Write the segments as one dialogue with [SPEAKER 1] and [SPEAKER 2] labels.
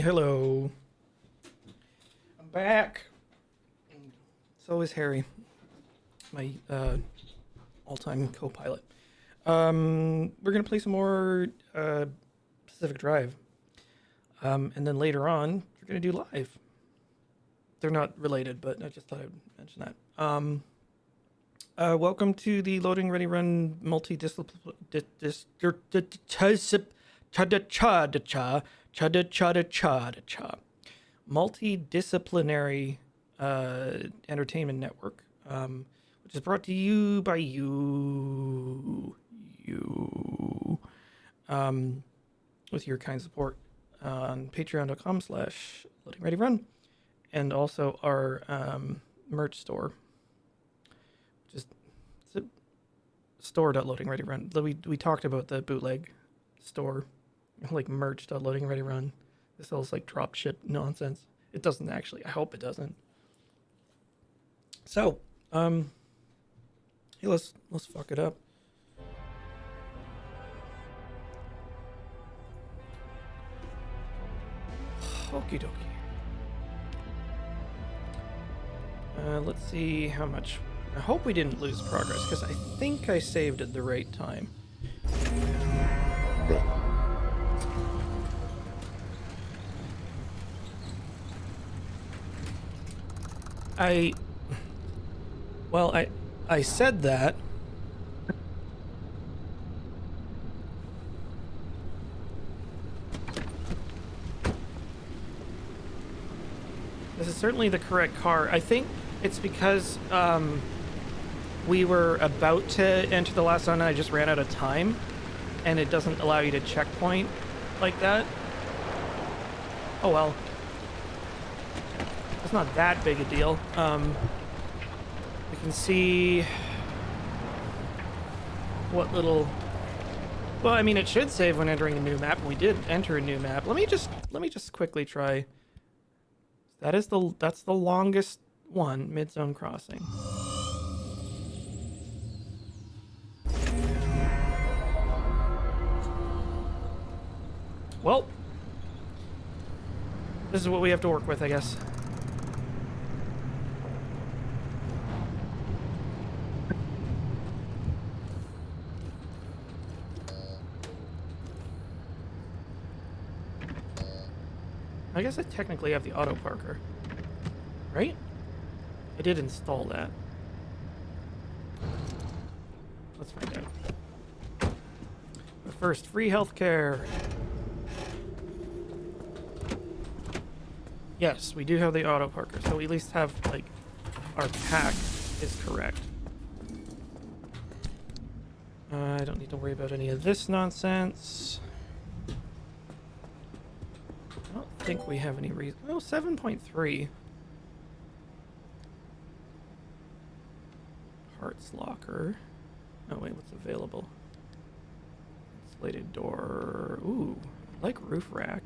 [SPEAKER 1] hello. I'm back. So is Harry, my all-time co-pilot. We're gonna play some more Pacific Drive, and then later on we're gonna do live. They're not related, but I just thought I'd mention that. Welcome to the Loading Ready Run multidisciplinary entertainment network, which is brought to you by with your kind support on patreon.com/loadingreadyrun, and also our merch store, which is store.loadingreadyrun. We talked about the bootleg store, like merch.loadingreadyrun. This sells like drop ship nonsense. It doesn't actually. I hope it doesn't. So, hey, let's fuck it up. Okie dokie. Let's see how much. I hope we didn't lose progress, because I think I saved at the right time. I said that. This is certainly the correct car. I think it's because we were about to enter the last zone and I just ran out of time, and it doesn't allow you to checkpoint like that. Oh well. It's not that big a deal. We can see what little. Well, I mean, it should save when entering a new map, and we did enter a new map. Let me just quickly try. That's the longest one, mid-zone crossing. Well, this is what we have to work with, I guess. I guess I technically have the auto parker, right? I did install that. Let's find out. But first, free healthcare. Yes, we do have the auto parker, so we at least have, like, our pack is correct. I don't need to worry about any of this nonsense. I don't think we have any reason. Oh, 7.3. Parts locker. Oh, wait, what's available? Insulated door. Ooh, I like roof rack.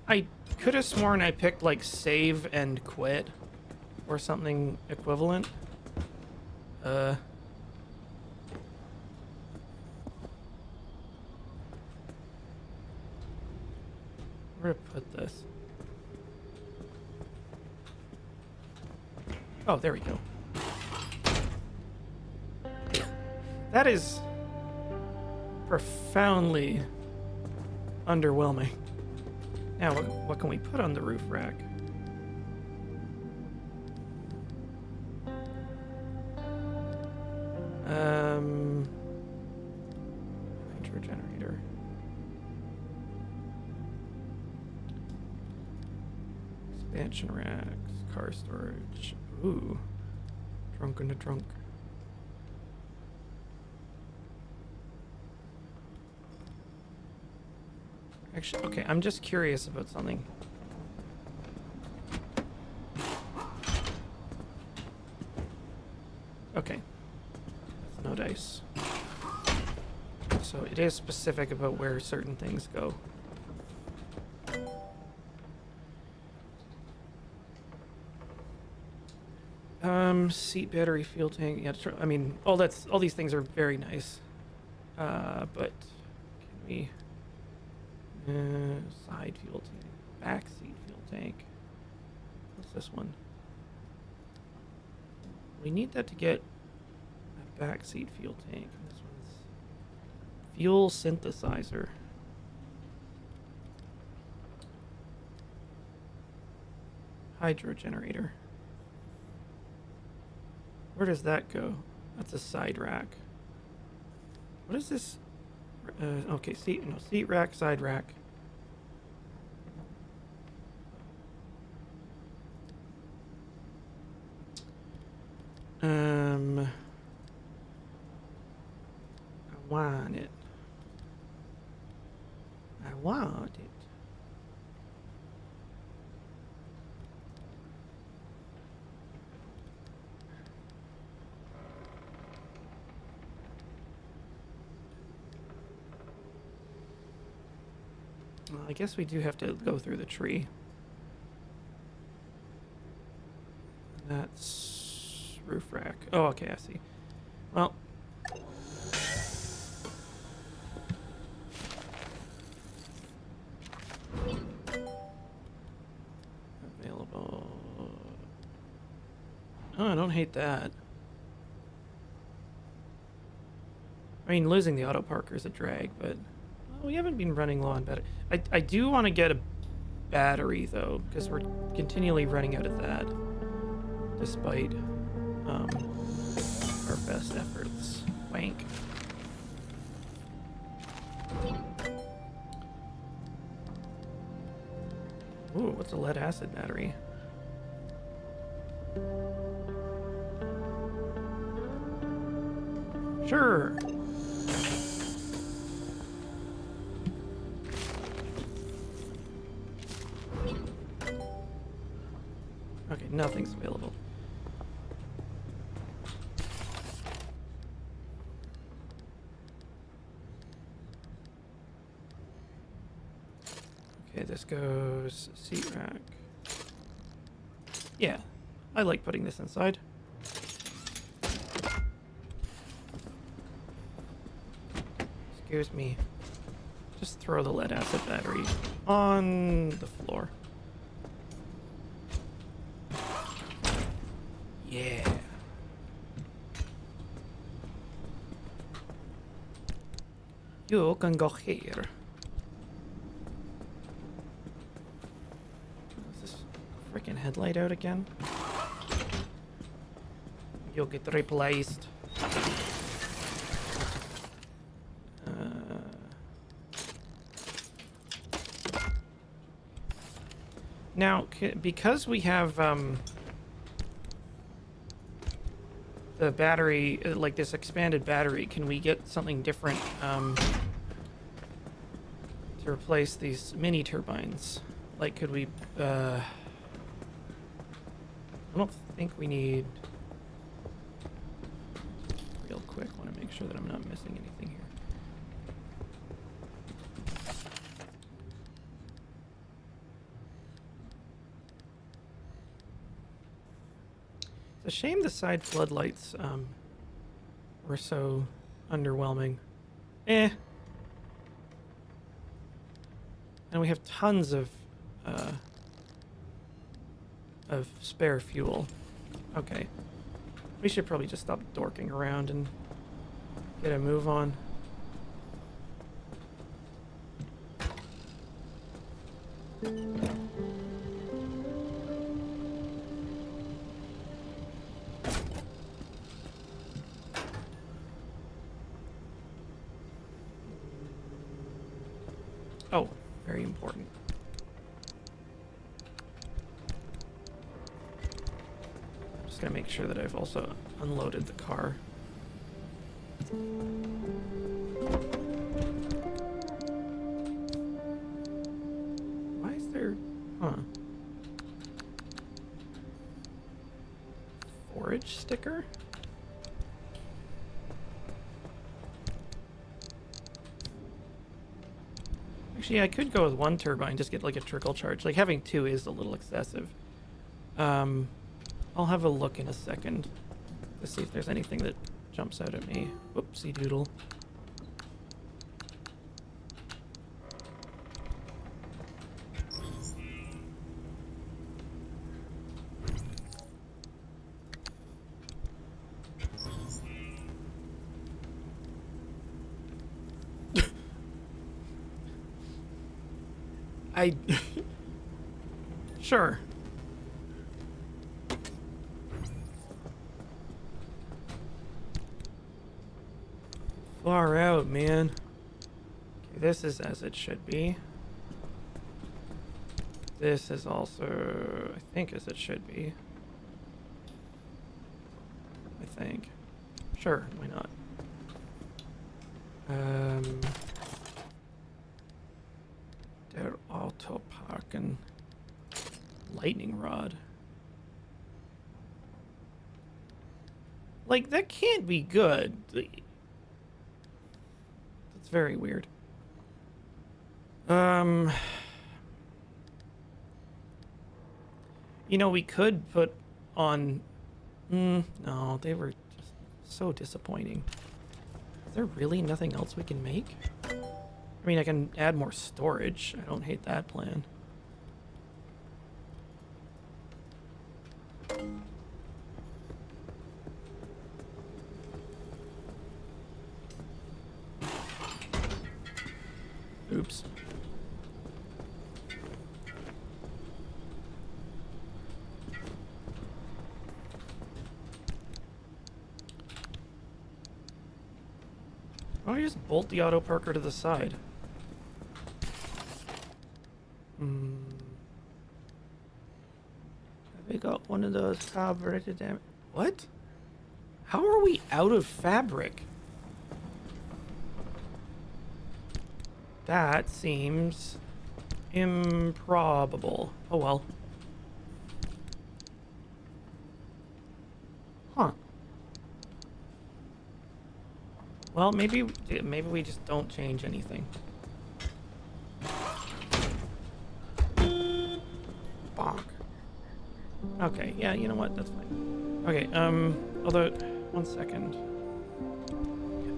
[SPEAKER 1] I could have sworn I picked like save and quit or something equivalent. Where to put this? Oh, there we go. That is profoundly underwhelming. Now, what can we put on the roof rack? Hydro generator. Expansion racks, car storage. Ooh, trunk in the trunk. Actually, okay, I'm just curious about something. Okay. That's no dice. So it is specific about where certain things go. Seat, battery, fuel tank. Yeah, I mean, all these things are very nice. But can we... side fuel tank. Backseat fuel tank. What's this one? We need that to get a backseat fuel tank. This one's fuel synthesizer. Hydro generator. Where does that go? That's a side rack. What is this? Okay, seat rack, side rack. I want it. I want it. Well, I guess we do have to go through the tree. That's roof rack. Oh, okay, I see. Well. Available. Oh, I don't hate that. I mean, losing the auto parker is a drag, but well, we haven't been running low on battery. I do want to get a battery, though, because we're continually running out of that, despite our best efforts. Wank. Ooh, what's a lead acid battery? Sure. Okay, nothing's available. Okay, this goes seat rack. Yeah, I like putting this inside. Excuse me. Just throw the lead acid battery on the floor. Yeah. You can go here. Is this freaking headlight out again? You'll get replaced. Now, because we have the battery, like this expanded battery, can we get something different to replace these mini turbines? Like, could we... I don't think we need... Real quick, want to make sure that I'm not missing anything here. It's a shame the side floodlights were so underwhelming. And we have tons of spare fuel. Okay. We should probably just stop dorking around and get a move on. Oh, very important. I'm just gonna make sure that I've also unloaded the car. Why is there... Huh. Forage sticker? Actually, I could go with one turbine, just get like a trickle charge. Like having two is a little excessive. I'll have a look in a second to see if there's anything that jumps out at me. Whoopsie doodle. I... Sure. Far out, man. Okay, this is as it should be. This is also, I think, as it should be. I think. Sure, why not? Der Autoparken. Lightning rod. Like, that can't be good. That's very weird. You know, we could put on... no, they were just so disappointing. Is there really nothing else we can make? I mean, I can add more storage. I don't hate that plan. Oops. Why don't I just bolt the auto parker to the side? Have we got one of those carbureted damage? What? How are we out of fabric? That seems improbable. Oh well. Huh. Well, maybe we just don't change anything. Bonk. Okay, yeah, you know what? That's fine. Okay, although, one second.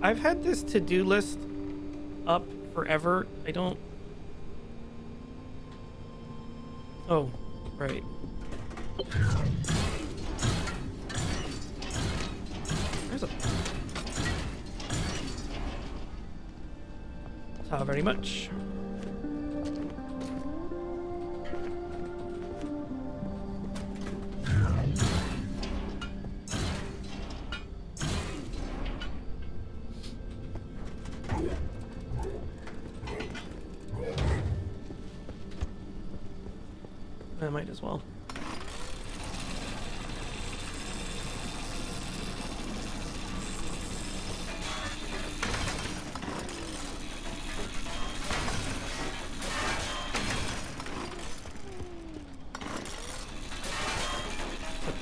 [SPEAKER 1] I've had this to-do list up forever. I don't... Oh, right. There's a... How very much. I might as well.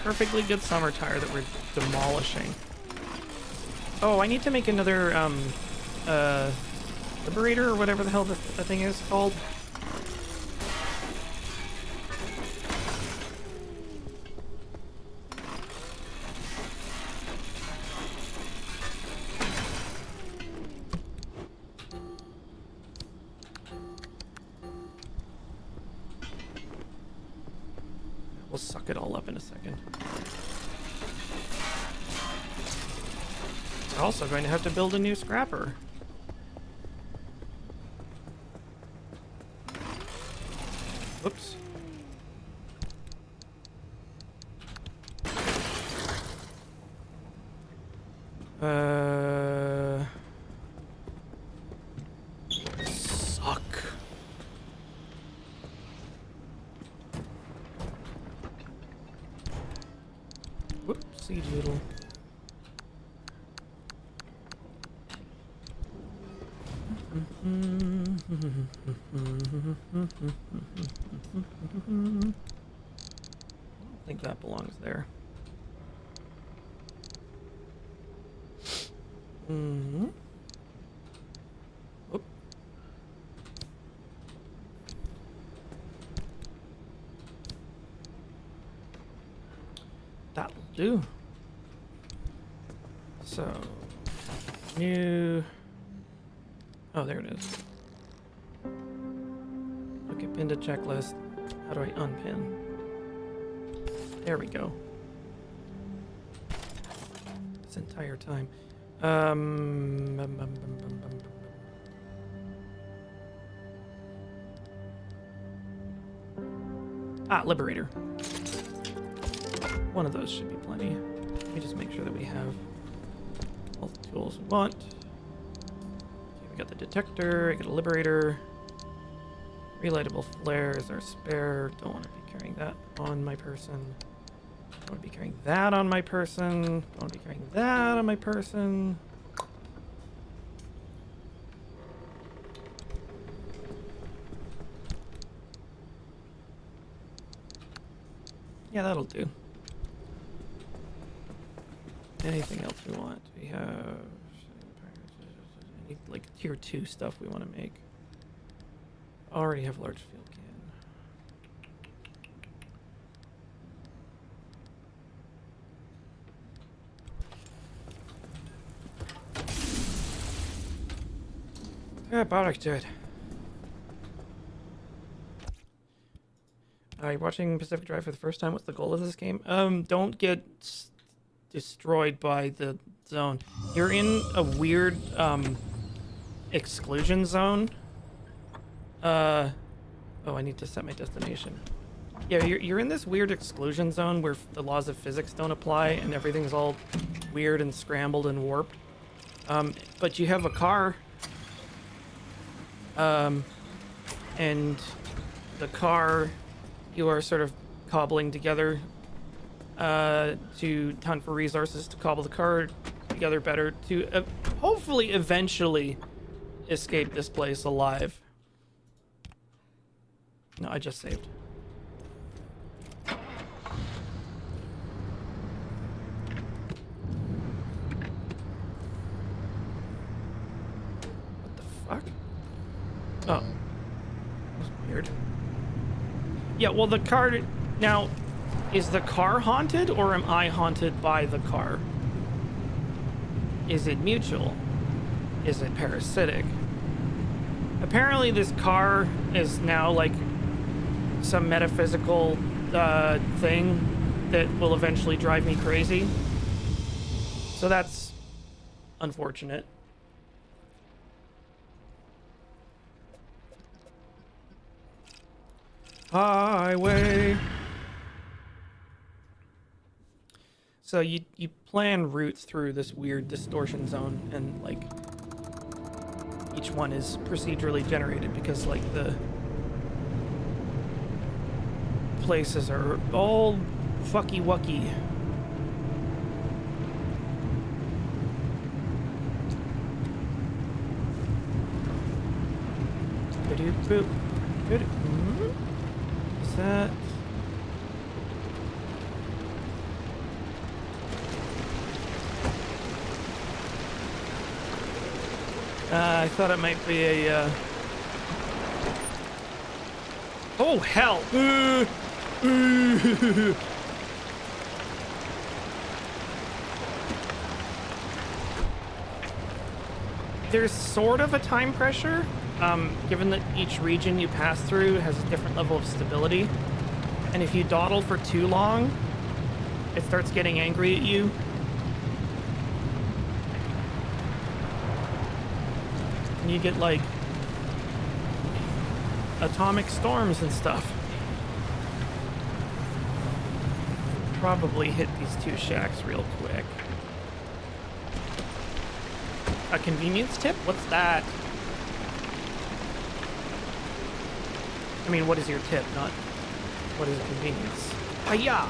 [SPEAKER 1] Perfectly good summer tire that we're demolishing. Oh, I need to make another, Liberator or whatever the hell the thing is called. We'll suck it all up in a second. We're also going to have to build a new scrapper. Whoops. Suck. Whoopsie doodle. I don't think that belongs there. Oop. That'll do. So, new... Oh, there it is. Okay, pin to checklist. How do I unpin? There we go. This entire time. Ah, Liberator. One of those should be plenty. Let me just make sure that we have all the tools we want. Okay, we got the detector, I got a Liberator. Relightable flare is our spare. Don't want to be carrying that on my person. Don't want to be carrying that on my person. Don't want to be carrying that on my person. Yeah, that'll do. Anything else we want? We have any, like tier 2 stuff we want to make. Already have large field can. Yeah, Barak did. Are you watching Pacific Drive for the first time? What's the goal of this game? Don't get destroyed by the zone. You're in a weird exclusion zone. Oh, I need to set my destination. Yeah, you're in this weird exclusion zone where the laws of physics don't apply and everything's all weird and scrambled and warped. But you have a car. And the car you are sort of cobbling together to hunt for resources to cobble the car together better to hopefully eventually escape this place alive. No, I just saved. What the fuck? Oh. That's weird. Yeah, well, the car... Now, is the car haunted, or am I haunted by the car? Is it mutual? Is it parasitic? Apparently, this car is now, like, some metaphysical thing that will eventually drive me crazy. So that's unfortunate. Highway. So you plan routes through this weird distortion zone, and like each one is procedurally generated because like the places are all fucky wucky. Boop. Good. What's that? I thought it might be a, Oh, hell! There's sort of a time pressure, given that each region you pass through has a different level of stability. And if you dawdle for too long, it starts getting angry at you. And you get, like, atomic storms and stuff. Probably hit these two shacks real quick. A convenience tip? What's that? I mean, what is your tip, not what is a convenience? Hiya!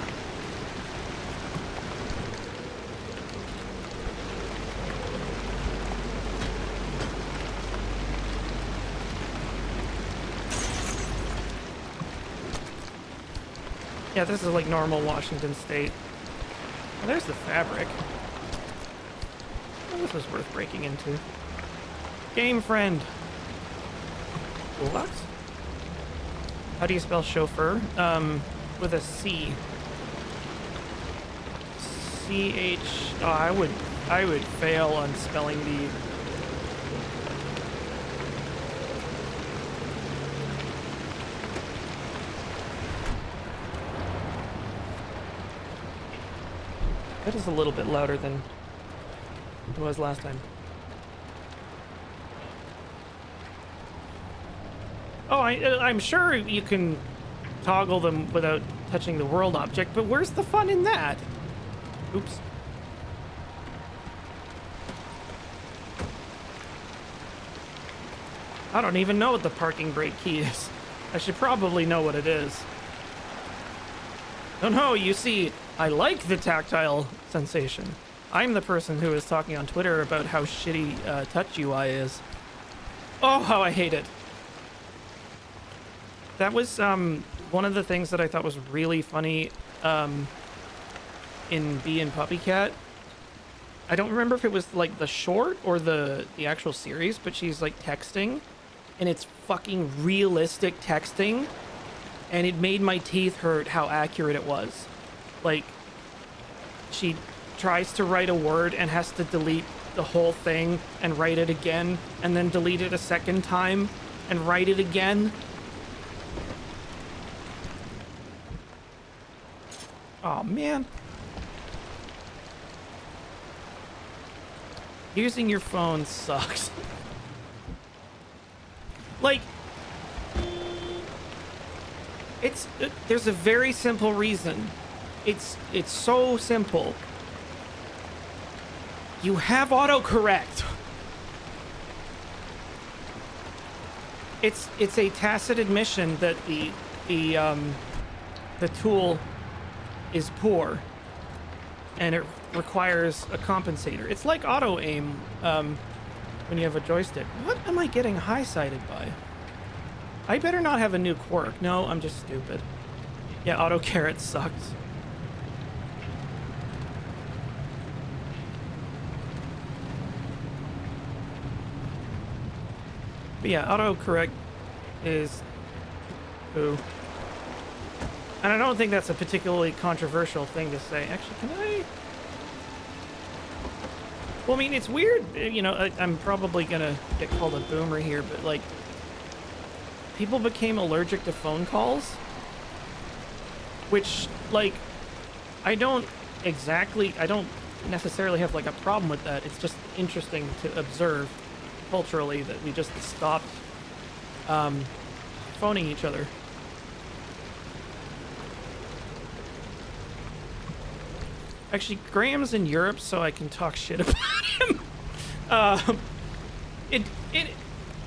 [SPEAKER 1] Yeah, this is like normal Washington State. Oh, there's the fabric. Oh, this was worth breaking into. Game friend. What? How do you spell chauffeur? With a C. C-H... Oh, I would fail on spelling the... That is a little bit louder than it was last time. Oh, I'm sure you can toggle them without touching the world object, but where's the fun in that? Oops. I don't even know what the parking brake key is. I should probably know what it is. Oh no, you see, I like the tactile sensation. I'm the person who is talking on Twitter about how shitty touch UI is. Oh, how I hate it. That was one of the things that I thought was really funny in Bee and Puppycat. I don't remember if it was like the short or the actual series, but she's like texting, and it's fucking realistic texting, and it made my teeth hurt how accurate it was. Like, she tries to write a word and has to delete the whole thing and write it again, and then delete it a second time and write it again. Oh man. Using your phone sucks. Like, there's a very simple reason. It's so simple. You have autocorrect. It's a tacit admission that the tool is poor, and it requires a compensator. It's like auto aim when you have a joystick. What am I getting high-sided by? I better not have a new quirk. No, I'm just stupid. Yeah, auto carrot sucks. But yeah, autocorrect is poo. And I don't think that's a particularly controversial thing to say. Actually, can I? Well, I mean, it's weird. You know, I'm probably gonna get called a boomer here, but like, people became allergic to phone calls, which, like, I don't necessarily have like a problem with that. It's just interesting to observe culturally that we just stopped phoning each other. Actually, Graham's in Europe, so I can talk shit about him.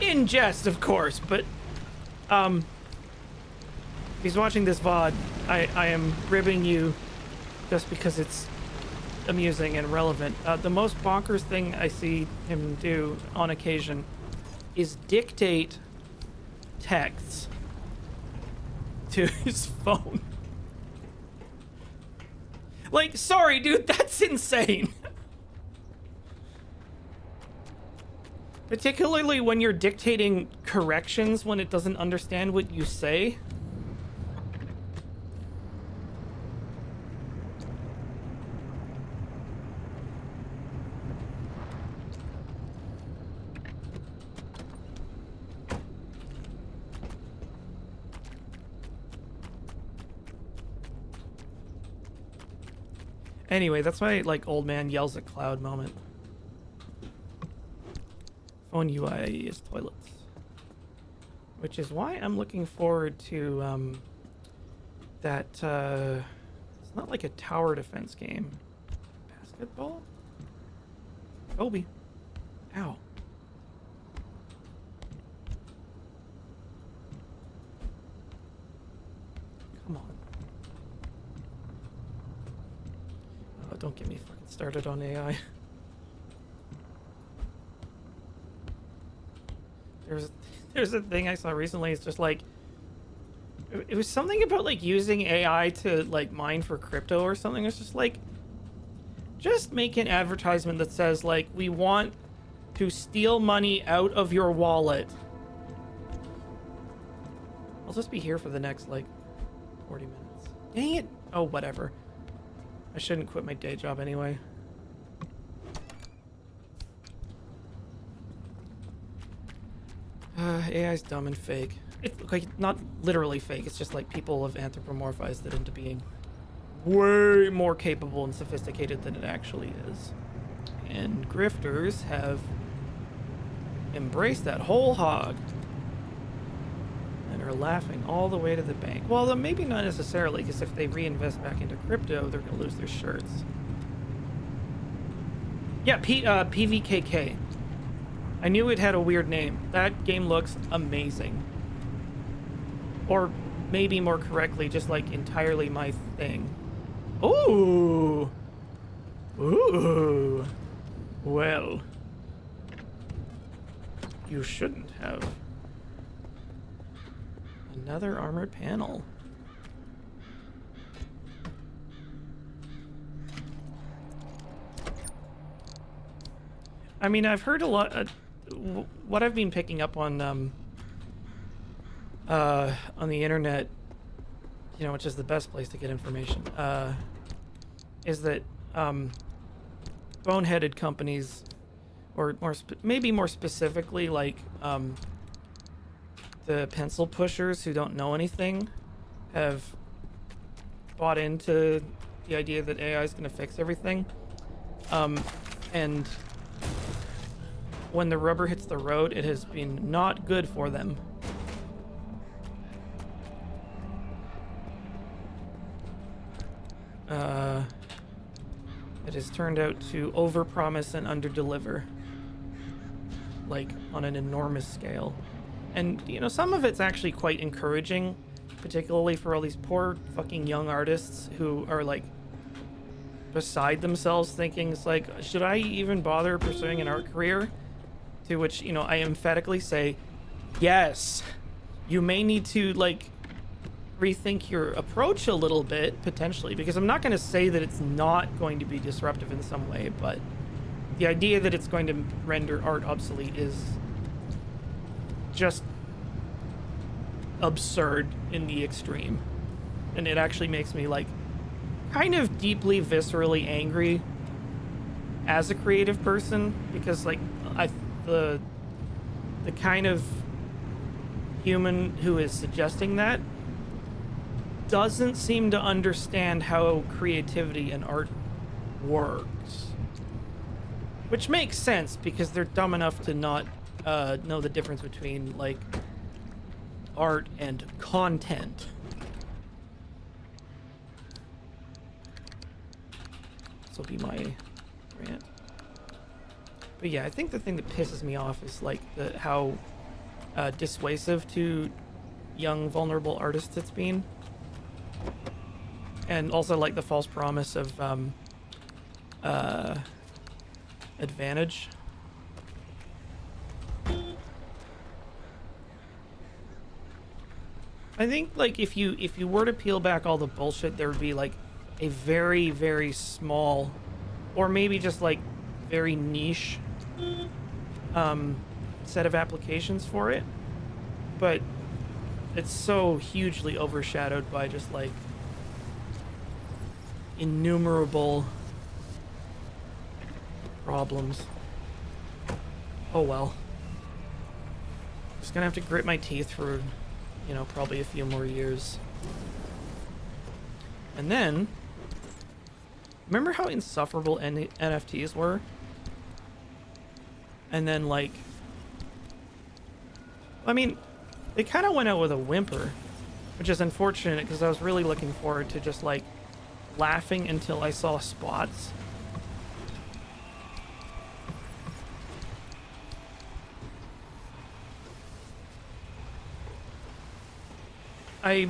[SPEAKER 1] In jest, of course, but if he's watching this VOD, I am ribbing you just because it's amusing and relevant. The most bonkers thing I see him do on occasion is dictate texts to his phone. Like, sorry, dude, that's insane. Particularly when you're dictating corrections when it doesn't understand what you say. Anyway, that's my, like, old man yells at cloud moment. Phone UI is toilets. Which is why I'm looking forward to, that, it's not like a tower defense game. Basketball? Kobe. Ow. Come on. Oh, don't get me fucking started on AI. There's a thing I saw recently. It's just like, it was something about like using AI to like mine for crypto or something. It's just like, just make an advertisement that says like, we want to steal money out of your wallet. I'll just be here for the next like 40 minutes. Dang it. Oh, whatever. I shouldn't quit my day job anyway. AI's dumb and fake. It's like not literally fake. It's just like people have anthropomorphized it into being way more capable and sophisticated than it actually is. And grifters have embraced that whole hog. and are laughing all the way to the bank. Well, maybe not necessarily, because if they reinvest back into crypto, they're going to lose their shirts. Yeah, PVKK. I knew it had a weird name. That game looks amazing. Or maybe more correctly, just like entirely my thing. Ooh! Ooh! Well... You shouldn't have. Another armored panel. I mean, I've heard a lot... what I've been picking up on the internet, you know, which is the best place to get information, is that boneheaded companies, or maybe more specifically, like the pencil pushers who don't know anything, have bought into the idea that AI is going to fix everything, and when the rubber hits the road, it has been not good for them. It has turned out to overpromise and underdeliver, like on an enormous scale. And you know, some of it's actually quite encouraging, particularly for all these poor fucking young artists who are like beside themselves, thinking it's like, should I even bother pursuing an art career? To which, you know, I emphatically say, yes, you may need to like rethink your approach a little bit, potentially, because I'm not going to say that it's not going to be disruptive in some way, but the idea that it's going to render art obsolete is just absurd in the extreme. And it actually makes me like kind of deeply viscerally angry as a creative person, because like the kind of human who is suggesting that doesn't seem to understand how creativity and art works, which makes sense because they're dumb enough to not know the difference between like art and content. This will be my rant. But yeah, I think the thing that pisses me off is like how dissuasive to young vulnerable artists it's been. And also like the false promise of advantage. I think like if you were to peel back all the bullshit, there would be like a very, very small, or maybe just like very niche set of applications for it. But it's so hugely overshadowed by just like innumerable problems. Oh well. Just gonna have to grit my teeth for, you know, probably a few more years. And then, remember how insufferable NFTs were? And then like, I mean, they kind of went out with a whimper, which is unfortunate because I was really looking forward to just like laughing until I saw spots. I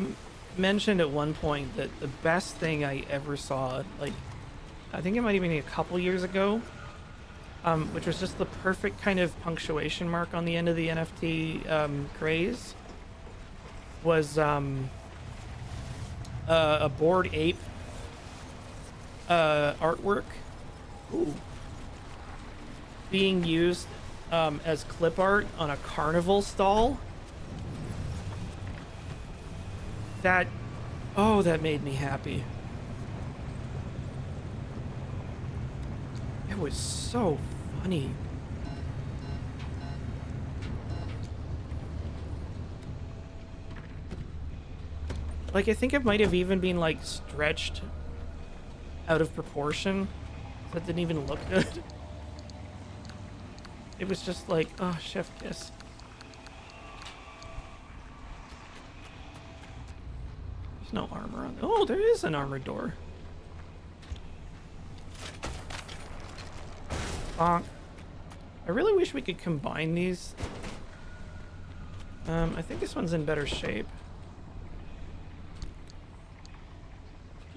[SPEAKER 1] mentioned at one point that the best thing I ever saw, like, I think it might even be a couple years ago, which was just the perfect kind of punctuation mark on the end of the NFT craze, was a Bored Ape artwork. Ooh. Being used as clip art on a carnival stall. That made me happy. It was so funny. Like, I think it might have even been like stretched out of proportion. That didn't even look good. It was just like, oh, chef kiss. There's no armor on. Oh, there is an armored door. Bonk. I really wish we could combine these. I think this one's in better shape.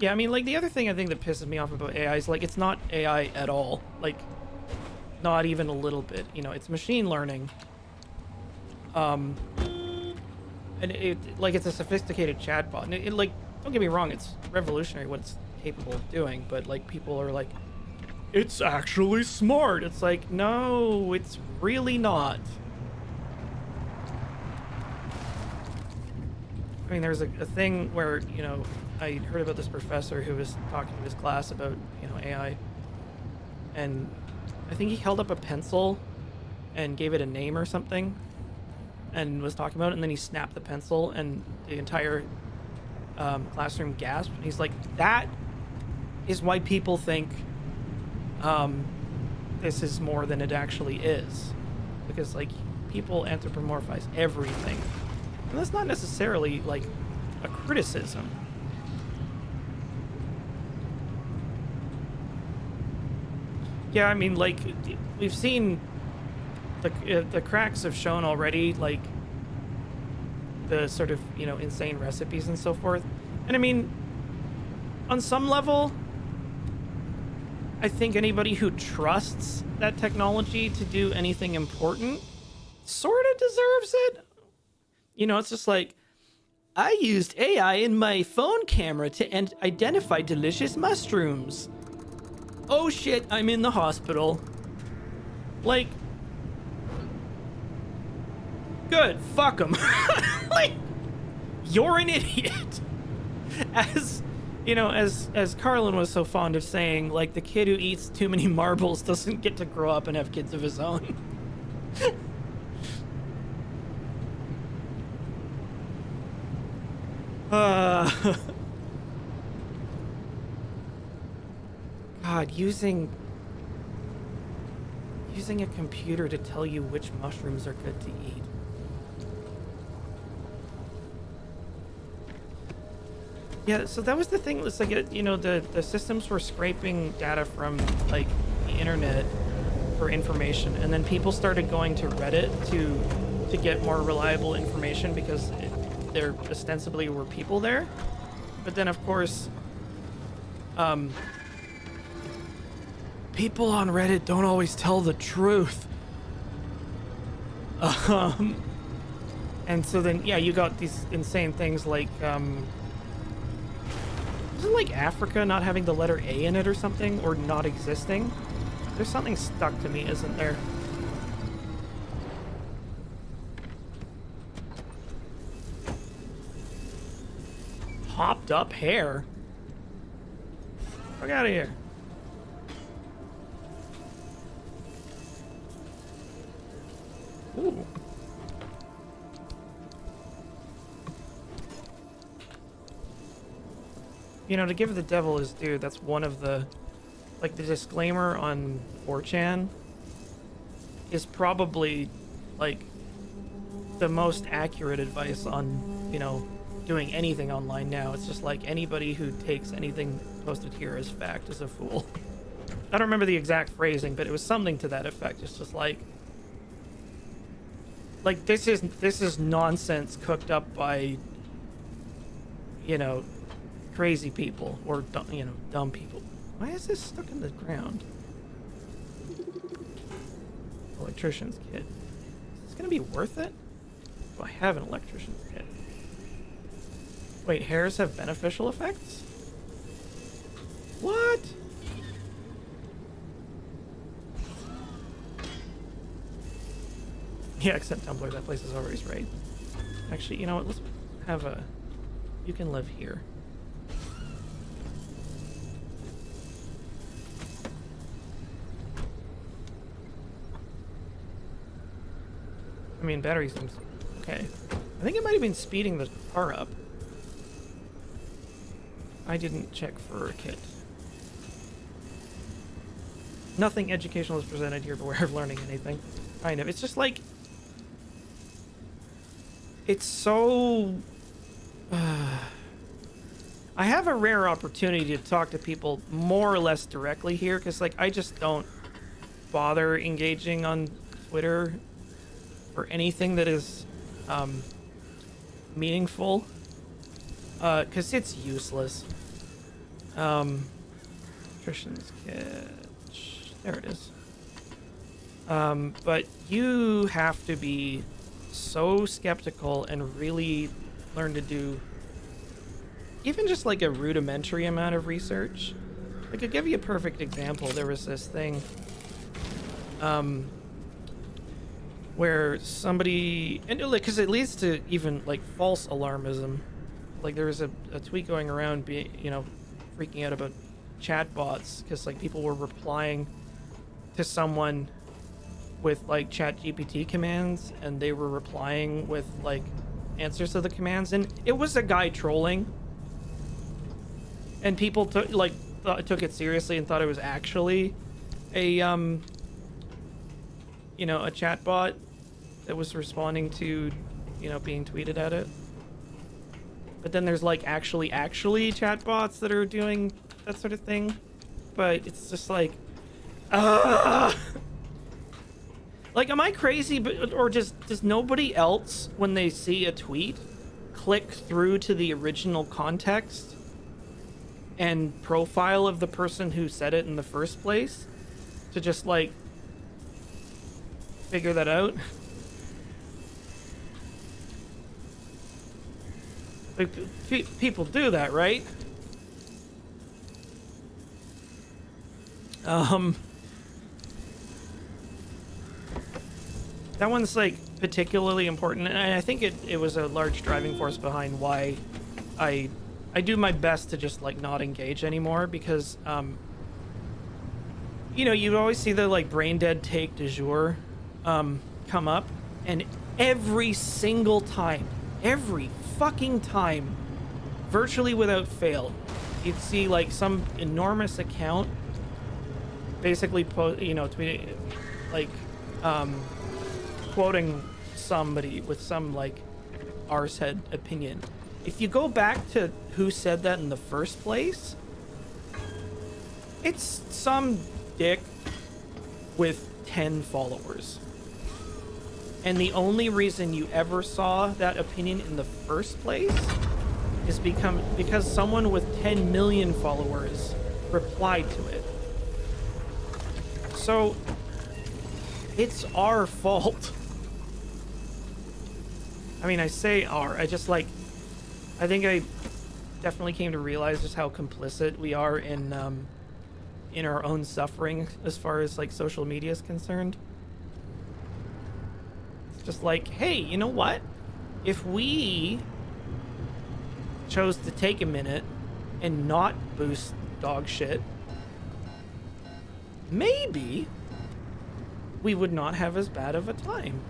[SPEAKER 1] Yeah, I mean, like, the other thing I think that pisses me off about AI is, like, it's not AI at all. Like, not even a little bit. You know, it's machine learning. And like, it's a sophisticated chatbot. And like, don't get me wrong, it's revolutionary what it's capable of doing. But, like, people are like, it's actually smart. It's like, no, it's really not. I mean, there's a thing where, you know, I heard about this professor who was talking to his class about, you know, AI. And I think he held up a pencil and gave it a name or something and was talking about it. And then he snapped the pencil and the entire classroom gasped. And he's like, that is why people think this is more than it actually is. Because, like, people anthropomorphize everything. And that's not necessarily, like, a criticism. Yeah, I mean, like, we've seen the cracks have shown already, like, the sort of, you know, insane recipes and so forth. And I mean, on some level, I think anybody who trusts that technology to do anything important sort of deserves it. You know, it's just like, I used AI in my phone camera to identify delicious mushrooms. Oh shit, I'm in the hospital. Like, good, fuck them. Like, you're an idiot. As, you know, as Carlin was so fond of saying, like, the kid who eats too many marbles doesn't get to grow up and have kids of his own. God, using a computer to tell you which mushrooms are good to eat. Yeah, so that was the thing. It's like, you know, the systems were scraping data from, like, the internet for information, and then people started going to Reddit to get more reliable information because there ostensibly were people there. But then, of course, people on Reddit don't always tell the truth. And so then, yeah, you got these insane things like, isn't, like, Africa not having the letter A in it or something, or not existing? There's something stuck to me, isn't there? Hopped up hair? Fuck out of here. Ooh. You know, to give the devil his due, that's one of the, like, the disclaimer on 4chan is probably, like, the most accurate advice on, you know, doing anything online now. It's just like, anybody who takes anything posted here as fact is a fool. I don't remember the exact phrasing, but it was something to that effect. It's just like this is nonsense cooked up by, you know, crazy people or you know, dumb people. Why is this stuck in the ground? Electrician's kit. Is this gonna be worth it? Oh, I have an electrician's kit. Wait, hairs have beneficial effects? What? Yeah, except Tumblr, that place is always right. Actually, you know what? Let's have a... You can live here. I mean, battery seems okay. I think it might have been speeding the car up. I didn't check for a kit. Nothing educational is presented here, but we're learning anything. Kind of. It's just like... It's so... I have a rare opportunity to talk to people more or less directly here, because like I just don't bother engaging on Twitter for anything that is meaningful, because it's useless. Christian's catch, there it is. But you have to be so skeptical and really learn to do even just like a rudimentary amount of research. Like, I'll give you a perfect example. There was this thing where somebody, and like, because it leads to even like false alarmism. Like, there was a tweet going around, freaking out about chatbots, because like people were replying to someone with like chat GPT commands, and they were replying with like answers to the commands, and it was a guy trolling, and people took it seriously and thought it was actually a a chatbot that was responding to being tweeted at it. But then there's like actually chatbots that are doing that sort of thing, but it's just like like, am I crazy? Or does nobody else, when they see a tweet, click through to the original context and profile of the person who said it in the first place to just like figure that out? Like, people do that, right? That one's like particularly important, and I think it was a large driving force behind why I do my best to just like not engage anymore, because you always see the like brain dead take du jour come up, and every single time, every fucking time, virtually without fail, you'd see like some enormous account basically tweeting like quoting somebody with some like arsehead opinion. If you go back to who said that in the first place, it's some dick with 10 followers. And the only reason you ever saw that opinion in the first place is because someone with 10 million followers replied to it. So it's our fault. I mean, I say our, I think I definitely came to realize just how complicit we are in our own suffering as far as like social media is concerned. It's just like, hey, you know what? If we chose to take a minute and not boost dog shit, maybe we would not have as bad of a time.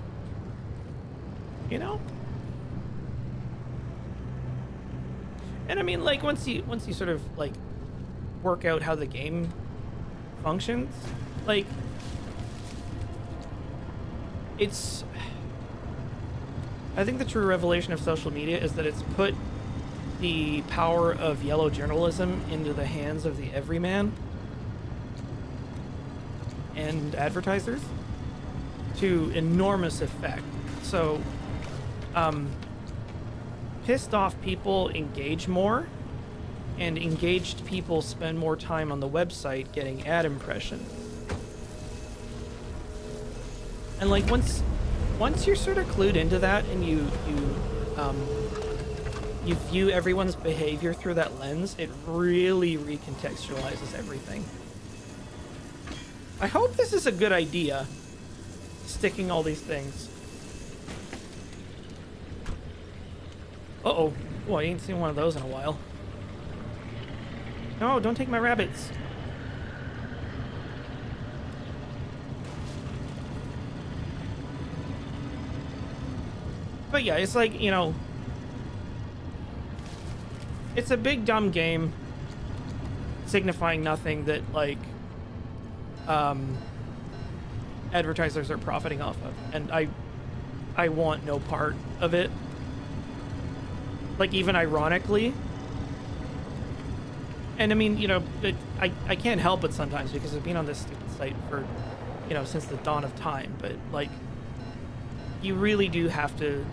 [SPEAKER 1] And I mean, like, once you sort of like work out how the game functions, like, I think the true revelation of social media is that it's put the power of yellow journalism into the hands of the everyman and advertisers to enormous effect. So pissed off people engage more, and engaged people spend more time on the website getting ad impressions. And like, once you're sort of clued into that, and you view everyone's behavior through that lens, it really recontextualizes everything. I hope this is a good idea, sticking all these things. Uh-oh. Oh, I ain't seen one of those in a while. No, don't take my rabbits. But yeah, it's like, it's a big dumb game signifying nothing that, like, advertisers are profiting off of. And I want no part of it. Like, even ironically, And I mean, you know, I can't help it sometimes because I've been on this stupid site for, you know, since the dawn of time. But like, you really do have to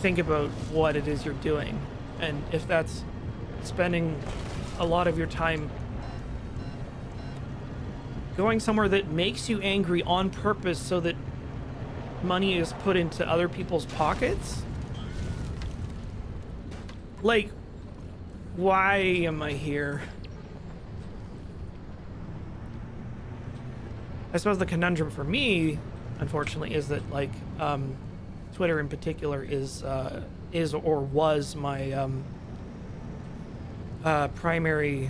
[SPEAKER 1] think about what it is you're doing, and if that's spending a lot of your time going somewhere that makes you angry on purpose so that money is put into other people's pockets. Like, why am I here? I suppose the conundrum for me, unfortunately, is that like Twitter in particular is or was my primary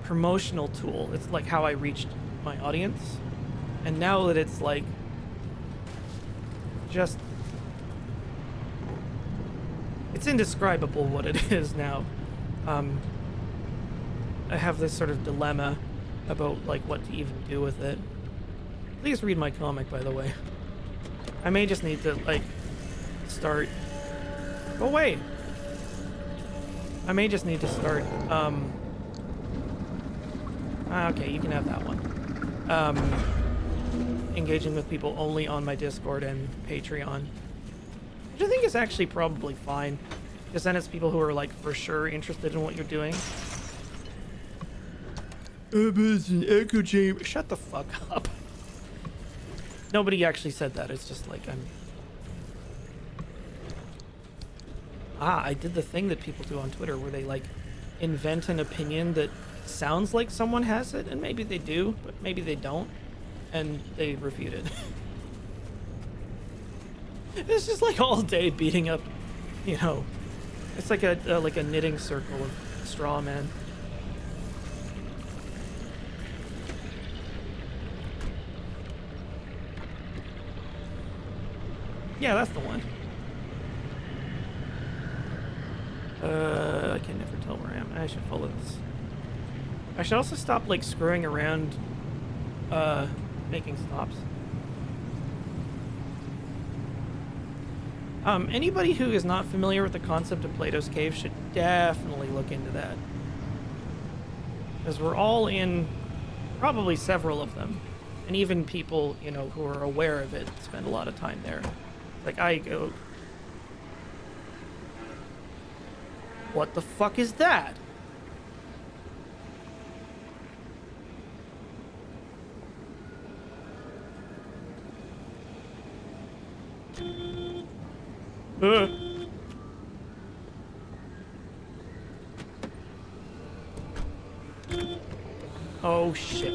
[SPEAKER 1] promotional tool. It's like how I reached my audience, and now that it's like just it's indescribable what it is now. I have this sort of dilemma about like what to even do with it. Please read my comic, by the way. I may just need to like start. Go away. I may just need to start. Okay, you can have that one. Engaging with people only on my Discord and Patreon, which I think is actually probably fine, because then it's people who are like for sure interested in what you're doing. It's an echo chamber. Shut the fuck up. Nobody actually said that. It's just like I did the thing that people do on Twitter where they like invent an opinion that sounds like someone has it, and maybe they do, but maybe they don't, and they refute it. It's just like all day beating up, you know, it's like a knitting circle of straw man. Yeah, that's the one. I can never tell where I am. I should follow this. I should also stop like screwing around making stops. Anybody who is not familiar with the concept of Plato's Cave should definitely look into that, because we're all in probably several of them, and even people, you know, who are aware of it spend a lot of time there. Like I go, what the fuck is that? Oh shit.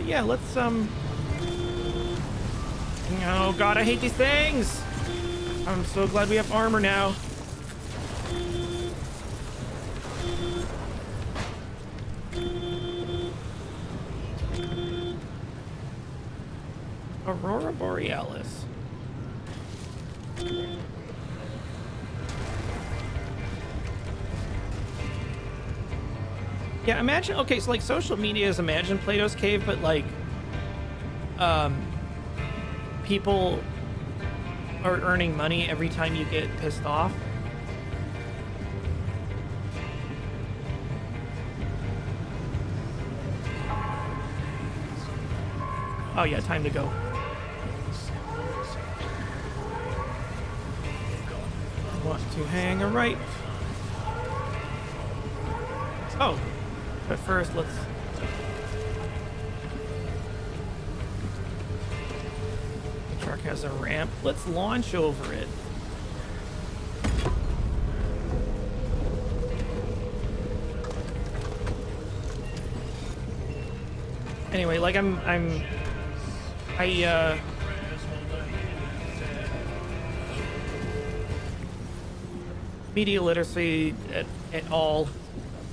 [SPEAKER 1] Yeah, let's oh god, I hate these things. I'm so glad we have armor now. Aurora Borealis. Yeah, imagine, okay, so like social media is imagine Plato's Cave, but like people are earning money every time you get pissed off. Oh yeah, time to go. Want to hang a right. Oh, but first let's... The truck has a ramp. Let's launch over it. Anyway, like media literacy at all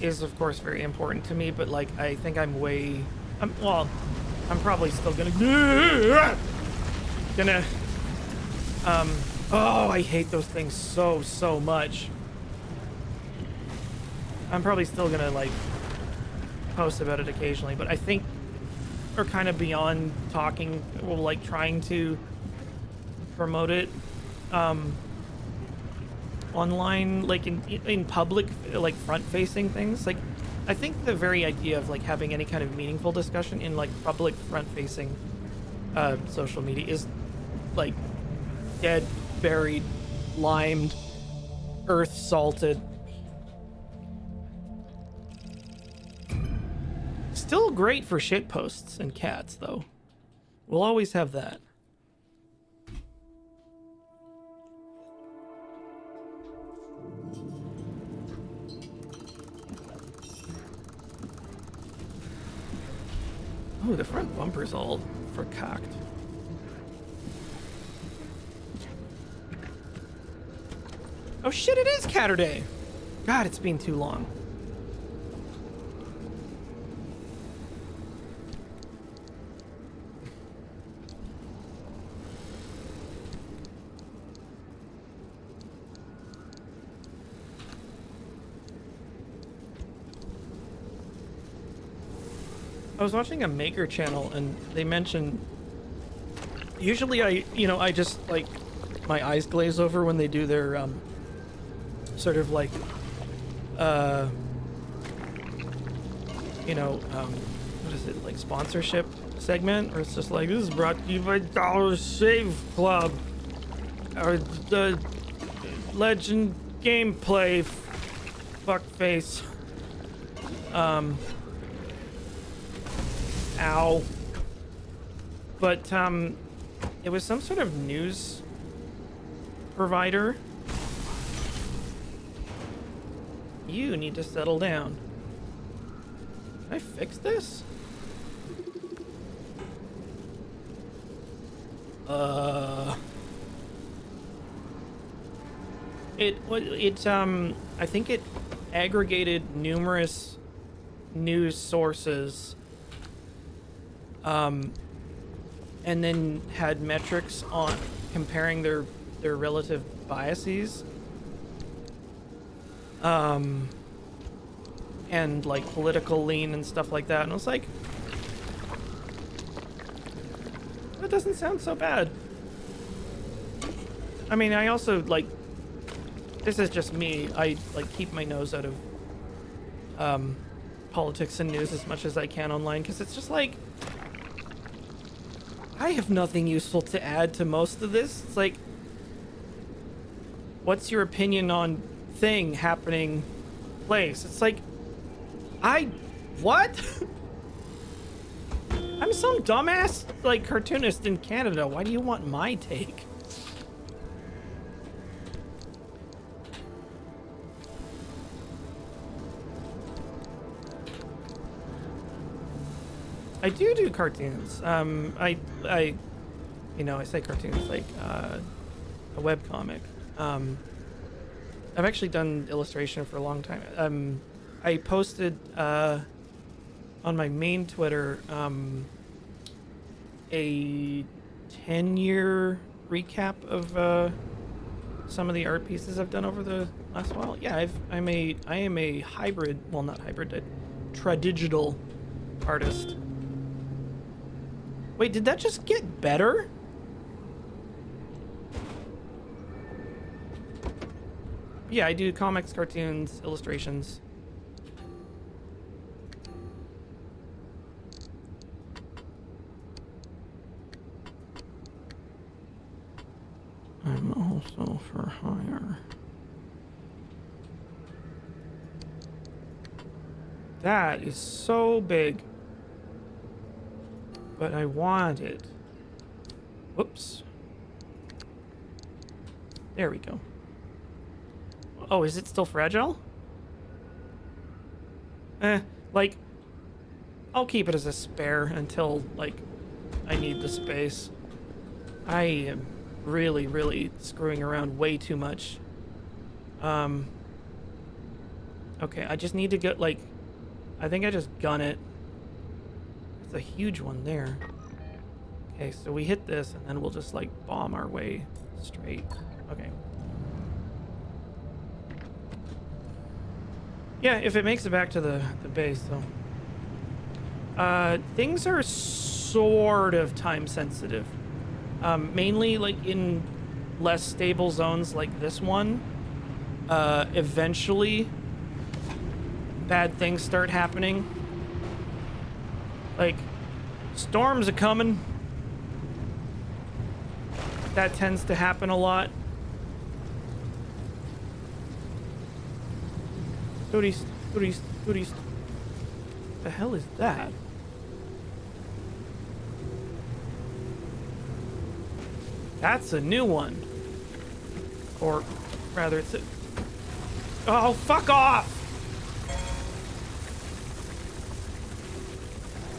[SPEAKER 1] is of course very important to me, but like I think I'm probably still gonna oh, I hate those things so much. I'm probably still gonna like post about it occasionally, but I think we're kind of beyond talking, well, like trying to promote it online, like in public, like front facing things. Like I think the very idea of like having any kind of meaningful discussion in like public front facing social media is like dead, buried, limed, earth salted. Still great for shit posts and cats, though. We'll always have that. Oh, the front bumper's all vercocked. Oh shit, it is Catterday! God, it's been too long. I was watching a Maker channel and they mentioned, usually I just like, my eyes glaze over when they do their, sort of like, what is it, like sponsorship segment, or it's just like, this is brought to you by Dollar Shave Club, or the Legend Gameplay, fuckface, ow. But, it was some sort of news provider. You need to settle down. Can I fix this? I think it aggregated numerous news sources, and then had metrics on comparing their relative biases, and like political lean and stuff like that, and I was like, that doesn't sound so bad. I mean, I also, like, this is just me, I like keep my nose out of politics and news as much as I can online, because it's just like, I have nothing useful to add to most of this. It's like, what's your opinion on thing happening place? It's like, what? I'm some dumbass, like, cartoonist in Canada. Why do you want my take? I do cartoons. I say cartoons like a webcomic. I've actually done illustration for a long time. I posted on my main Twitter a 10-year recap of some of the art pieces I've done over the last while. Yeah, I am a hybrid, well, not hybrid, a tradigital artist. Wait, did that just get better? Yeah, I do comics, cartoons, illustrations. I'm also for hire. That is so big. But I want it. Whoops. There we go. Oh, is it still fragile? Like, I'll keep it as a spare until, like, I need the space. I am really, really screwing around way too much. Okay, I just need to get, like, I think I just gun it. It's a huge one there. Okay, so we hit this, and then we'll just, like, bomb our way straight. Okay. Yeah, if it makes it back to the base, though. Things are sort of time sensitive. Mainly like in less stable zones like this one. Eventually bad things start happening. Like, storms are coming. That tends to happen a lot. Goodies. The hell is that? That's a new one. Or rather, it's a... Oh, fuck off!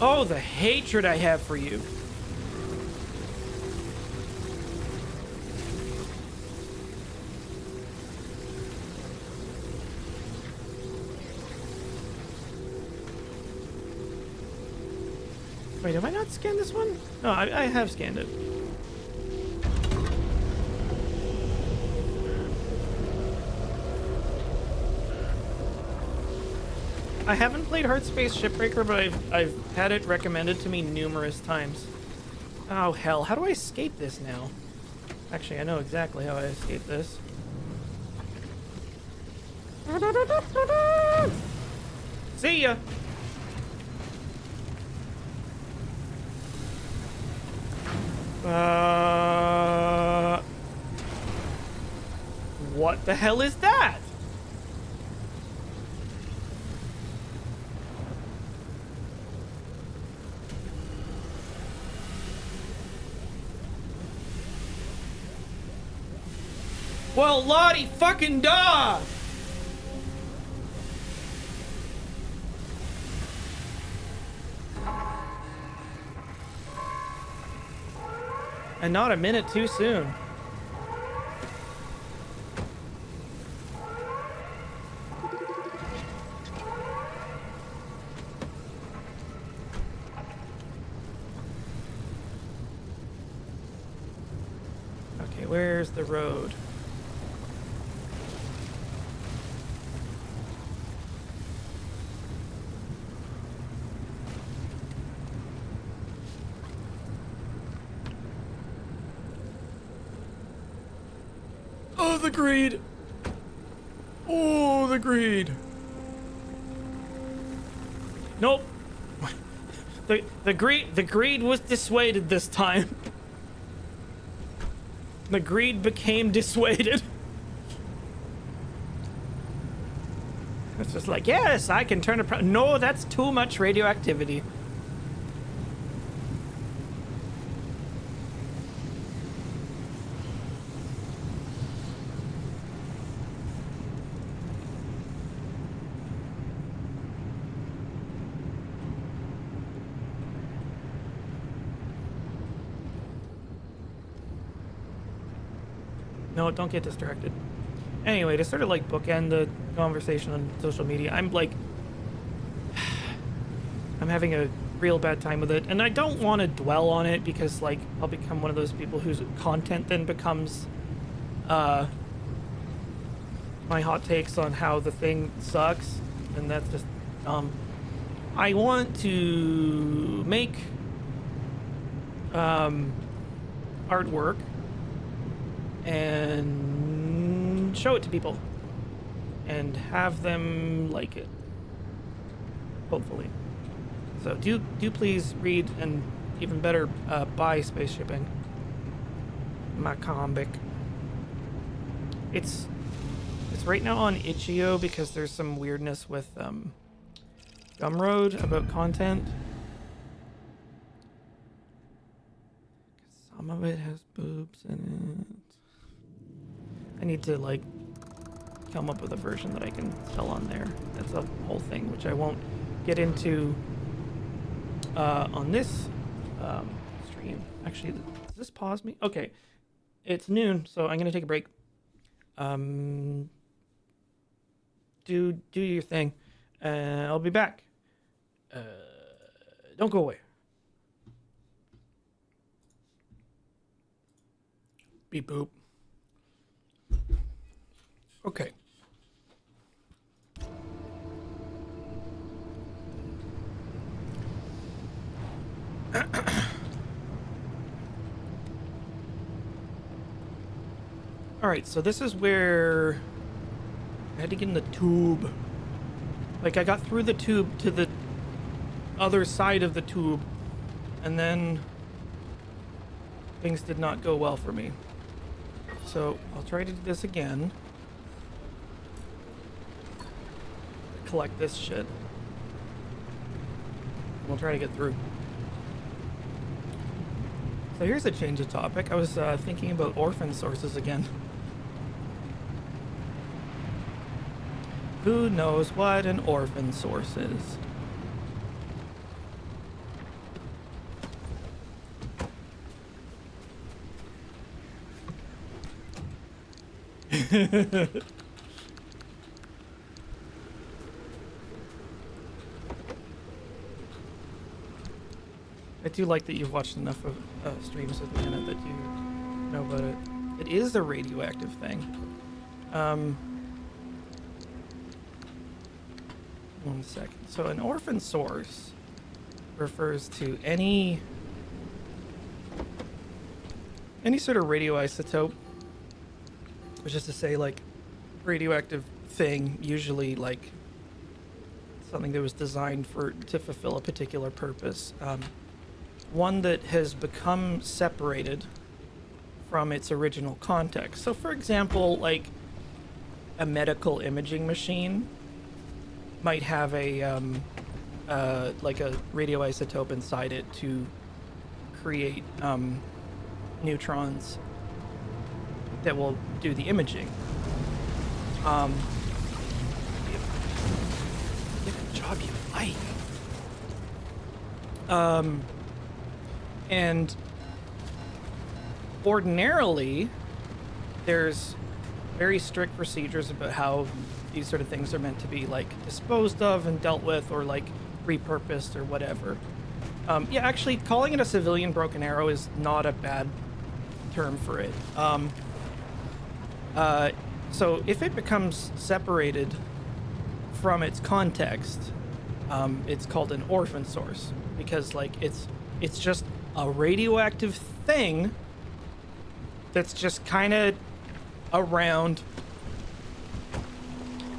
[SPEAKER 1] Oh, the hatred I have for you. Wait, have I not scanned this one? No, I have scanned it. I haven't played Heartspace Shipbreaker, but I've had it recommended to me numerous times. Oh hell, how do I escape this now? Actually, I know exactly how I escape this. See ya! What the hell is that? Well, Lottie fucking da! And not a minute too soon. Okay, where's the road? Oh, the greed! Oh, the greed! Nope. The greed was dissuaded this time. The greed became dissuaded. It's just like, yes, I can turn a no, that's too much radioactivity. No, don't get distracted. Anyway, to sort of like bookend the conversation on social media, I'm like, I'm having a real bad time with it, and I don't want to dwell on it because like I'll become one of those people whose content then becomes my hot takes on how the thing sucks, and that's just I want to make artwork and show it to people and have them like it, hopefully. So do please read, and even better, buy Space Shipping, my comic. It's right now on itch.io because there's some weirdness with Gumroad about content. Some of it has boobs in it. I need to like come up with a version that I can sell on there. That's a whole thing, which I won't get into on this stream. Actually, does this pause me? Okay, it's noon, so I'm gonna take a break. Do your thing. I'll be back. Don't go away. Beep boop. Okay. Alright, so this is where I had to get in the tube. Like, I got through the tube to the other side of the tube, and then things did not go well for me. So I'll try to do this again. Collect this shit. We'll try to get through. So here's a change of topic. I was thinking about orphan sources again. Who knows what an orphan source is? I do like that you've watched enough of streams with me in it that you know about it. It is a radioactive thing. One second. So an orphan source refers to any sort of radioisotope, which is to say, like, radioactive thing, usually like something that was designed to fulfill a particular purpose. One that has become separated from its original context. So, for example, like a medical imaging machine might have a like a radioisotope inside it to create neutrons that will do the imaging. Get a job you like. And ordinarily, there's very strict procedures about how these sort of things are meant to be, like, disposed of and dealt with, or like repurposed or whatever. Yeah, actually, calling it a civilian broken arrow is not a bad term for it. So if it becomes separated from its context, it's called an orphan source, because like it's just a radioactive thing that's just kind of around.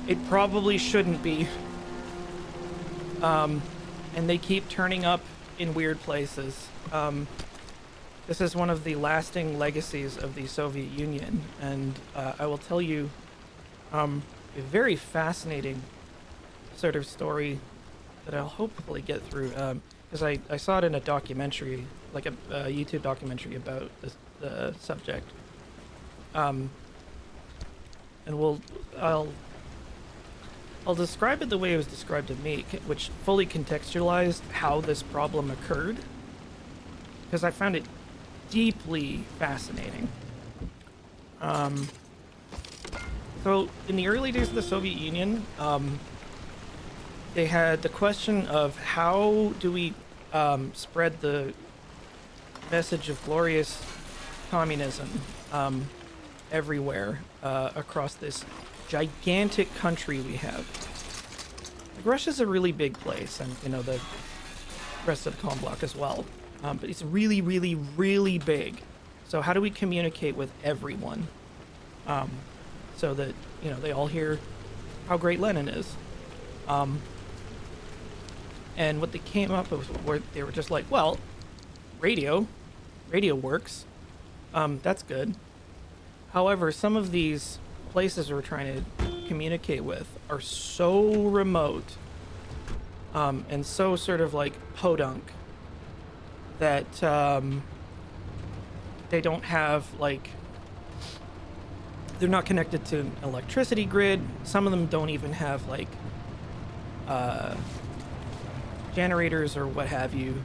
[SPEAKER 1] It probably shouldn't be. And they keep turning up in weird places. This is one of the lasting legacies of the Soviet Union, and I will tell you a very fascinating sort of story that I'll hopefully get through, because I saw it in a documentary, like a YouTube documentary about the subject. And I'll describe it the way it was described to me, which fully contextualized how this problem occurred, because I found it deeply fascinating. So in the early days of the Soviet Union, they had the question of how do we spread the message of glorious communism everywhere across this gigantic country we have. Like, Russia's a really big place, and you know the rest of the comm block as well. But it's really, really, really big. So how do we communicate with everyone, so that you know they all hear how great Lenin is? And what they came up with, where they were just like, well, radio works. That's good. However, some of these places we're trying to communicate with are so remote, and so sort of like podunk, that they don't have, like, they're not connected to an electricity grid. Some of them don't even have like generators or what have you.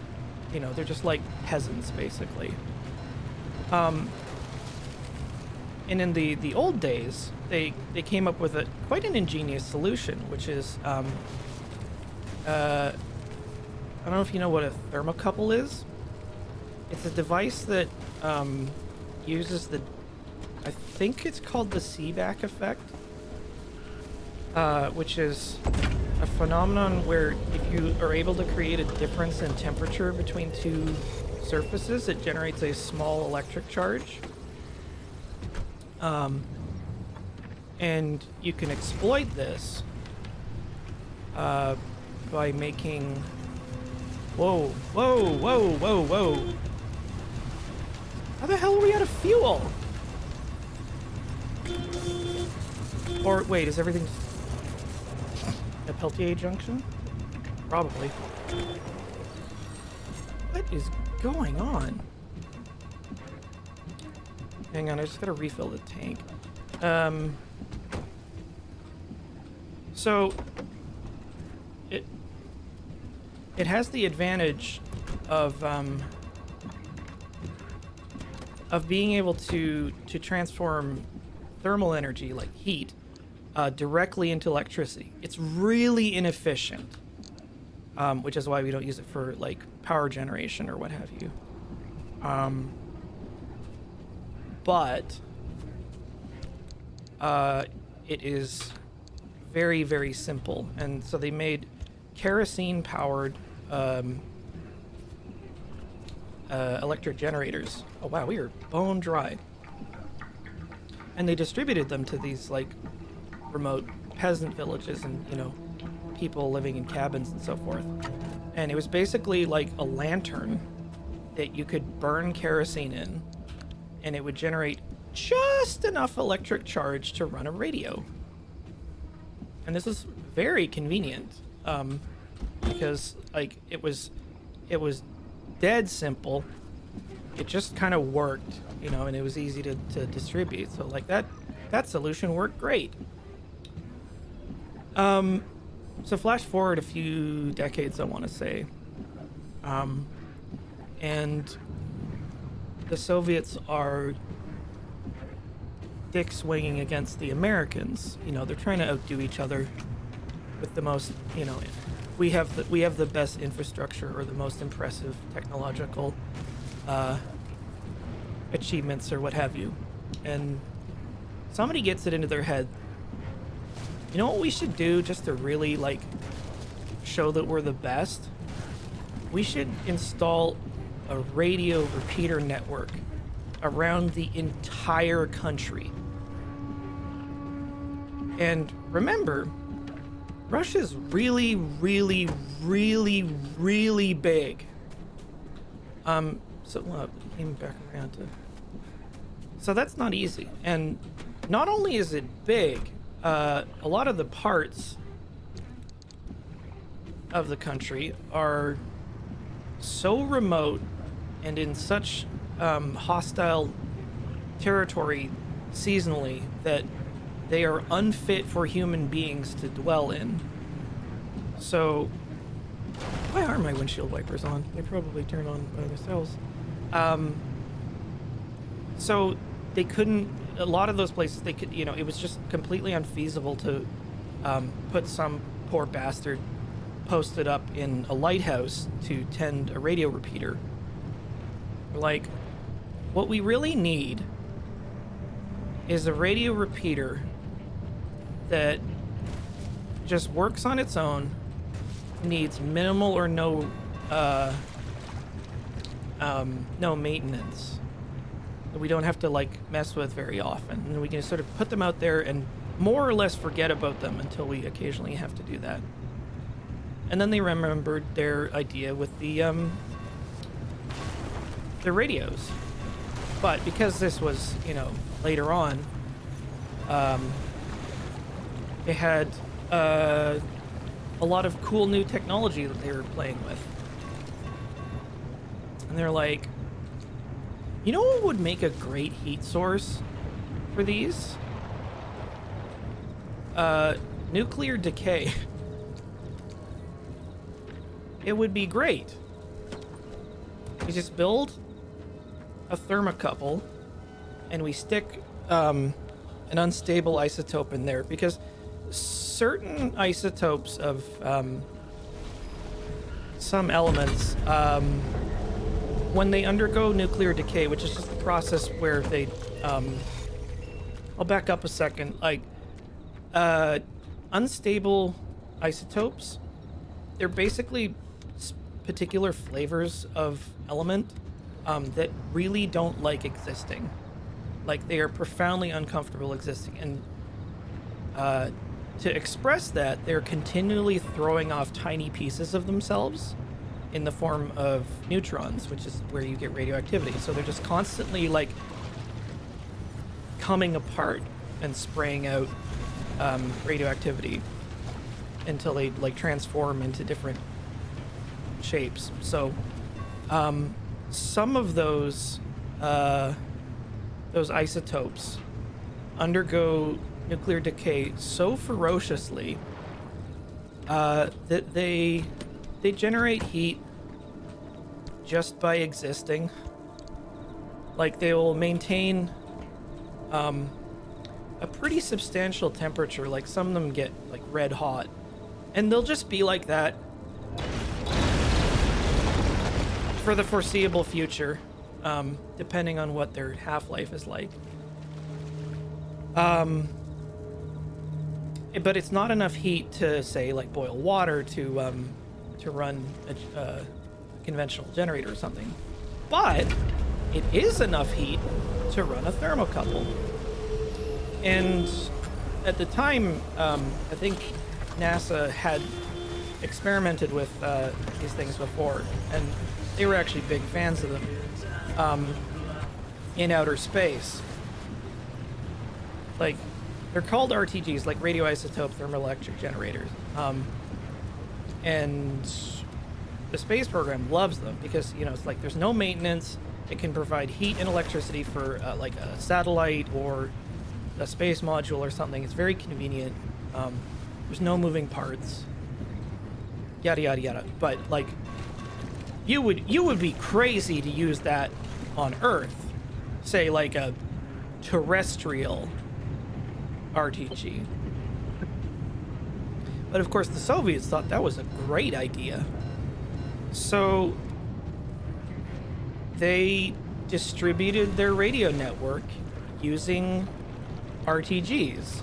[SPEAKER 1] You know, they're just like peasants basically. And in the old days, they came up with quite an ingenious solution, which is I don't know if you know what a thermocouple is. It's a device that uses I think it's called the Seebeck effect, which is a phenomenon where if you are able to create a difference in temperature between two surfaces, it generates a small electric charge. And you can exploit this by making... Whoa, whoa, whoa, whoa, whoa. How the hell are we out of fuel? Or, wait, is everything... at Peltier Junction? Probably. What is going on? Hang on, I just gotta refill the tank. So... It has the advantage of being able to transform thermal energy, like heat, directly into electricity. It's really inefficient, which is why we don't use it for like power generation or what have you. But it is very, very simple, and so they made kerosene-powered electric generators. Oh wow, we are bone dry. And they distributed them to these like remote peasant villages and, you know, people living in cabins and so forth. And it was basically like a lantern that you could burn kerosene in, and it would generate just enough electric charge to run a radio. And this is very convenient, because like it was dead simple. It just kind of worked, you know, and it was easy to distribute. So like that solution worked great. So flash forward a few decades, I want to say, and the Soviets are dick swinging against the Americans. You know, they're trying to outdo each other with the most, you know, we have the best infrastructure or the most impressive technological achievements or what have you. And somebody gets it into their head, you know what we should do just to really like show that we're the best? We should install a radio repeater network around the entire country. And remember, Russia's really, really, really, really big. So came back around to. So that's not easy. And not only is it big, a lot of the parts of the country are so remote and in such hostile territory seasonally that they are unfit for human beings to dwell in. So, why are my windshield wipers on? They probably turn on by themselves. So they couldn't, a lot of those places they could, you know, it was just completely unfeasible to put some poor bastard posted up in a lighthouse to tend a radio repeater. Like, what we really need is a radio repeater that just works on its own, needs minimal or no maintenance, that we don't have to like mess with very often, and we can sort of put them out there and more or less forget about them until we occasionally have to do that. And then they remembered their idea with the radios. But because this was, you know, later on, they had a lot of cool new technology that they were playing with. And they're like, you know what would make a great heat source for these? Nuclear decay. It would be great. You just build a thermocouple and we stick an unstable isotope in there, because certain isotopes of some elements, when they undergo nuclear decay, which is just the process where they I'll back up a second, like unstable isotopes, they're basically particular flavors of element that really don't like existing. Like, they are profoundly uncomfortable existing. And to express that, they're continually throwing off tiny pieces of themselves in the form of neutrons, which is where you get radioactivity. So they're just constantly, like, coming apart and spraying out radioactivity until they, like, transform into different shapes. So some of those isotopes undergo nuclear decay so ferociously that they generate heat just by existing. Like, they will maintain a pretty substantial temperature. Like, some of them get, like, red hot, and they'll just be like that for the foreseeable future, depending on what their half-life is like. But it's not enough heat to, say, like, boil water to run a conventional generator or something. But it is enough heat to run a thermocouple. And at the time, I think NASA had experimented with these things before, and they were actually big fans of them in outer space. Like, they're called RTGs, like radioisotope thermoelectric generators. And the space program loves them because, you know, it's like there's no maintenance. It can provide heat and electricity for like a satellite or a space module or something. It's very convenient. There's no moving parts. Yada yada yada. But like, you would be crazy to use that on Earth, say like a terrestrial RTG. But of course the Soviets thought that was a great idea. So they distributed their radio network using RTGs.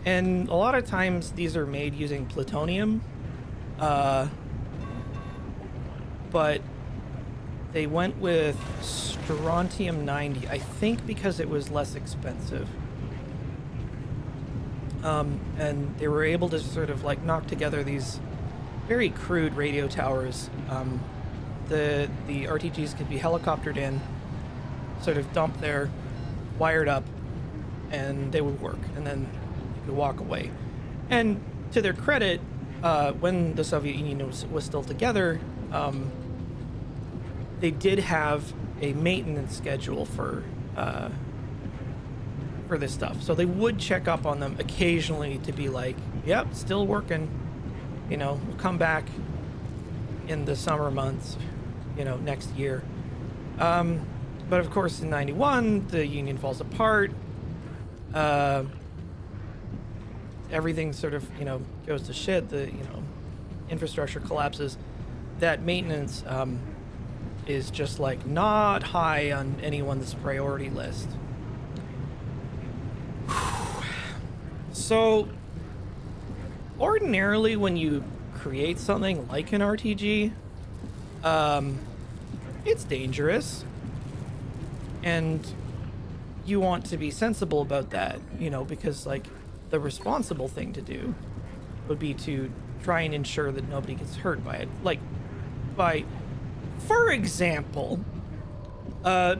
[SPEAKER 1] And a lot of times these are made using plutonium. But they went with strontium-90, I think because it was less expensive. And they were able to sort of like knock together these very crude radio towers. The RTGs could be helicoptered in, sort of dumped there, wired up, and they would work, and then you could walk away. And to their credit, when the Soviet Union was still together, they did have a maintenance schedule for this stuff. So they would check up on them occasionally to be like, yep, still working. You know, we'll come back in the summer months, you know, next year. But of course in 91, the Union falls apart. Everything sort of, you know, goes to shit. The, you know, infrastructure collapses. That maintenance is just like not high on anyone's priority list. So ordinarily when you create something like an RTG, it's dangerous, and you want to be sensible about that, you know, because like the responsible thing to do would be to try and ensure that nobody gets hurt by it, like by, for example,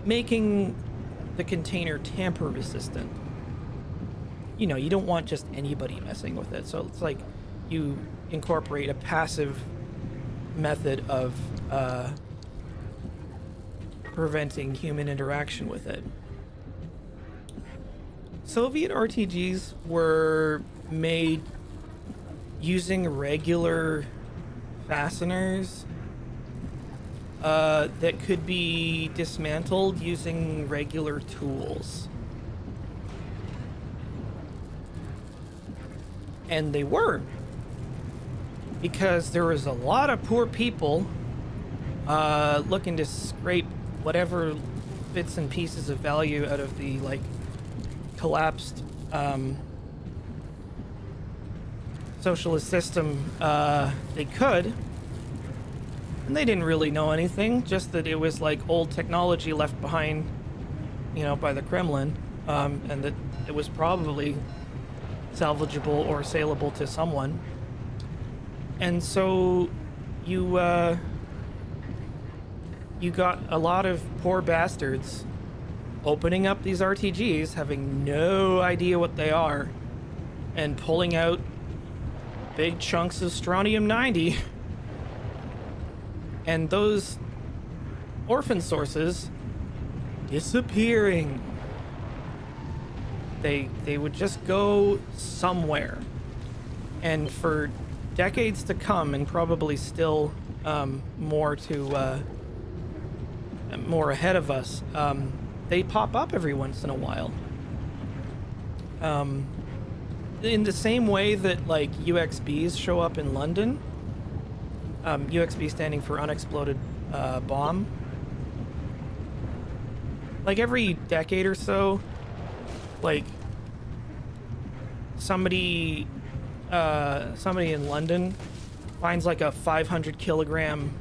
[SPEAKER 1] making the container tamper resistant. You know, you don't want just anybody messing with it, so it's like you incorporate a passive method of preventing human interaction with it. Soviet RTGs were made using regular fasteners that could be dismantled using regular tools. And they were, because there was a lot of poor people looking to scrape whatever bits and pieces of value out of the like collapsed socialist system they could. And they didn't really know anything, just that it was like old technology left behind, by the Kremlin, and that it was probably salvageable or saleable to someone. And so you got a lot of poor bastards opening up these RTGs, having no idea what they are, and pulling out big chunks of strontium-90. And those orphan sources disappearing. They would just go somewhere. And for decades to come, and probably still more ahead of us, they pop up every once in a while. In the same way that like UXBs show up in London, UXB standing for unexploded bomb. Like every decade or so, like somebody in London finds like a 500 kilogram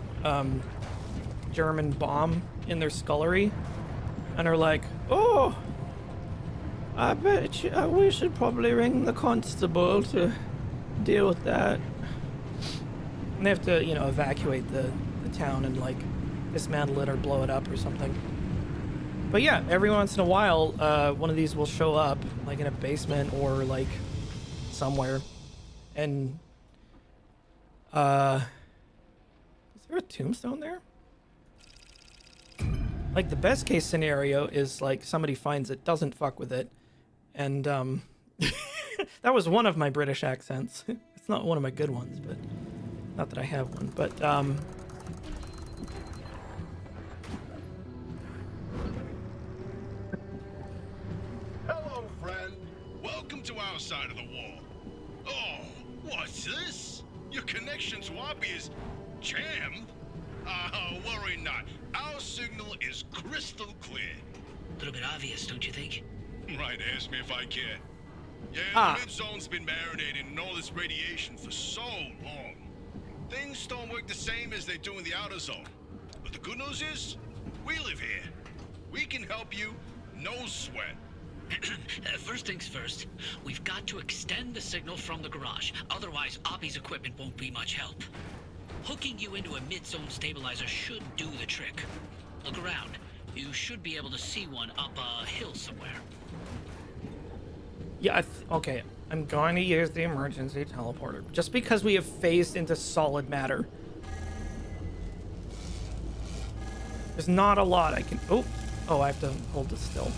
[SPEAKER 1] German bomb in their scullery, and are like, oh, I bet we should probably ring the constable to deal with that. And they have to, evacuate the town and like dismantle it or blow it up or something. But yeah, every once in a while, one of these will show up, like in a basement or like somewhere. And is there a tombstone there? Like the best case scenario is like somebody finds it, doesn't fuck with it, and that was one of my British accents. It's not one of my good ones, but not that I have one. But
[SPEAKER 2] hello, friend. Welcome to our side of the wall. Oh, what's this? Your connection to Wappy is jammed? Worry not. Our signal is crystal clear.
[SPEAKER 3] A little bit obvious, don't you think?
[SPEAKER 2] Right, ask me if I care. Yeah, the mid-zone's been marinating in all this radiation for so long. Things don't work the same as they do in the outer zone. But the good news is, we live here. We can help you, no sweat.
[SPEAKER 3] First things first, we've got to extend the signal from the garage. Otherwise, Oppie's equipment won't be much help. Hooking you into a mid-zone stabilizer should do the trick. Look around. You should be able to see one up a hill somewhere.
[SPEAKER 1] yeah, okay. I'm going to use the emergency teleporter just because we have phased into solid matter. There's not a lot I can. Oh, I have to hold this still.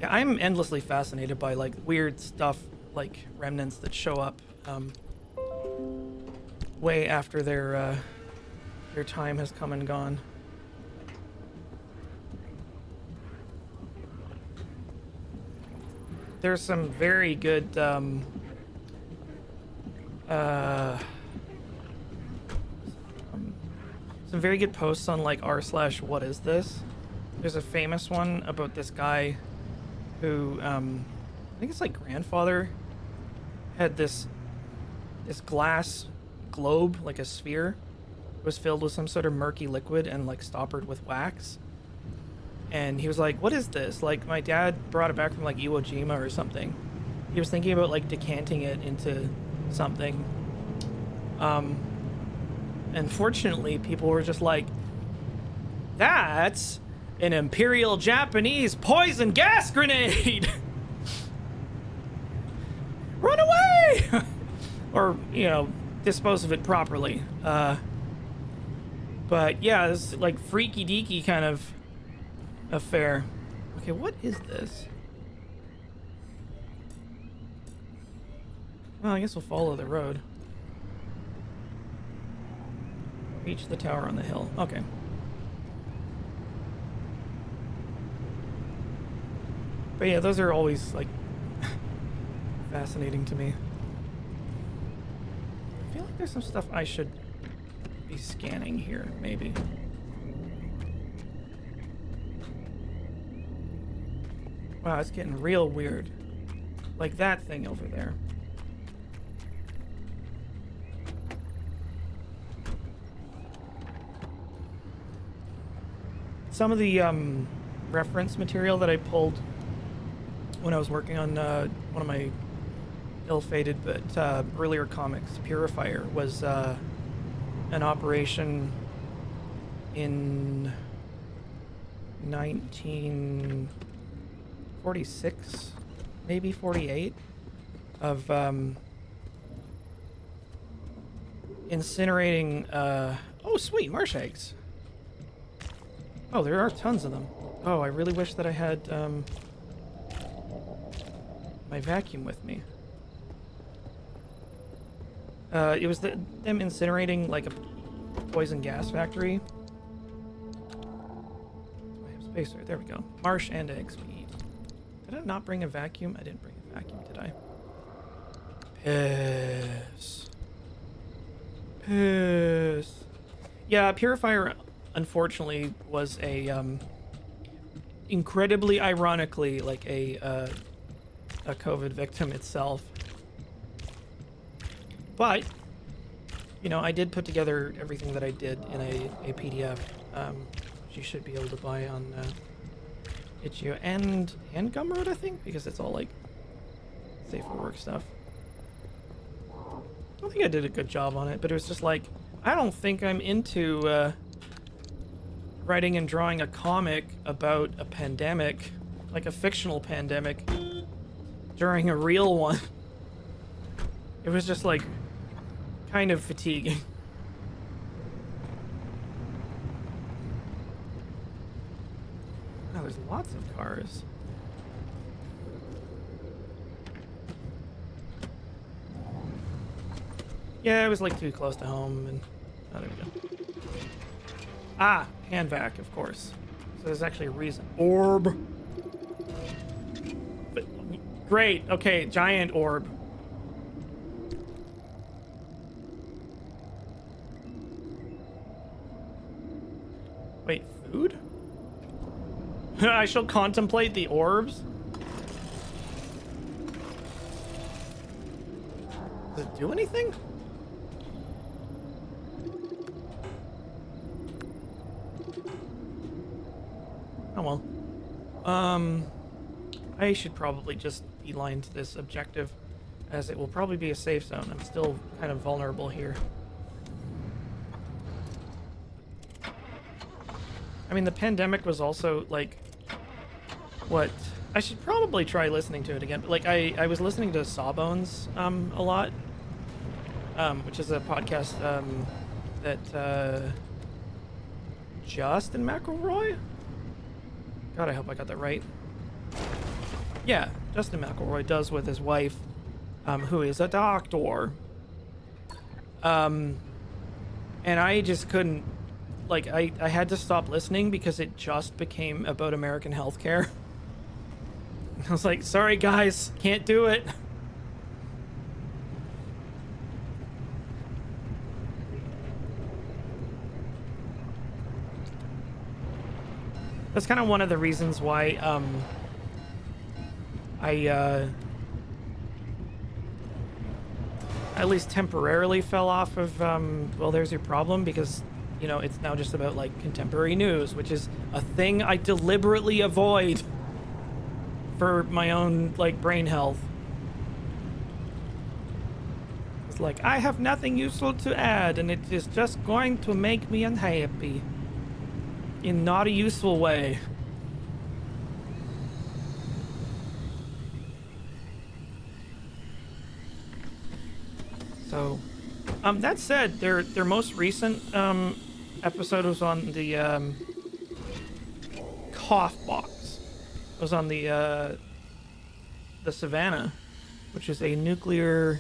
[SPEAKER 1] Yeah, I'm endlessly fascinated by like weird stuff, like remnants that show up way after their time has come and gone. There's some very good some very good posts on like r/what is this. There's a famous one about this guy who I think his like grandfather had this glass globe, like a sphere. It was filled with some sort of murky liquid and like stoppered with wax. And he was like, what is this? Like, my dad brought it back from like Iwo Jima or something. He was thinking about like decanting it into something. And fortunately, people were just like, that's an Imperial Japanese poison gas grenade! Run away! Or, dispose of it properly. But yeah, this like freaky deaky kind of affair. Okay, what is this? Well, I guess we'll follow the road. Reach the tower on the hill. Okay. But yeah, those are always like fascinating to me. I feel like there's some stuff I should be scanning here, maybe. Wow, it's getting real weird. Like that thing over there. some of the reference material that I pulled when I was working on one of my ill-fated but earlier comics, Purifier, was an operation in 1946, maybe 48, of incinerating oh sweet, marsh eggs. Oh, there are tons of them. Oh, I really wish that I had my vacuum with me. It was them incinerating like a poison gas factory. I have space right there. We go. Marsh and eggs we eat. Did I not bring a vacuum? I didn't bring a vacuum, did I? Piss. Piss. Yeah, Purifier, unfortunately, was a incredibly ironically like a COVID victim itself. But, you know, I did put together everything that I did in a PDF. You should be able to buy on Itch.io and Gumroad, I think, because it's all like safe for work stuff. I think I did a good job on it, but it was just like, I don't think I'm into writing and drawing a comic about a pandemic, like a fictional pandemic, during a real one. It was just like kind of fatiguing. Oh, there's lots of cars. Yeah, it was like too close to home, and oh, there we go. Ah, hand vac, of course. So there's actually a reason. Orb. But, great. Okay, giant orb. Wait, food? I shall contemplate the orbs? Does it do anything? Oh well. I should probably just beeline to this objective, as it will probably be a safe zone. I'm still kind of vulnerable here. I mean, the pandemic was also, like, what? I should probably try listening to it again. But, like, I was listening to Sawbones a lot, which is a podcast that Justin McElroy? God, I hope I got that right. Yeah, Justin McElroy does with his wife, who is a doctor. And I just couldn't, like, I had to stop listening because it just became about American healthcare. I was like, sorry guys, can't do it. That's kind of one of the reasons why I at least temporarily fell off of Well, There's Your Problem, because, you know, it's now just about like contemporary news, which is a thing I deliberately avoid for my own like brain health. It's like, I have nothing useful to add and it is just going to make me unhappy in not a useful way. So, that said, their most recent episode was on the cough box. It was on the Savannah, which is a nuclear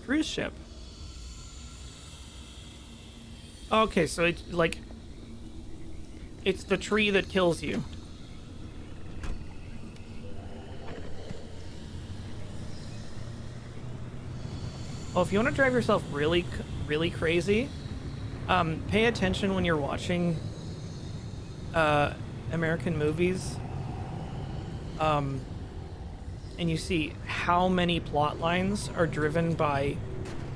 [SPEAKER 1] cruise ship. Okay, so it's like, it's the tree that kills you. Well, if you want to drive yourself really crazy, pay attention when you're watching American movies, and you see how many plot lines are driven by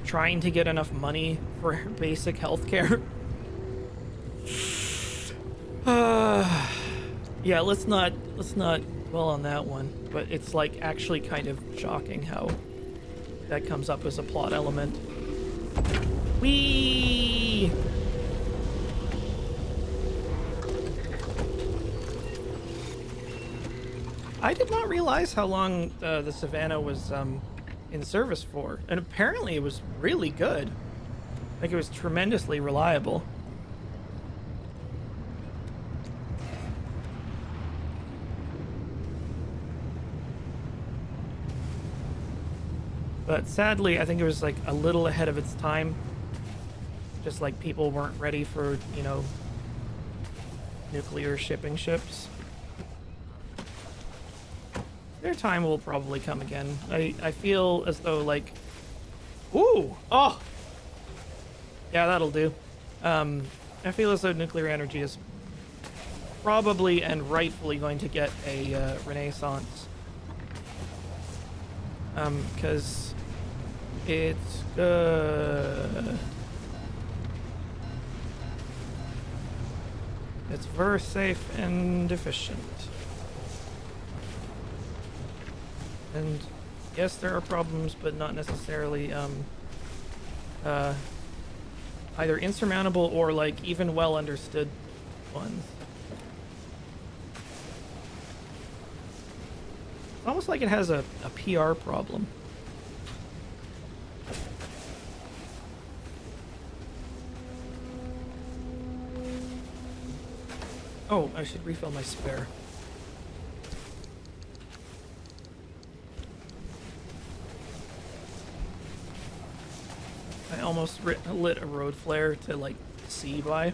[SPEAKER 1] trying to get enough money for basic healthcare. Yeah, let's not dwell on that one. But it's like actually kind of shocking how that comes up as a plot element. Whee! I did not realize how long the Savannah was in service for, and apparently it was really good. Like, it was tremendously reliable. But sadly, I think it was like a little ahead of its time. Just like people weren't ready for, you know, nuclear shipping ships. Their time will probably come again. I feel as though, like... Ooh! Oh! Yeah, that'll do. I feel as though nuclear energy is probably and rightfully going to get a renaissance. Because it's good. It's very safe and efficient. And yes, there are problems, but not necessarily either insurmountable or like even well understood ones. It's almost like it has a PR problem. Oh, I should refill my spare. I almost lit a road flare to, like, see by.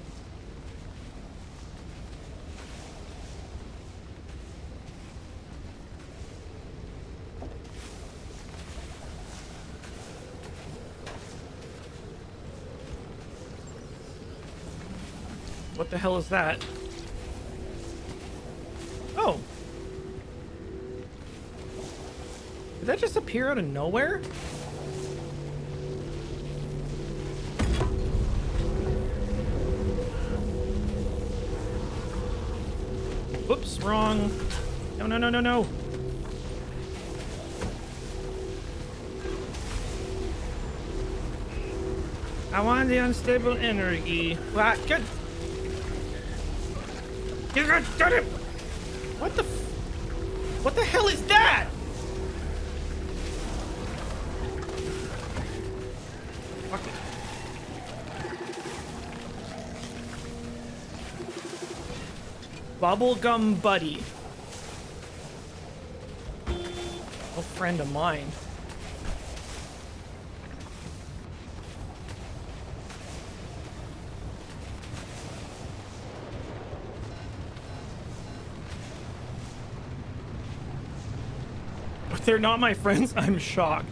[SPEAKER 1] What the hell is that? Oh. Did that just appear out of nowhere? Whoops, wrong. No, no, no, no, no. I want the unstable energy. What? Good. Get it! What the hell is that? Fuck it. Bubblegum Buddy. A friend of mine. If they're not my friends, I'm shocked.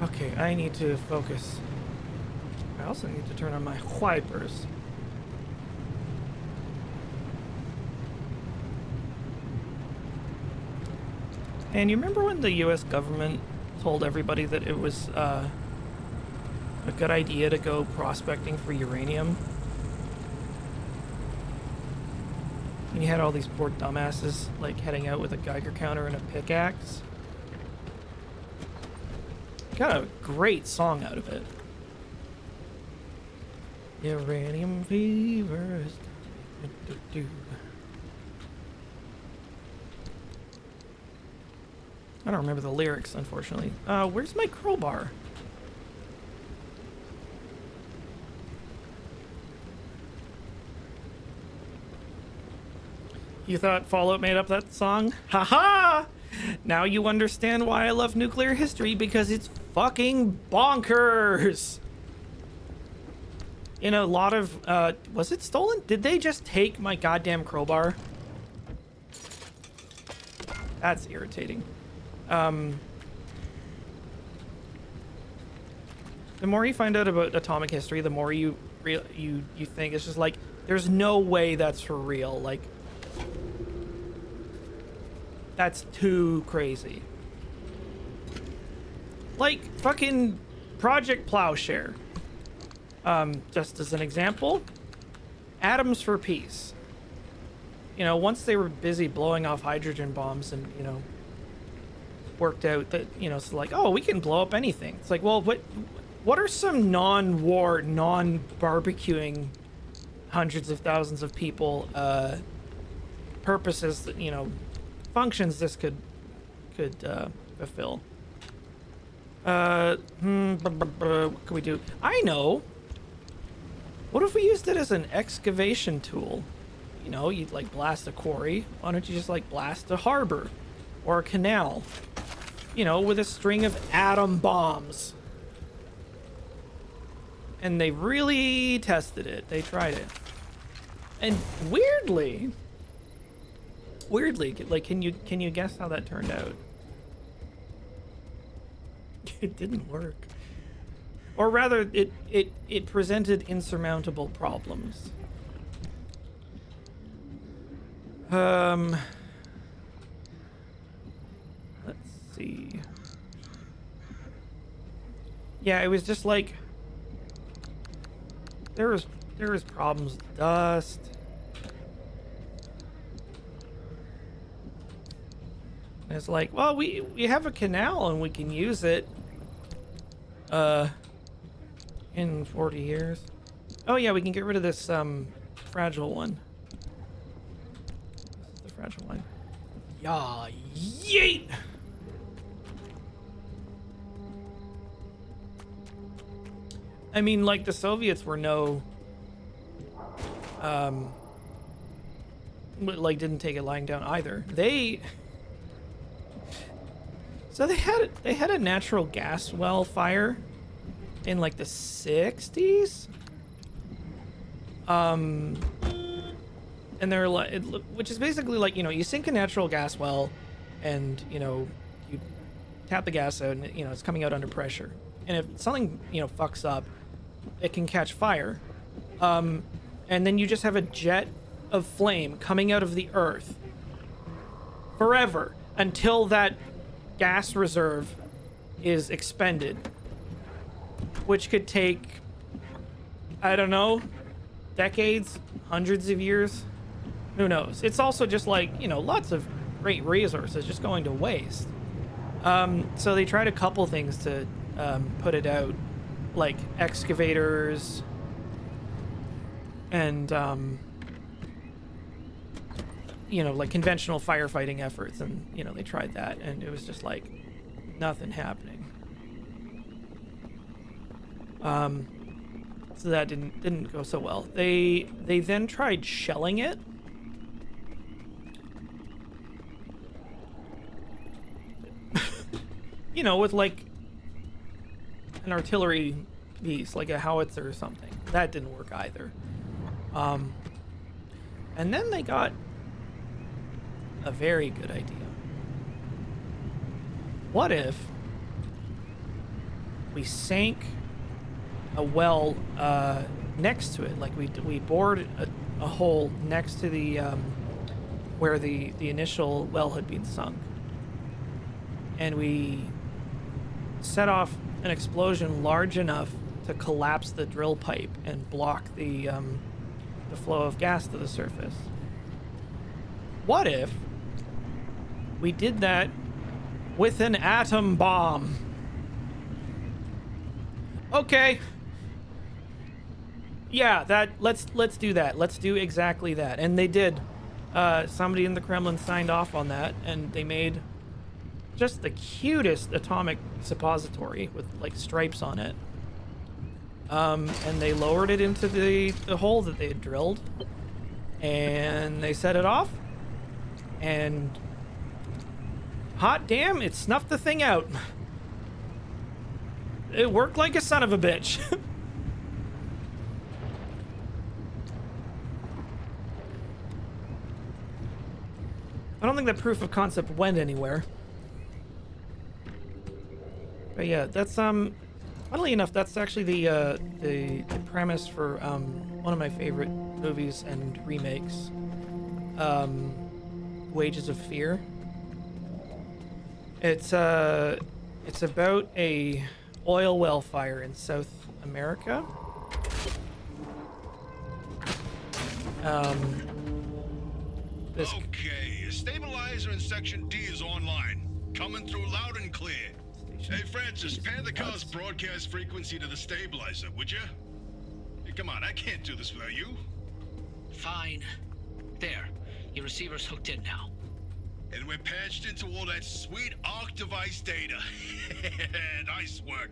[SPEAKER 1] Okay, I need to focus. I also need to turn on my wipers. And you remember when the US government told everybody that it was a good idea to go prospecting for uranium? And you had all these poor dumbasses like heading out with a Geiger counter and a pickaxe. Got a great song out of it. Uranium fever is I don't remember the lyrics, unfortunately. Where's my crowbar? You thought Fallout made up that song? Haha! Now you understand why I love nuclear history, because it's fucking bonkers! In a lot of, was it stolen? Did they just take my goddamn crowbar? That's irritating. The more you find out about atomic history, the more you think it's just like, there's no way that's for real. Like, that's too crazy. Like fucking Project Plowshare. Just as an example, atoms for peace. You know, once they were busy blowing off hydrogen bombs and, you know, worked out that, you know, it's like, oh, we can blow up anything. It's like, well, what are some non-war, non-barbecuing hundreds of thousands of people purposes that, you know, functions this could fulfill? What can we do? I know. What if we used it as an excavation tool? You know, you'd like blast a quarry. Why don't you just like blast a harbor or a canal? You know, with a string of atom bombs. And they really tested it. They tried it. And weirdly, like, can you guess how that turned out? It didn't work. Or rather, it presented insurmountable problems. Let's see. Yeah, it was just like there was problems with dust. And it's like, well, we have a canal and we can use it in 40 years. Oh yeah, we can get rid of this fragile one. This is the fragile one. Yeah, yeet. I mean, like, the Soviets were no like, didn't take it lying down either. So they had a natural gas well fire in like the 60s. And they're like, which is basically like, you know, you sink a natural gas well and, you know, you tap the gas out and, you know, it's coming out under pressure. And if something, you know, fucks up, it can catch fire. And then you just have a jet of flame coming out of the earth forever until that gas reserve is expended, which could take, I don't know, decades, hundreds of years, who knows. It's also just like, you know, lots of great resources just going to waste. So they tried a couple things to put it out, like excavators and you know, like conventional firefighting efforts, and, you know, they tried that and it was just like nothing happening. So that didn't go so well. They then tried shelling it. You know, with like an artillery piece, like a howitzer or something. That didn't work either. And then they got a very good idea. What if we sank a well next to it? Like we bored a hole next to the where the initial well had been sunk, and we set off an explosion large enough to collapse the drill pipe and block the flow of gas to the surface. What if we did that with an atom bomb? Okay. Yeah, let's do that. Let's do exactly that. And they did. Somebody in the Kremlin signed off on that, and they made just the cutest atomic suppository with like stripes on it. And they lowered it into the hole that they had drilled, and they set it off, and hot damn, it snuffed the thing out. It worked like a son of a bitch. I don't think that proof of concept went anywhere. But yeah, that's funnily enough, that's actually the premise for one of my favorite movies and remakes, Wages of Fear. It's about a oil well fire in South America, This
[SPEAKER 2] Okay, a stabilizer in Section D is online. Coming through loud and clear. Hey, Francis, pan the car's broadcast frequency to the stabilizer, would you? Hey, come on, I can't do this without you.
[SPEAKER 3] Fine. There. Your receiver's hooked in now.
[SPEAKER 2] And we're patched into all that sweet Arc device data. Nice work.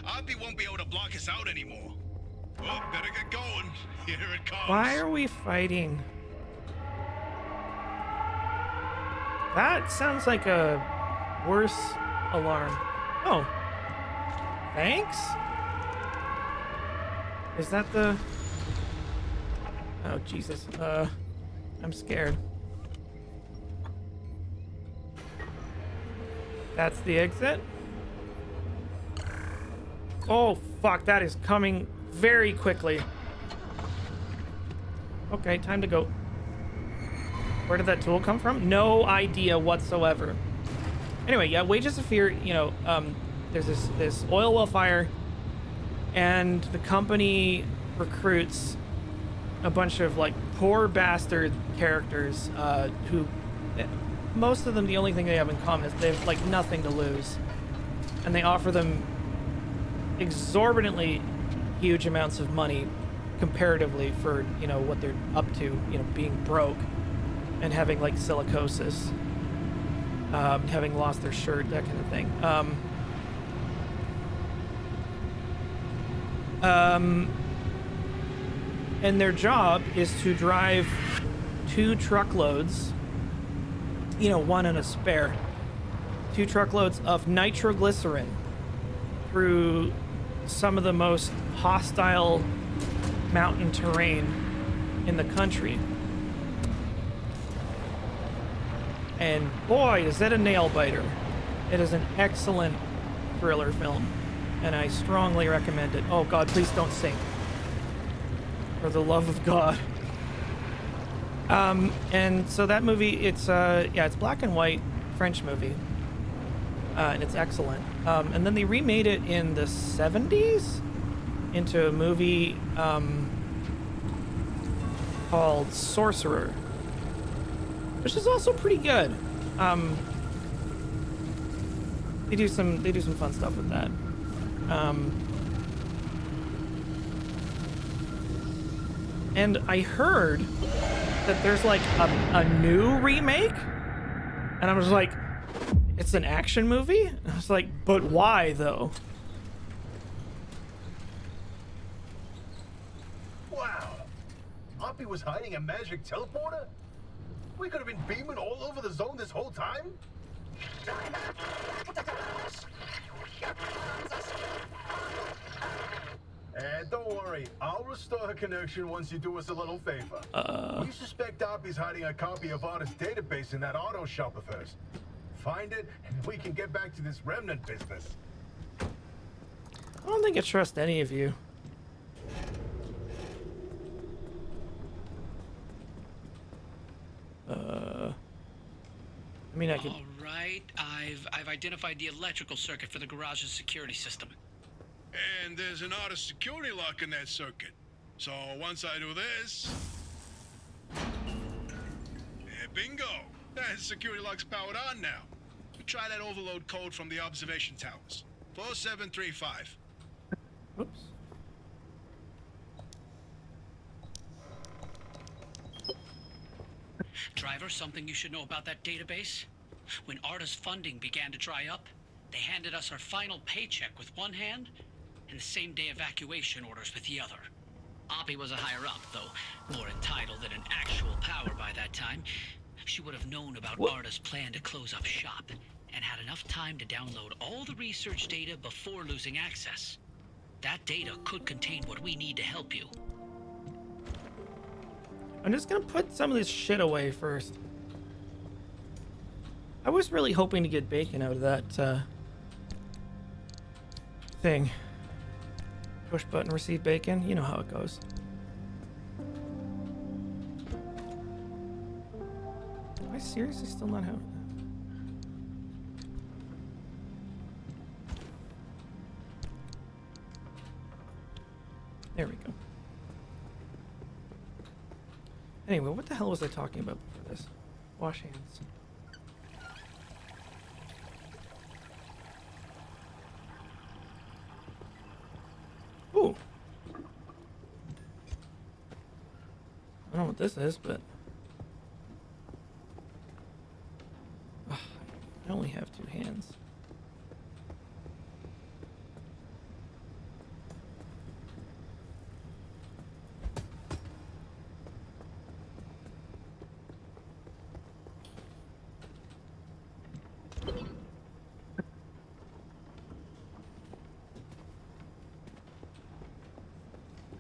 [SPEAKER 2] Oppie won't be able to block us out anymore. Well, better get going. Here it comes.
[SPEAKER 1] Why are we fighting? That sounds like a worse alarm. Oh. Thanks? Is that the... Oh, Jesus. I'm scared. That's the exit? Oh, fuck. That is coming very quickly. Okay, time to go. Where did that tool come from? No idea whatsoever. Anyway, yeah, Wages of Fear, you know, there's this oil well fire, and the company recruits a bunch of, like, poor bastard characters, who, most of them, the only thing they have in common is they have, like, nothing to lose. And they offer them exorbitantly huge amounts of money comparatively for, you know, what they're up to, you know, being broke and having, like, silicosis, having lost their shirt, that kind of thing. And their job is to drive 2 truckloads, you know, one and a spare, 2 truckloads of nitroglycerin through some of the most hostile mountain terrain in the country. And boy, is that a nail biter. It is an excellent thriller film, and I strongly recommend it. Oh God, please don't sink. For the love of God. And so that movie, it's yeah, it's black and white French movie, and it's excellent. And then they remade it in the 70s into a movie called Sorcerer, which is also pretty good. They do some fun stuff with that. And I heard that there's like a new remake, and I was like, it's an action movie? I was like, but why though?
[SPEAKER 4] Wow. Oppie was hiding a magic teleporter? We could have been beaming all over the zone this whole time? Don't worry, I'll restore her connection once you do us a little favor. We suspect Oppie's hiding a copy of Artist's database in that auto shop of hers. Find it, and we can get back to this remnant business.
[SPEAKER 1] I don't think I trust any of you. I mean, I could...
[SPEAKER 3] All right, I've identified the electrical circuit for the garage's security system.
[SPEAKER 2] And there's an auto security lock in that circuit. So once I do this... bingo! That security lock's powered on now. Try that overload code from the observation towers. 4735.
[SPEAKER 1] Oops.
[SPEAKER 3] Driver, something you should know about that database? When Arta's funding began to dry up, they handed us our final paycheck with one hand and the same-day evacuation orders with the other. Oppie was a higher-up, though more entitled than an actual power by that time. She would have known about Arta's plan to close up shop and had enough time to download all the research data before losing access. That data could contain what we need to help you.
[SPEAKER 1] I'm just gonna put some of this shit away first. I was really hoping to get bacon out of that thing. Push button, receive bacon. You know how it goes. Do I seriously still not have... There we go. Anyway, what the hell was I talking about for this? Wash hands. Ooh. I don't know what this is, but ugh, I only have 2 hands.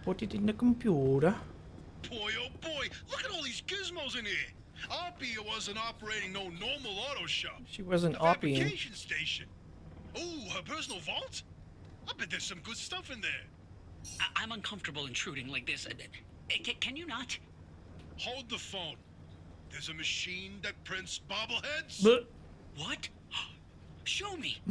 [SPEAKER 1] Put it in the computer.
[SPEAKER 2] Boy, oh boy, look at all these gizmos in here. Oppie wasn't operating no normal auto shop.
[SPEAKER 1] She wasn't
[SPEAKER 2] A
[SPEAKER 1] oppieing.
[SPEAKER 2] fabrication station. Oh, her personal vault? I bet there's some good stuff in there.
[SPEAKER 3] I'm uncomfortable intruding like this. Can you not?
[SPEAKER 2] Hold the phone. There's a machine that prints bobbleheads.
[SPEAKER 1] But
[SPEAKER 3] What? Show me.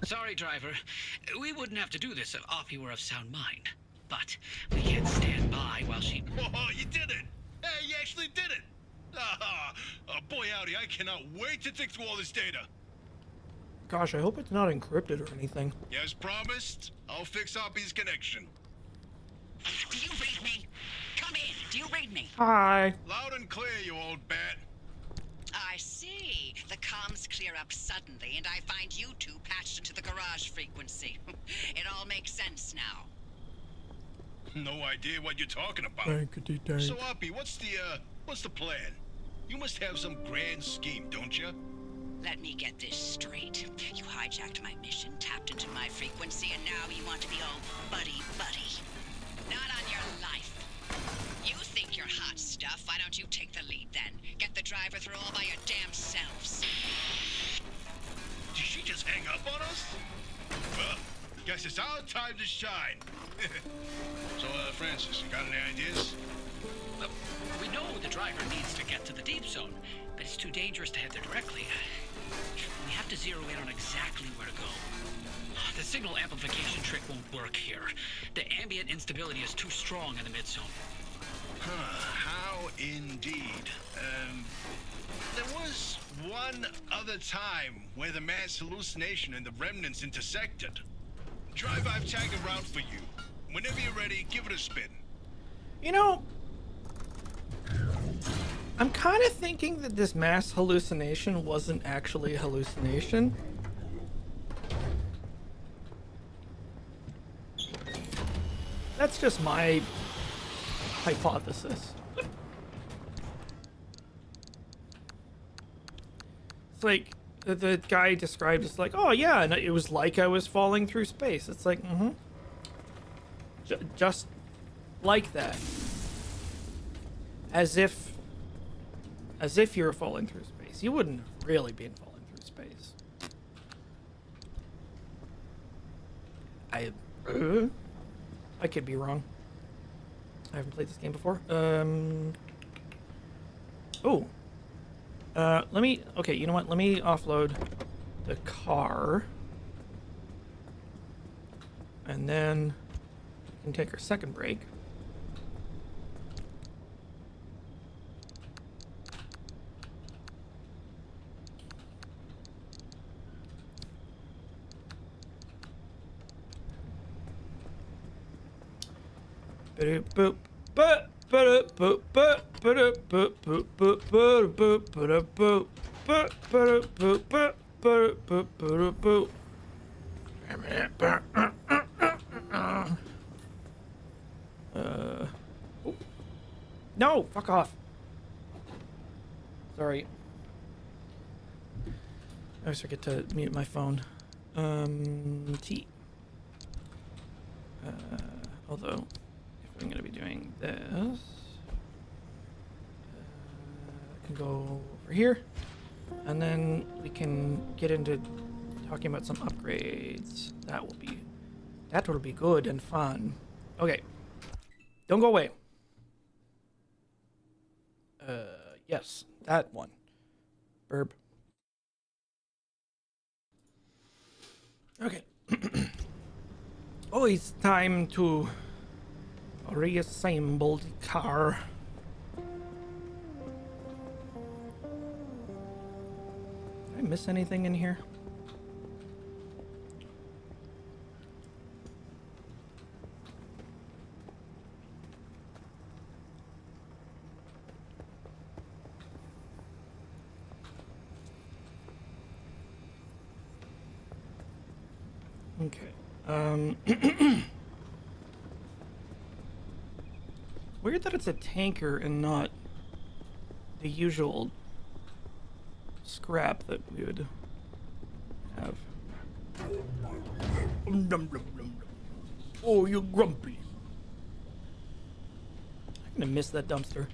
[SPEAKER 3] Sorry, driver. We wouldn't have to do this if Oppie were of sound mind. But we can't stand by while she...
[SPEAKER 2] Oh, you did it! Hey, you actually did it! Boy, howdy, I cannot wait to dig through all this data.
[SPEAKER 1] gosh, I hope it's not encrypted or anything.
[SPEAKER 2] As promised, I'll fix Oppie's connection.
[SPEAKER 5] Do you read me? Come in. Do you read me?
[SPEAKER 1] Hi.
[SPEAKER 2] Loud and clear, you old bat.
[SPEAKER 5] I see. The comms clear up suddenly, and I find you two patched into the garage frequency. It all makes sense now.
[SPEAKER 2] No idea what you're talking about.
[SPEAKER 1] Dankety dank.
[SPEAKER 2] So, Oppie, what's the plan? You must have some grand scheme, don't you?
[SPEAKER 5] Let me get this straight. You hijacked my mission, tapped into my frequency, and now you want to be all buddy-buddy. Not on your life. You think you're hot stuff. Why don't you take the lead then? Get the driver through all by your damn selves.
[SPEAKER 2] Did she just hang up on us? Well, guess it's our time to shine. So, Francis, you got any ideas?
[SPEAKER 3] We know the driver needs to get to the deep zone, but it's too dangerous to head there directly. We have to zero in on exactly where to go. The signal amplification trick won't work here. The ambient instability is too strong in the mid-zone.
[SPEAKER 2] How indeed. There was one other time where the mass hallucination and the remnants intersected. Drive, I've tagged a route for you. Whenever you're ready, give it a spin.
[SPEAKER 1] You know, I'm kind of thinking that this mass hallucination wasn't actually a hallucination. That's just my hypothesis. It's like the guy described it's like, oh yeah, and it was like I was falling through space. It's like, just like that. As if you're falling through space. You wouldn't have really been falling through space. I could be wrong. I haven't played this game before. Okay, you know what? Let me offload the car. And then we can take our second break. Boop boop boop boop boop boop boop boop boop boop boop boop boop boop boop boop boop boop no, fuck off. Sorry. I always forget to mute my phone. T. Although I'm going to be doing this. I can go over here, and then we can get into talking about some upgrades. That will be good and fun. Okay, don't go away. Yes, that one. Burp. Okay. Oh, it's time to reassemble the car. Did I miss anything in here? Okay. Weird that it's a tanker and not the usual scrap that we would have. Oh, you're grumpy. I'm gonna miss that dumpster.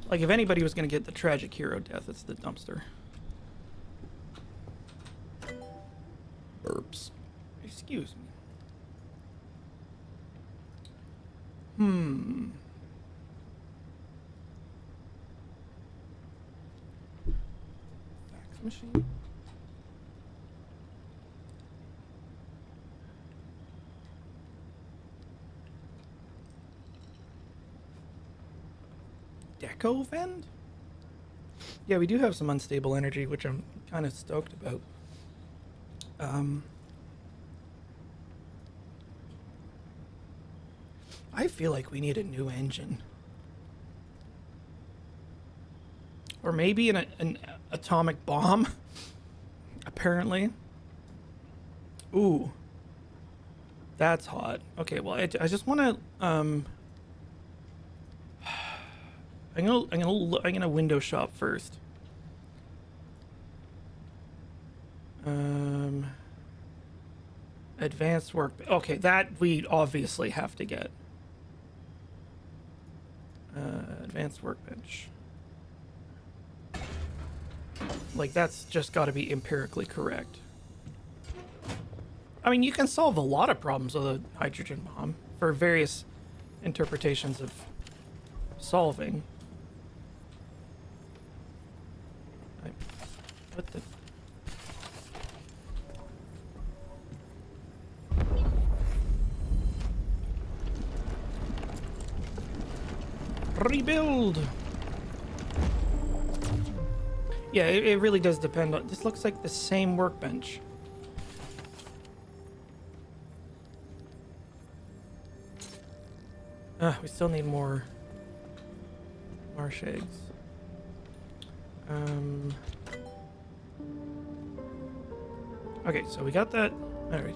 [SPEAKER 1] Like, if anybody was gonna get the tragic hero death, it's the dumpster. Burps. Excuse me. Fax machine? Deco vent? Yeah, we do have some unstable energy, which I'm kind of stoked about. I feel like we need a new engine. Or maybe an atomic bomb, apparently. Ooh. That's hot. Okay, well, I just want to, I'm gonna window shop first. Advanced work. Okay, that we obviously have to get. Advanced workbench. Like, that's just got to be empirically correct. I mean, you can solve a lot of problems with a hydrogen bomb for various interpretations of solving. What the... Rebuild! Yeah, it really does depend on... This looks like the same workbench. We still need more marsh eggs. Okay, so we got that. Alright.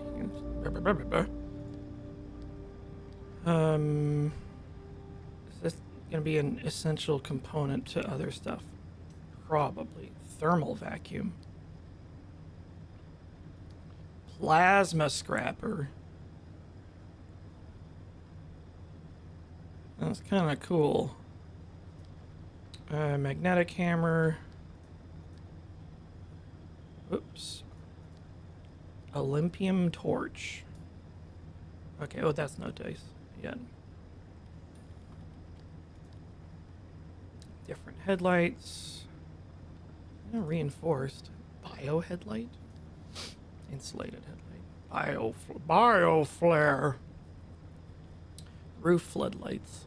[SPEAKER 1] Is this gonna be an essential component to other stuff? Probably. Thermal vacuum. Plasma scrapper. That's kind of cool. Magnetic hammer. Oops. Olympium torch. Okay, oh, that's no dice yet. Different headlights. Reinforced. Bio headlight? Insulated headlight. Bio flare. Roof floodlights.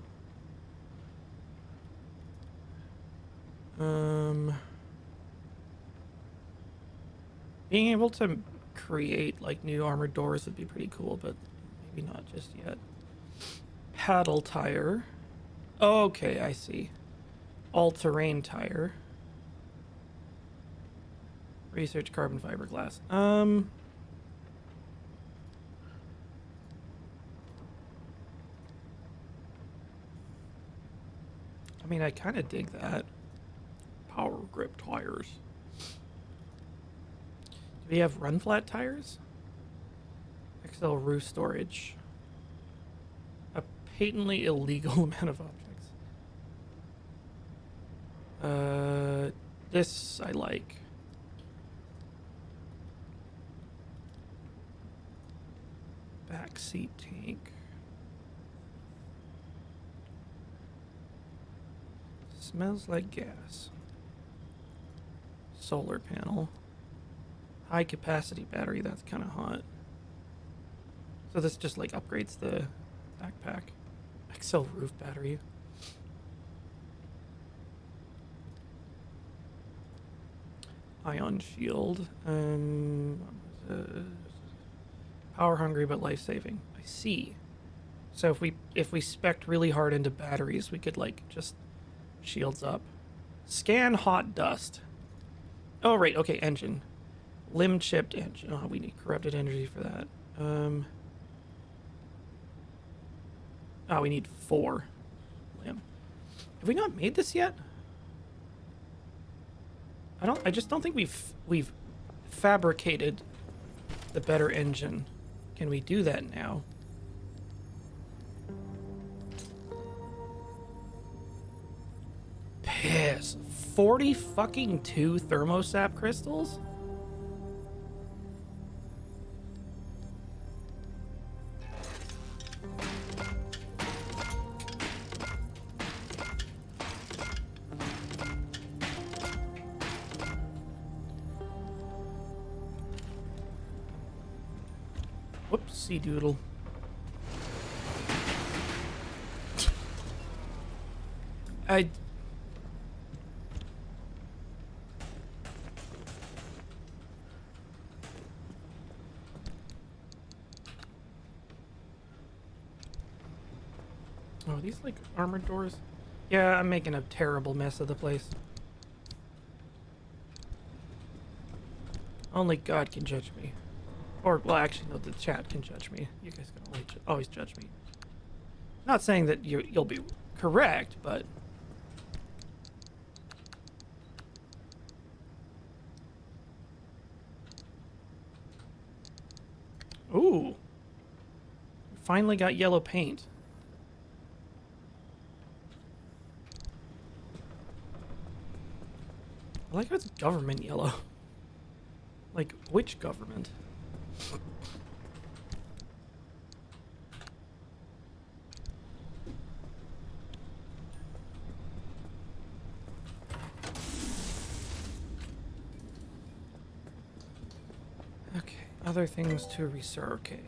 [SPEAKER 1] Being able to create like new armored doors would be pretty cool, but maybe not just yet. Paddle tire. Okay, I see. All-terrain tire. Research carbon fiberglass. I mean, I kind of dig that. Power grip tires. Do we have run flat tires? XL roof storage. A patently illegal amount of objects. This I like. Backseat tank. Smells like gas. Solar panel. High capacity battery, that's kind of hot. So this just like upgrades the backpack. Excel roof battery. Ion shield. Power hungry but life saving. I see. So if we spec'd really hard into batteries, we could like just shields up. Scan hot dust. Oh right, okay, engine. Limb chipped engine. Oh, we need corrupted energy for that. Oh, we need 4 limb. Have we not made this yet? I just don't think we've fabricated the better engine. Can we do that now? Piss. 40 fucking 2 thermosap crystals? Whoopsie doodle. Oh, are these like armored doors? Yeah, I'm making a terrible mess of the place. Only God can judge me. Or, well, actually, no, the chat can judge me. You guys can always judge me. Not saying that you'll be correct, but... Ooh. Finally got yellow paint. I like how it's government yellow. Like, which government? Okay, other things to research. Okay,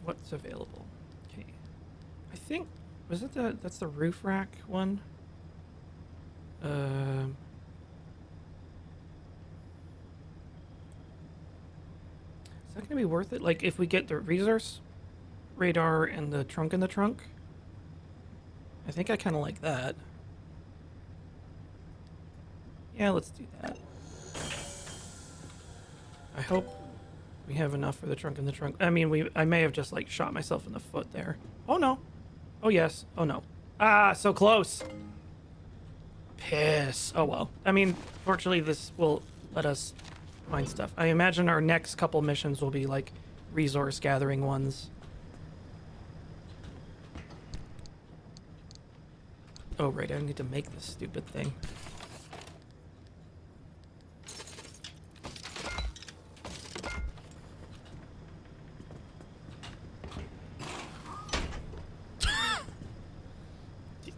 [SPEAKER 1] what's available? Okay, I think, was it that's the roof rack one? Is that gonna be worth it? Like, if we get the resource radar and the trunk in the trunk? I think I kind of like that. Yeah, let's do that. I hope we have enough for the trunk in the trunk. I mean, I may have just, like, shot myself in the foot there. Oh, no. Oh, yes. Oh, no. Ah, so close. Piss. Oh, well. I mean, fortunately, this will let us find stuff. I imagine our next couple missions will be like resource gathering ones. Oh right, I need to make this stupid thing.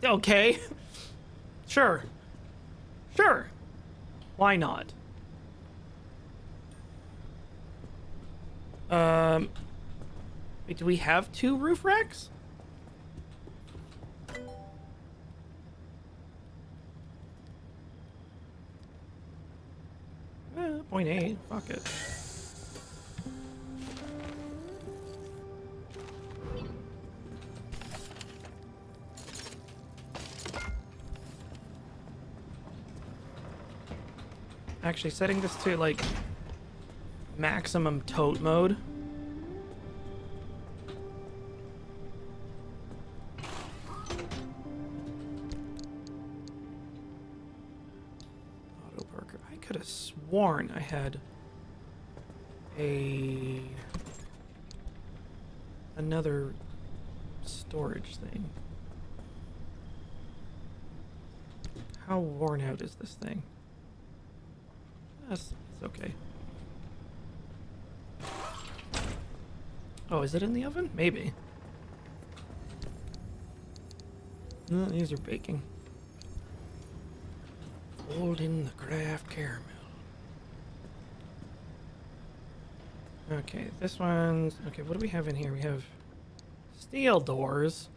[SPEAKER 1] Okay. Sure. Sure. Why not? Wait, do we have 2 roof racks? Eh, 0.8, fuck it. Actually, setting this to, like, maximum tote mode. Auto Parker. I could have sworn I had another storage thing. How worn out is this thing? It's okay. Oh, is it in the oven? Maybe. No, these are baking. Holding the craft caramel. Okay, this one's... Okay, what do we have in here? We have steel doors.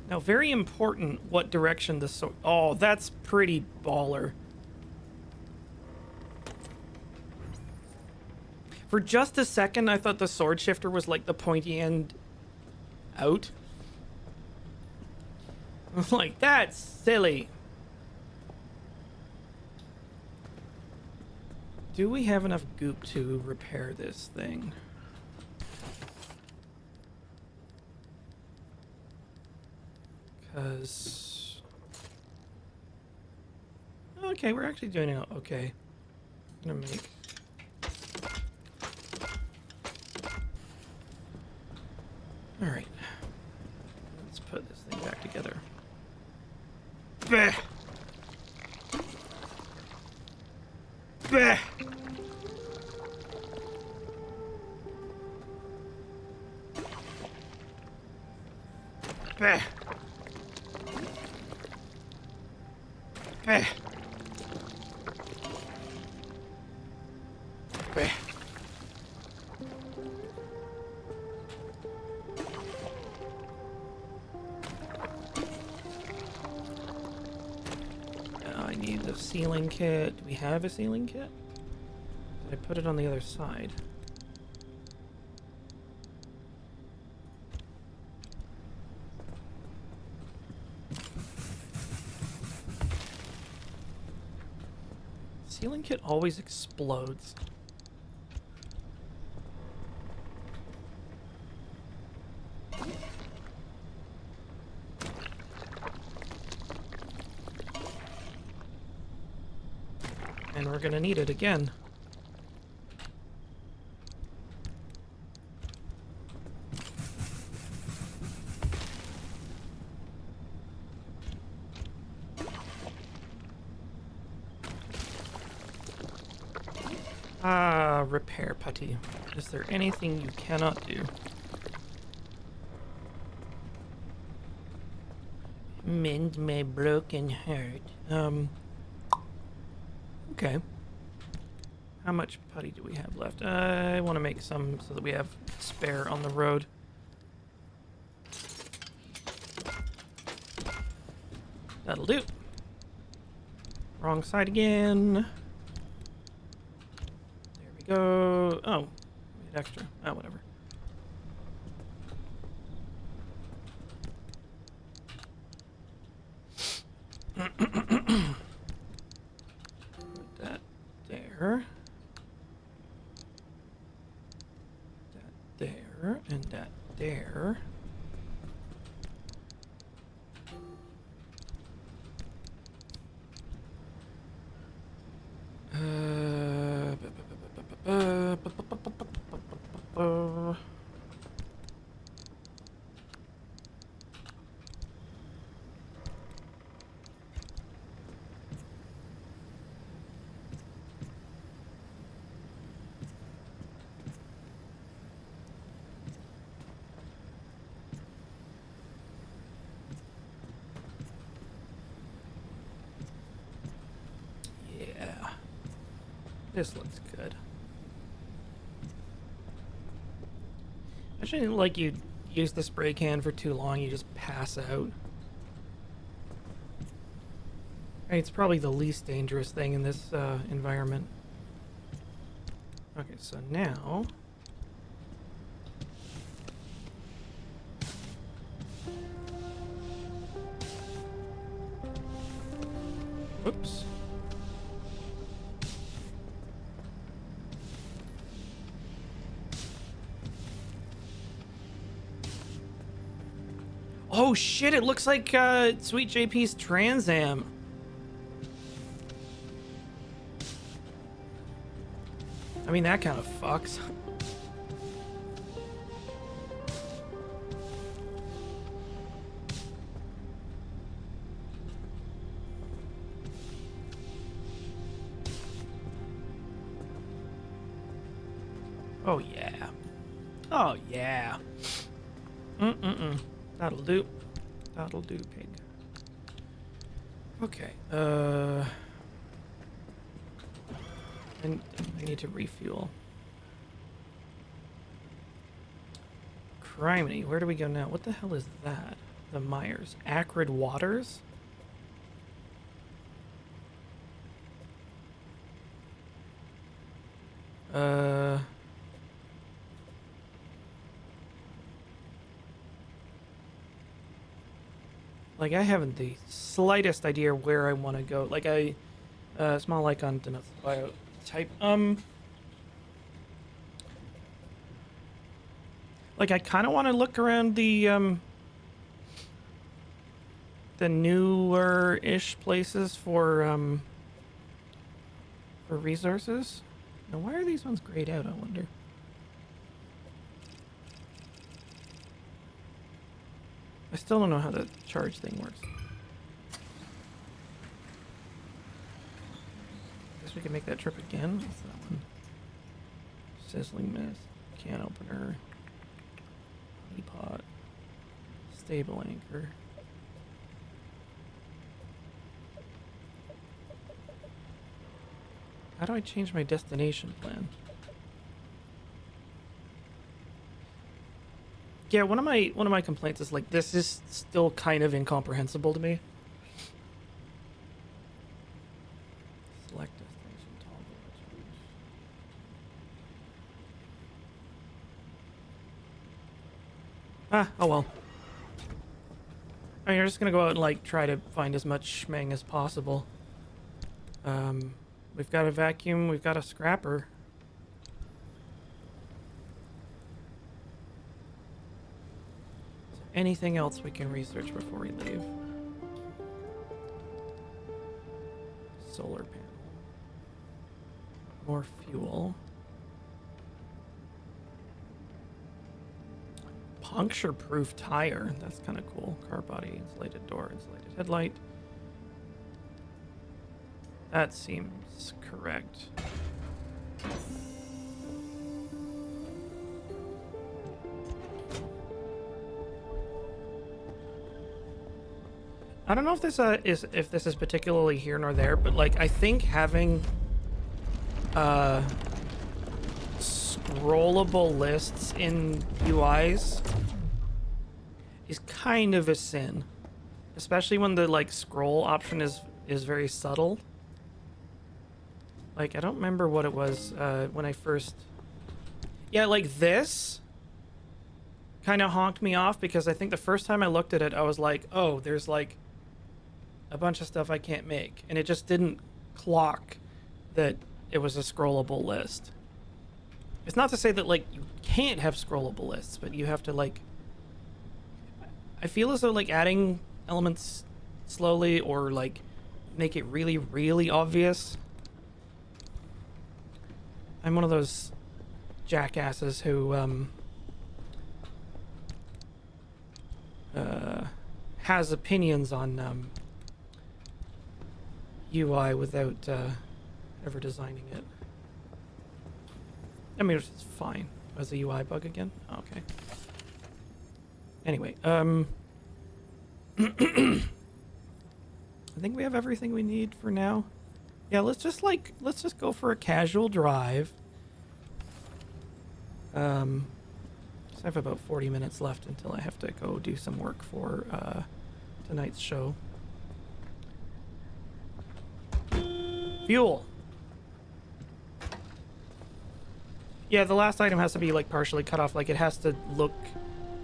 [SPEAKER 1] Now, very important what direction the sword... Oh, that's pretty baller. For just a second, I thought the sword shifter was like the pointy end out. I was like, that's silly. Do we have enough goop to repair this thing? Because... Okay, we're actually doing it okay. I'm gonna make... Alright. Let's put this thing back together. Bah! Bah! Bah! Bah! Bah! I need the sealing kit. Do we have a sealing kit? Did I put it on the other side? Sealing kit always explodes. And we're gonna need it again. Repair putty. Is there anything you cannot do? Mend my broken heart. Okay. How much putty do we have left? I want to make some so that we have spare on the road. That'll do. Wrong side again. Go. Oh, we had extra. Oh, whatever. Put that there. That there, and that there. This looks good. Actually, like you use the spray can for too long, you just pass out. It's probably the least dangerous thing in this environment. Okay, so now... Whoops. Oh shit, it looks like Sweet JP's Trans Am. I mean, that kind of fucks. Oh, yeah. Oh, yeah. That'll do. That'll do, pig. Okay, and I need to refuel. Criminy, where do we go now? What the hell is that? The Myers. Acrid Waters? Like, I haven't the slightest idea where I want to go. Like, small icon denotes bio type. Like, I kind of want to look around the newer-ish places for resources. Now, why are these ones grayed out, I wonder? I still don't know how the charge thing works. Guess we can make that trip again. What's that one? Sizzling mist, can opener, teapot, stable anchor. How do I change my destination plan? Yeah, one of my complaints is like this is still kind of incomprehensible to me. Select destination toggle. Oh well. I mean, you're just gonna go out and like try to find as much schmang as possible. We've got a vacuum, we've got a scrapper. Anything else we can research before we leave? Solar panel. More fuel. Puncture-proof tire. That's kind of cool. Car body, insulated door, insulated headlight. That seems correct. I don't know if this is particularly here nor there, but like I think having scrollable lists in UIs is kind of a sin, especially when the like scroll option is very subtle. Like I don't remember what it was when I first. Yeah, like this kind of honked me off because I think the first time I looked at it, I was like, oh, there's like a bunch of stuff I can't make, and it just didn't clock that it was a scrollable list. It's not to say that like you can't have scrollable lists, but you have to like, I feel as though like adding elements slowly or like make it really, really obvious. I'm one of those jackasses who has opinions on UI without ever designing it. I mean, it's fine. Was a UI bug again? Oh, okay. Anyway, I think we have everything we need for now. Yeah, let's just go for a casual drive. So I have about 40 minutes left until I have to go do some work for tonight's show. Fuel. Yeah, the last item has to be like partially cut off. Like it has to look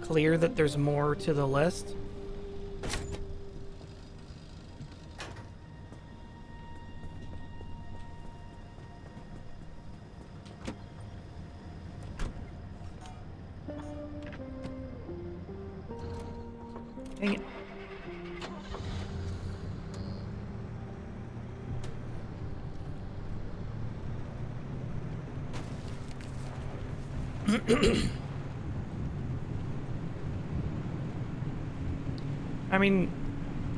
[SPEAKER 1] clear that there's more to the list. Dang it. I mean,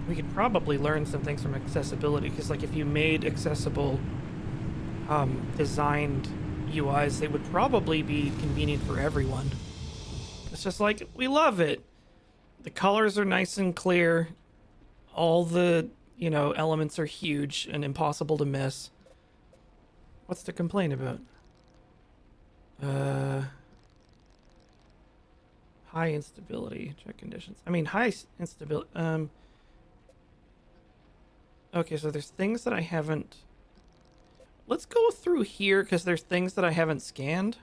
[SPEAKER 1] we could probably learn some things from accessibility, because like if you made accessible designed UIs, they would probably be convenient for everyone. It's just like, we love it. The colors are nice and clear. All the, elements are huge and impossible to miss. What's to complain about? High instability. Check conditions. I mean, high instability. Okay, so there's things that I haven't... Let's go through here, because there's things that I haven't scanned.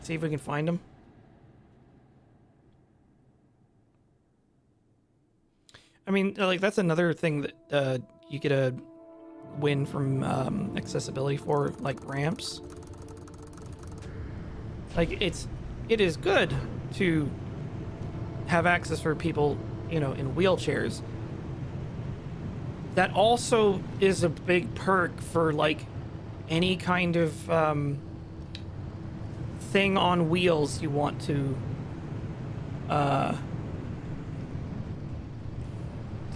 [SPEAKER 1] See if we can find them. I mean, like, that's another thing that you get a win from accessibility for, like, ramps. Like, it is good to have access for people, in wheelchairs. That also is a big perk for, like, any kind of thing on wheels you want to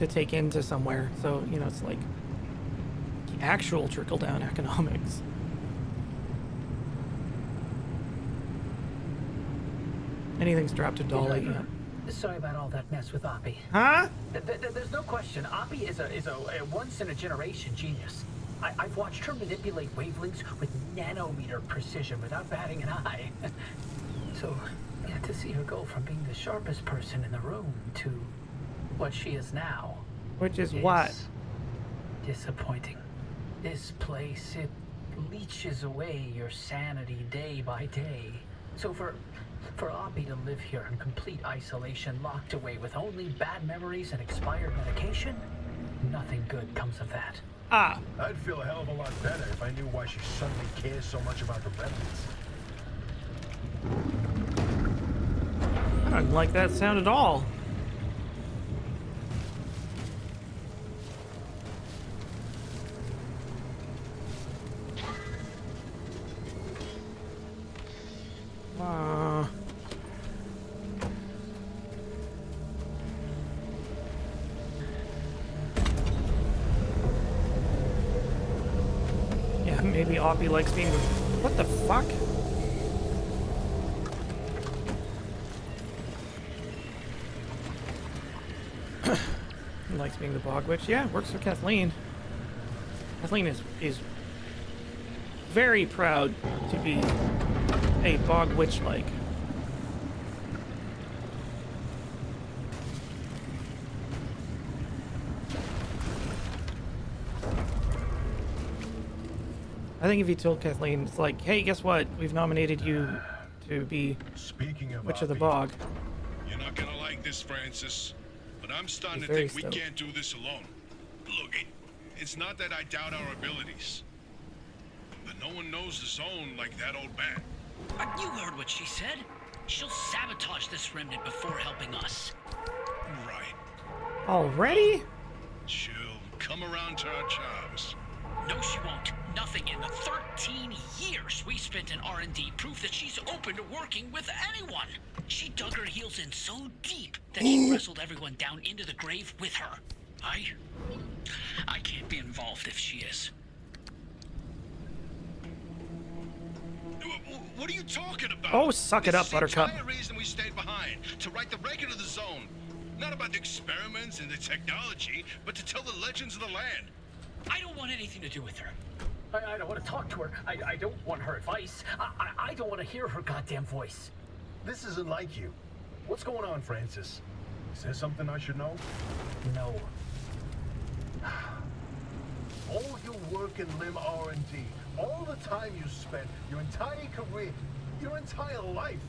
[SPEAKER 1] take into somewhere. So, it's like actual trickle-down economics. Anything's dropped to dolly. Yeah.
[SPEAKER 6] Sorry about all that mess with Oppie.
[SPEAKER 1] Huh?
[SPEAKER 6] There's no question. Oppie is a once-in-a-generation genius. I've watched her manipulate wavelengths with nanometer precision without batting an eye. So, to see her go from being the sharpest person in the room to what she is now...
[SPEAKER 1] Which is what?
[SPEAKER 6] Disappointing. This place, it leeches away your sanity day by day. So for Oppie to live here in complete isolation, locked away with only bad memories and expired medication, nothing good comes of that.
[SPEAKER 1] Ah.
[SPEAKER 4] I'd feel a hell of a lot better if I knew why she suddenly cares so much about the remnants.
[SPEAKER 1] I don't like that sound at all. Yeah, maybe Oppie likes being with... What the fuck? He likes being the Bog Witch. Yeah, works for Kathleen. Kathleen is very proud to be a Bog Witch-like. I think if you told Kathleen, it's like, hey, guess what? We've nominated you to be Witch of the Bog.
[SPEAKER 2] You're not gonna like this, Francis, but I'm starting to
[SPEAKER 1] Very
[SPEAKER 2] think we
[SPEAKER 1] stoked.
[SPEAKER 2] can't do this alone. Look, it's not that I doubt our abilities, but no one knows the zone like that old bat.
[SPEAKER 3] You heard what she said. She'll sabotage this remnant before helping us.
[SPEAKER 2] Right.
[SPEAKER 1] Already?
[SPEAKER 2] She'll come around to our jobs.
[SPEAKER 3] No, she won't. Nothing in the 13 years we spent in R&D prove that she's open to working with anyone. She dug her heels in so deep that she wrestled everyone down into the grave with her. I can't be involved if she is.
[SPEAKER 2] What are you talking about?
[SPEAKER 1] Oh, suck it up,
[SPEAKER 2] This
[SPEAKER 1] Buttercup.
[SPEAKER 2] is the entire reason we stayed behind, to write the record of the zone. Not about the experiments and the technology, but to tell the legends of the land.
[SPEAKER 3] I don't want anything to do with her.
[SPEAKER 6] I don't want to talk to her. I don't want her advice. I don't want to hear her goddamn voice.
[SPEAKER 4] This isn't like you. What's going on, Francis? Is there something I should know?
[SPEAKER 6] No.
[SPEAKER 4] All your work in LIM R&D, all the time you spent, your entire career, your entire life.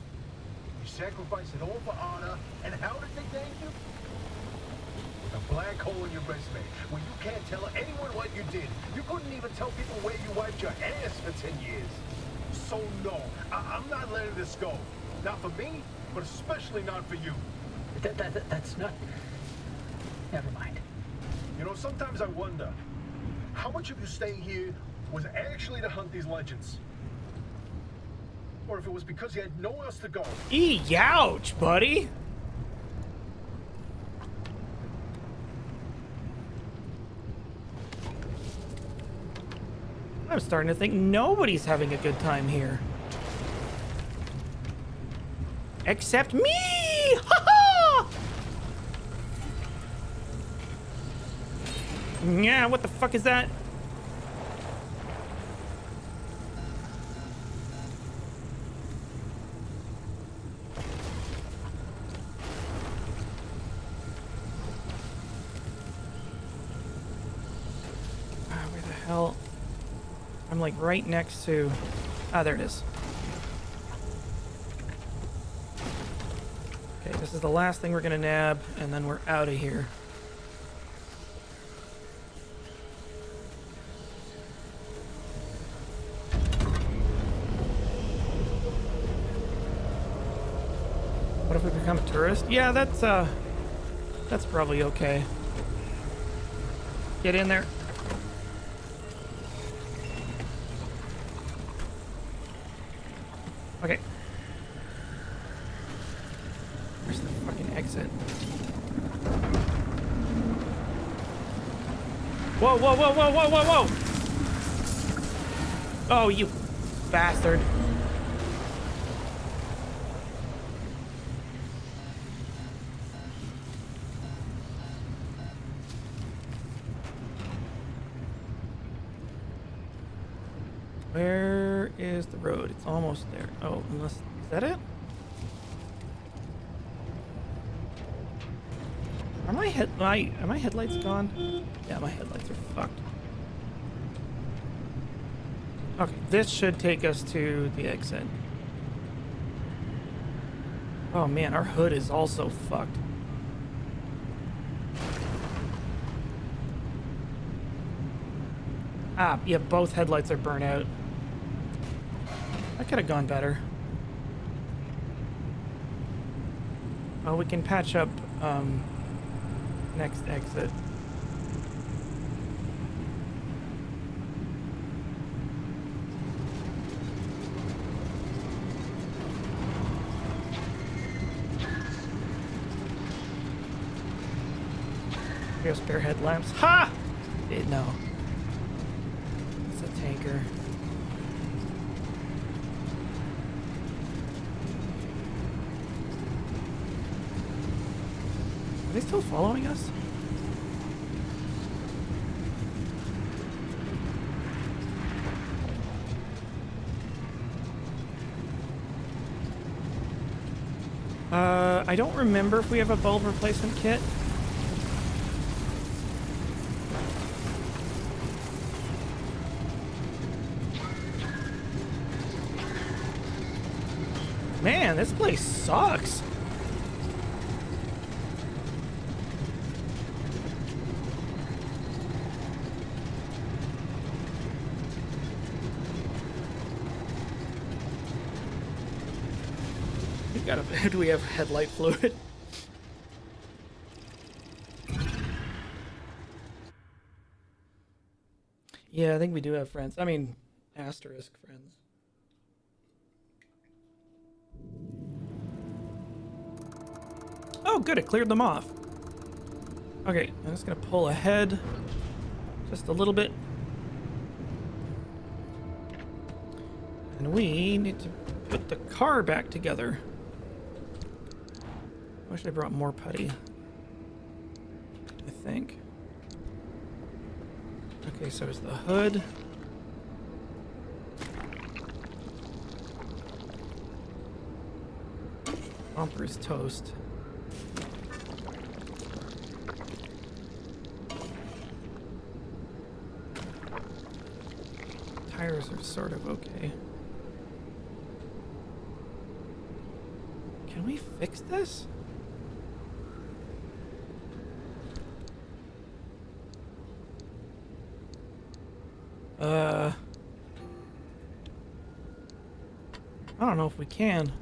[SPEAKER 4] You sacrificed it all for honor, and how did they thank you? With a black hole in your resume, where you can't tell anyone what you did. You couldn't even tell people where you wiped your ass for 10 years. So no, I'm not letting this go. Not for me, but especially not for you.
[SPEAKER 6] That's not... Never mind.
[SPEAKER 4] You know, sometimes I wonder, how much of you staying here was actually to hunt these legends? Or if it was because you had nowhere else to go.
[SPEAKER 1] Ouch, buddy. I'm starting to think nobody's having a good time here. Except me! Ha ha! Yeah, what the fuck is that? Where the hell? I'm like right next to... Ah, there it is. Okay, this is the last thing we're gonna nab, and then we're out of here. What if we become a tourist? Yeah, that's probably okay. Get in there. Okay. Where's the fucking exit? Whoa, whoa, whoa, whoa, whoa, whoa, whoa! Oh, you bastard. Where is the road? It's almost there. Oh, unless... Is that it? Are my headlights gone? Yeah, my headlights are fucked. Okay, this should take us to the exit. Oh man, our hood is also fucked. Ah, yeah, both headlights are burnt out. That could have gone better. Oh, we can patch up, next exit. Here's spare headlamps. Ha! Didn't know. It's a tanker. Are they still following us? I don't remember if we have a bulb replacement kit. Man, this place sucks. Do we have headlight fluid? Yeah, I think we do have friends. I mean, asterisk friends. Oh, good, it cleared them off. Okay, I'm just gonna pull ahead just a little bit. And we need to put the car back together. I wish I brought more putty. I think. Okay, so it's the hood. Bumper is toast. Tires are sort of okay. Can we fix this? I don't know if we can.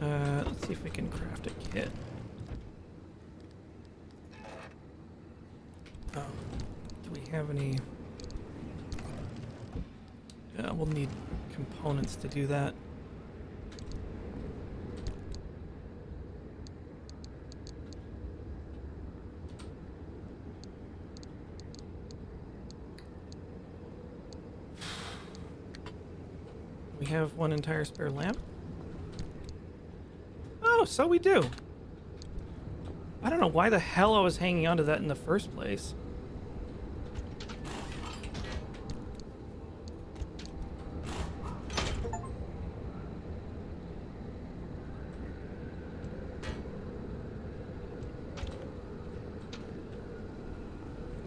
[SPEAKER 1] Let's see if we can craft a kit. Oh, do we have any? Yeah, we'll need components to do that. We have one entire spare lamp. Oh, so we do. I don't know why the hell I was hanging onto that in the first place.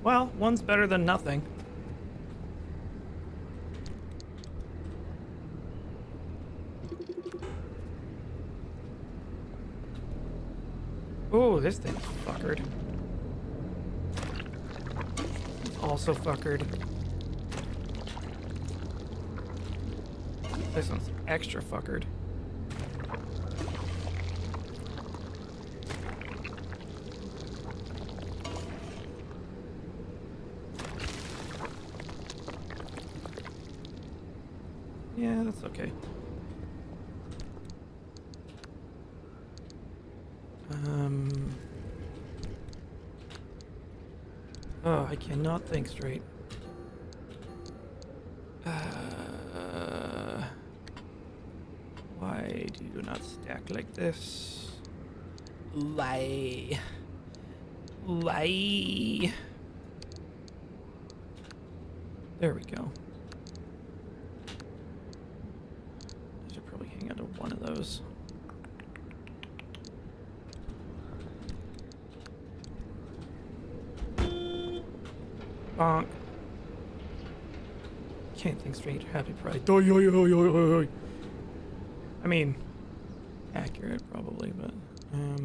[SPEAKER 1] Well, one's better than nothing. Oh, this thing's fuckered. It's also fuckered. This one's extra fuckered. Yeah, that's okay. Oh, I cannot think straight. Why do you not stack like this? Why? Why? There we go. I should probably hang on to one of those. Bonk. Can't think straight. Happy Pride. Oi, oi, oi, oi, oi. I mean, accurate probably, but I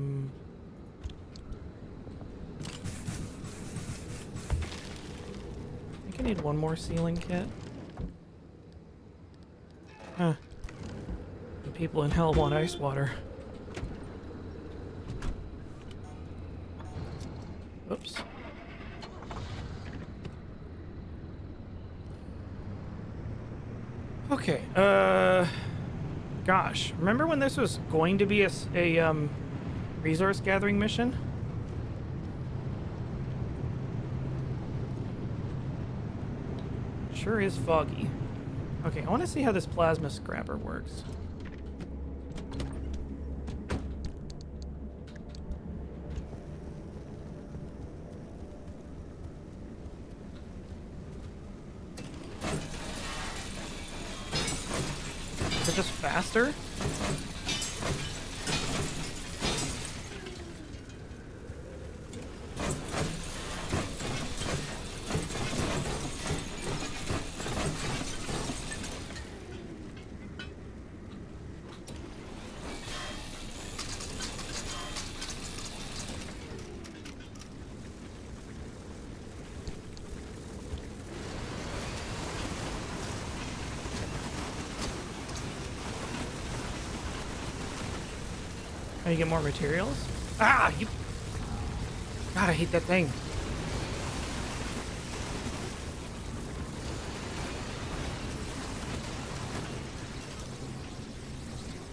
[SPEAKER 1] think I need one more sealing kit. Huh. The people in hell want ice water. Oops. Okay, gosh, remember when this was going to be a resource gathering mission? Sure is foggy. Okay, I want to see how this plasma scrapper works. Is it just faster? How you get more materials? Ah, you... God, I hate that thing.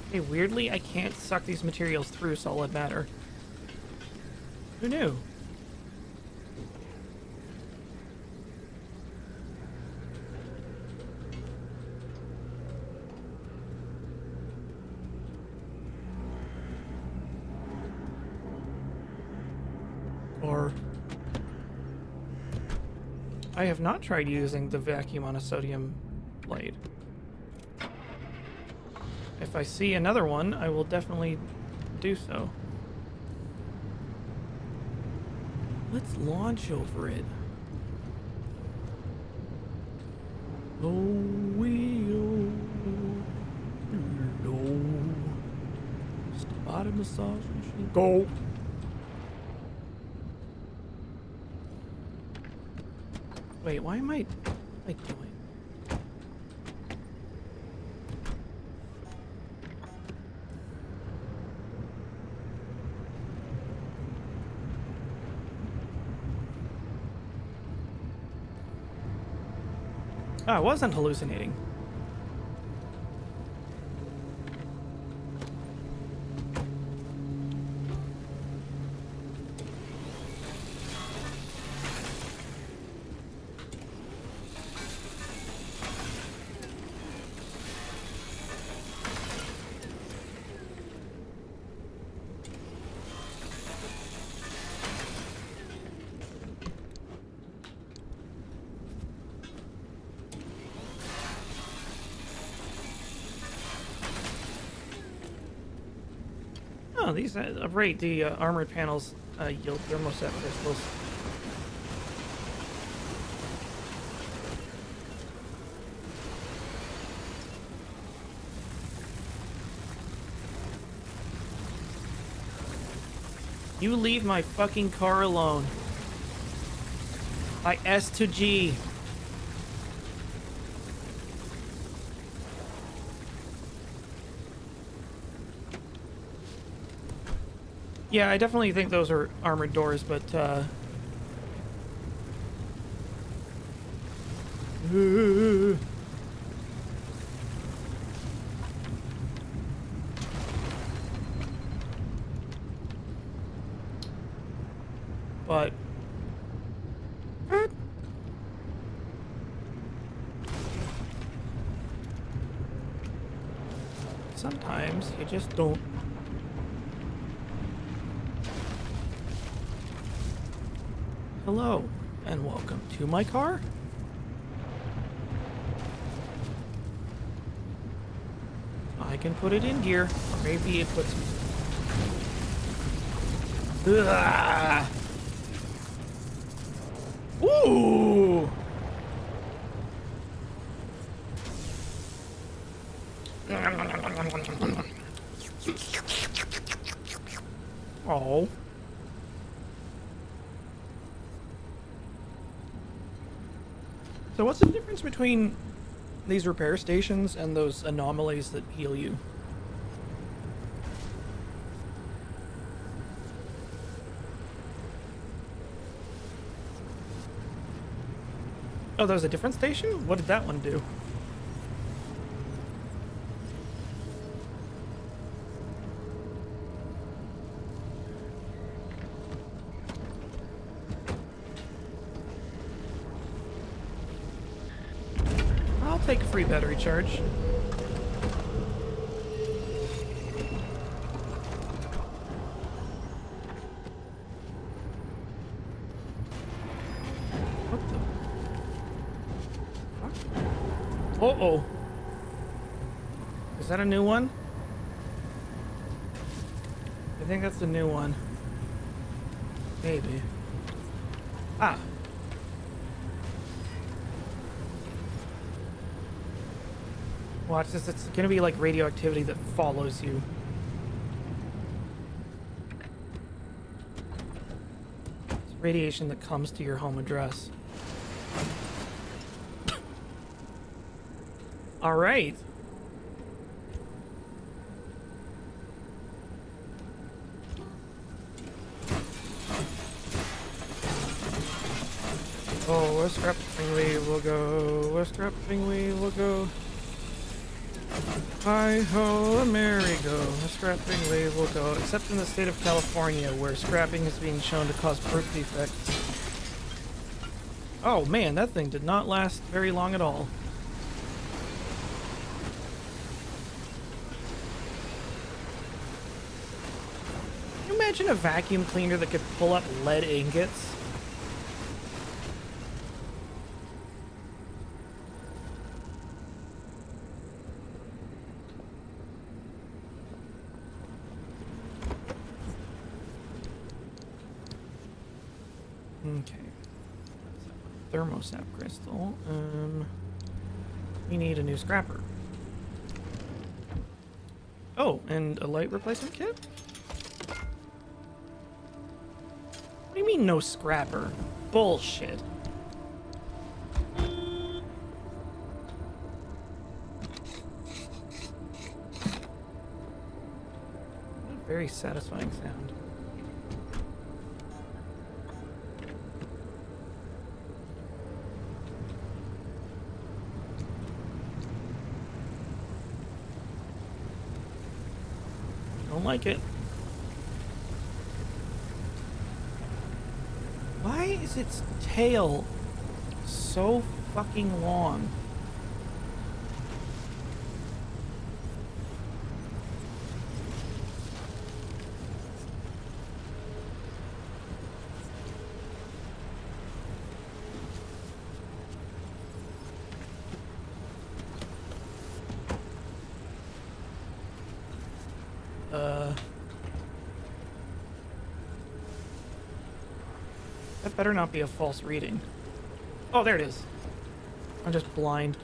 [SPEAKER 1] Okay, weirdly, I can't suck these materials through solid matter. Who knew? Or I have not tried using the vacuum on a sodium blade. If I see another one, I will definitely do so. Let's launch over it. Oh, wheel. No. Spot a massage machine. Go. Wait, why am I doing? Oh, I wasn't hallucinating. Oh, these right. The armored panels yield thermostat crystals. You leave my fucking car alone. By S to G. Yeah, I definitely think those are armored doors, but but sometimes you just don't. Hello, and welcome to my car. I can put it in gear, or maybe it puts. Ugh. Ooh! Oh. So what's the difference between these repair stations and those anomalies that heal you? Oh, there's a different station? What did that one do? I'll take a free battery charge. Uh-oh. Is that a new one? I think that's the new one. Maybe. Ah. Watch this. It's gonna be like radioactivity that follows you. It's radiation that comes to your home address. All right. Oh, where scrapping we will go. Where scrapping we will go. Hi ho, a merry-go. Where scrapping we will go. Except in the state of California, where scrapping is being shown to cause birth defects. Oh man, that thing did not last very long at all. Imagine a vacuum cleaner that could pull up lead ingots. Okay. Thermosap crystal. We need a new scrapper. Oh, and a light replacement kit? What do you mean no scrapper? Bullshit. What a very satisfying sound. Don't like it. Why is its tail so fucking long? That better not be a false reading. Oh, there it is. I'm just blind.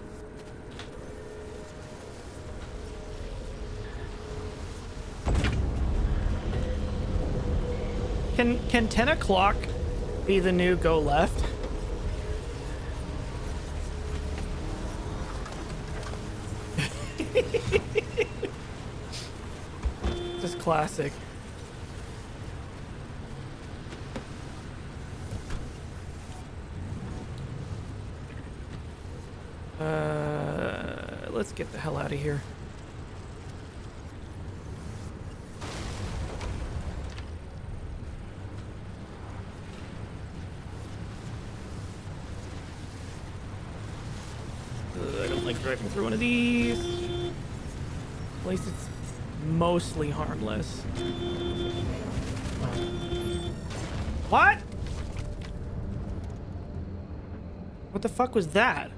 [SPEAKER 1] Can 10 o'clock be the new go left? Just classic. Let's get the hell out of here. I don't like driving through one of these. At least it's mostly harmless. What? What the fuck was that?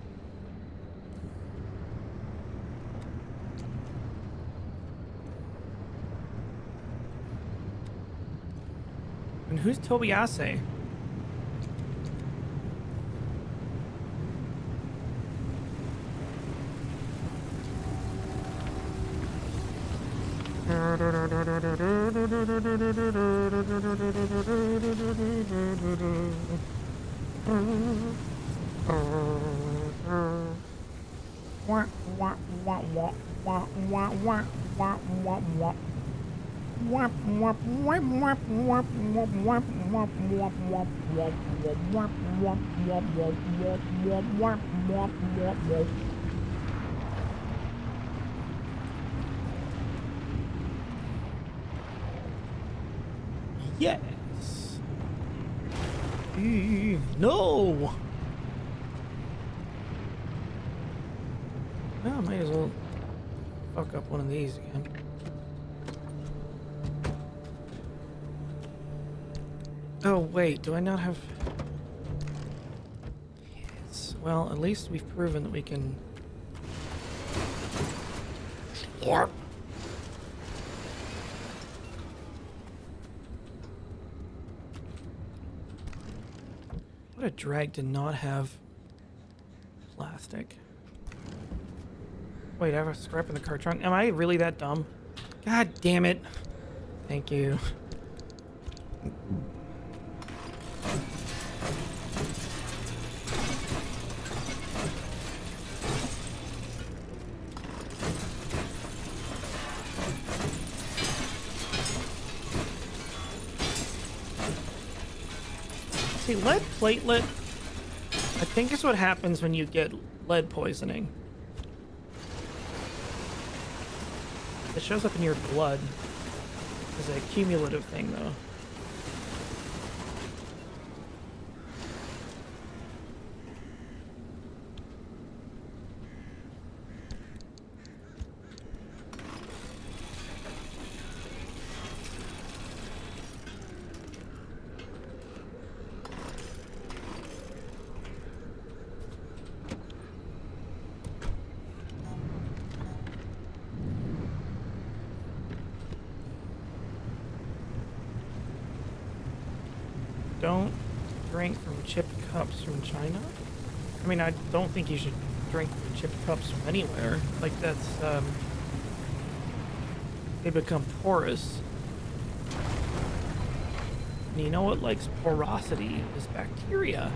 [SPEAKER 1] And who's Tobiase? Yes. No. Well, might as well fuck up one of these again. Oh wait, do I not have? Yes. Well, at least we've proven that we can. Warp. What a drag to not have plastic. Wait, I have a scrap in the car trunk. Am I really that dumb? God damn it. Thank you. See, lead platelet, I think is what happens when you get lead poisoning. It shows up in your blood as a cumulative thing, though. Don't drink from chipped cups from China. I mean, I don't think you should drink from chipped cups from anywhere. Like, that's, they become porous. And you know what likes porosity is bacteria.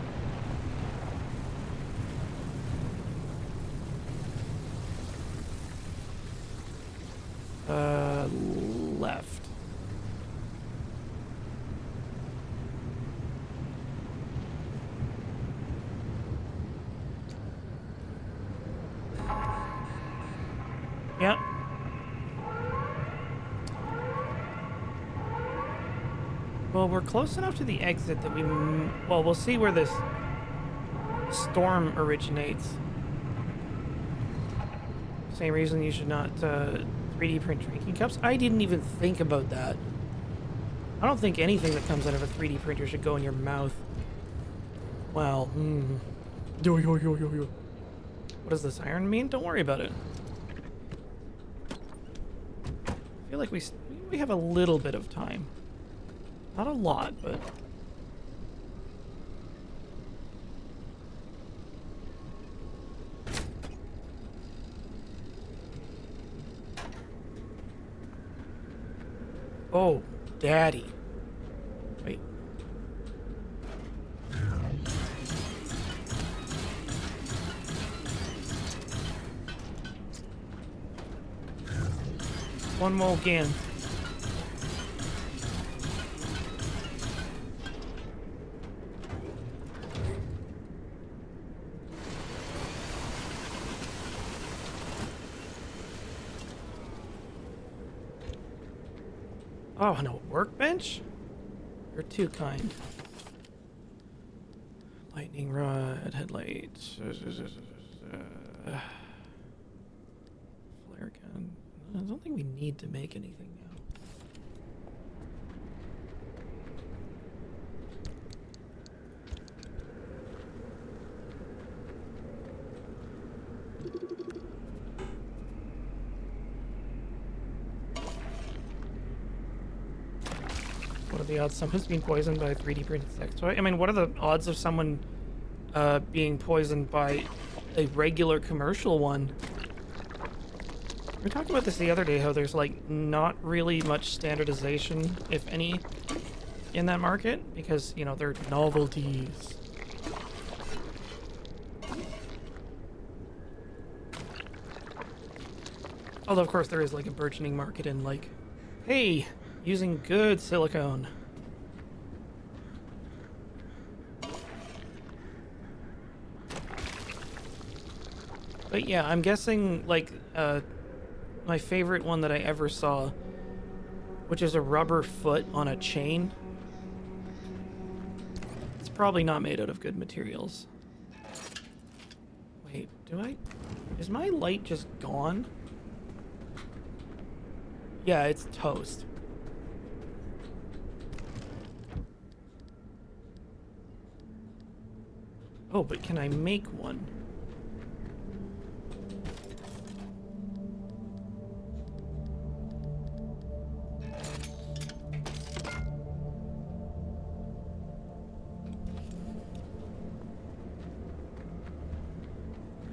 [SPEAKER 1] Left. Yep. Well, we're close enough to the exit that well, we'll see where this storm originates. Same reason you should not 3D print drinking cups. I didn't even think about that. I don't think anything that comes out of a 3D printer should go in your mouth. Well, Yo. What does the siren mean? Don't worry about it. I feel like we have a little bit of time. Not a lot, but... Oh, daddy. Wait. One more again. Oh, no, workbench? You're too kind. Lightning rod, headlights. Flare gun. I don't think we need to make anything now. What are the odds someone's being poisoned by a 3D printed sex toy? I mean, what are the odds of someone being poisoned by a regular commercial one? We talked about this the other day, how there's like not really much standardization, if any, in that market because, you know, they're novelties. Although, of course, there is like a burgeoning market in like, hey, using good silicone. But yeah, I'm guessing like my favorite one that I ever saw, which is a rubber foot on a chain. It's probably not made out of good materials. Wait, is my light just gone? Yeah, it's toast. Oh, but can I make one?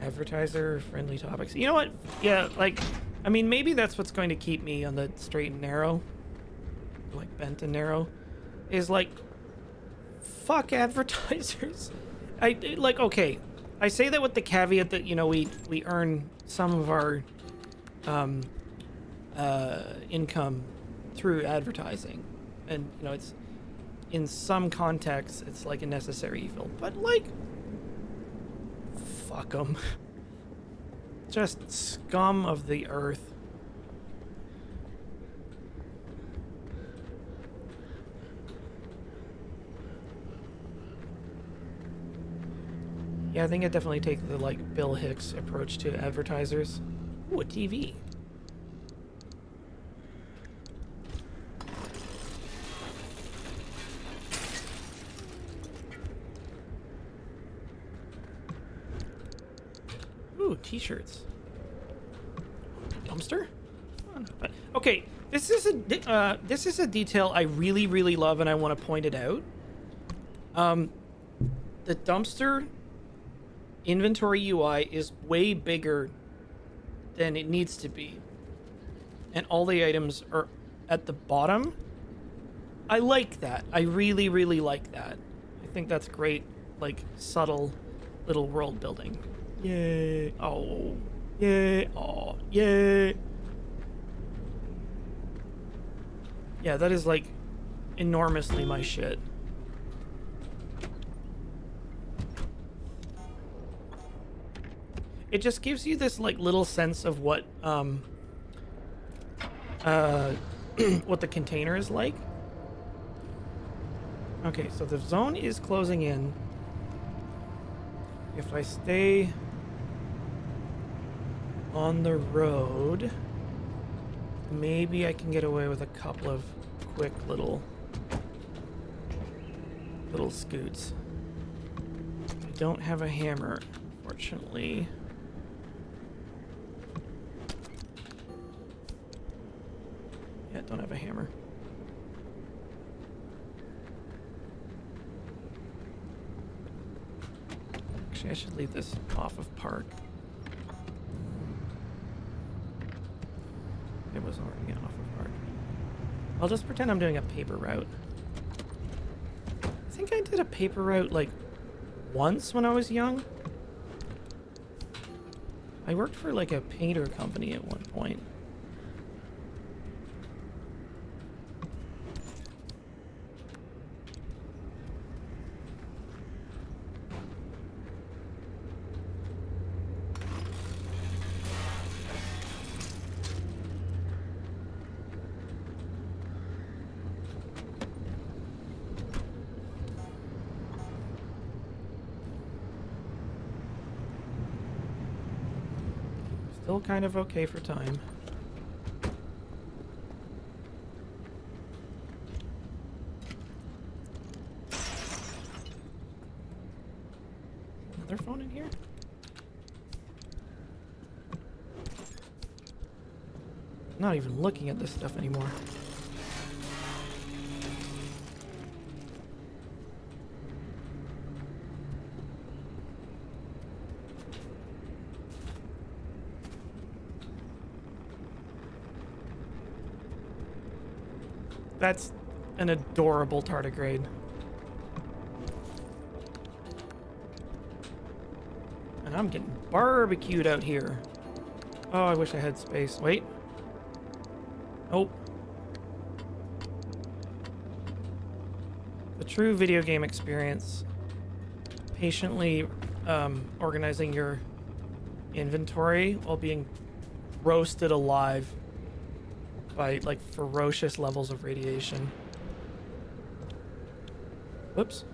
[SPEAKER 1] Advertiser friendly topics. You know what? Yeah, like, I mean, maybe that's what's going to keep me on the straight and narrow, like bent and narrow, is like, fuck advertisers. Like, okay, I say that with the caveat that, you know, we earn some of our income through advertising, and, you know, it's in some contexts it's like a necessary evil, but like, fuck them. Just scum of the earth. Yeah, I think I definitely take the like Bill Hicks approach to advertisers. Ooh, a TV. Ooh, t-shirts. Dumpster? Oh, not bad. Okay, this is a detail I really, really love, and I want to point it out. The dumpster inventory UI is way bigger than it needs to be, and all the items are at the bottom. I like that. I really, really like that. I think that's great, like, subtle little world building. Yay. Oh. Yay. Oh. Yay. Yeah, that is, like, enormously my shit. It just gives you this, like, little sense of what, what the container is like. Okay, so the zone is closing in. If I stay on the road, maybe I can get away with a couple of quick little scoots. I don't have a hammer, unfortunately. Yeah, don't have a hammer. Actually, I should leave this off of park. It was already off of park. I'll just pretend I'm doing a paper route. I think I did a paper route like once when I was young. I worked for like a painter company at one point. Still kind of okay for time. Another phone in here? I'm not even looking at this stuff anymore. That's an adorable tardigrade. And I'm getting barbecued out here. Oh, I wish I had space. Wait. Nope. The true video game experience. Patiently organizing your inventory while being roasted alive by like ferocious levels of radiation. Whoops.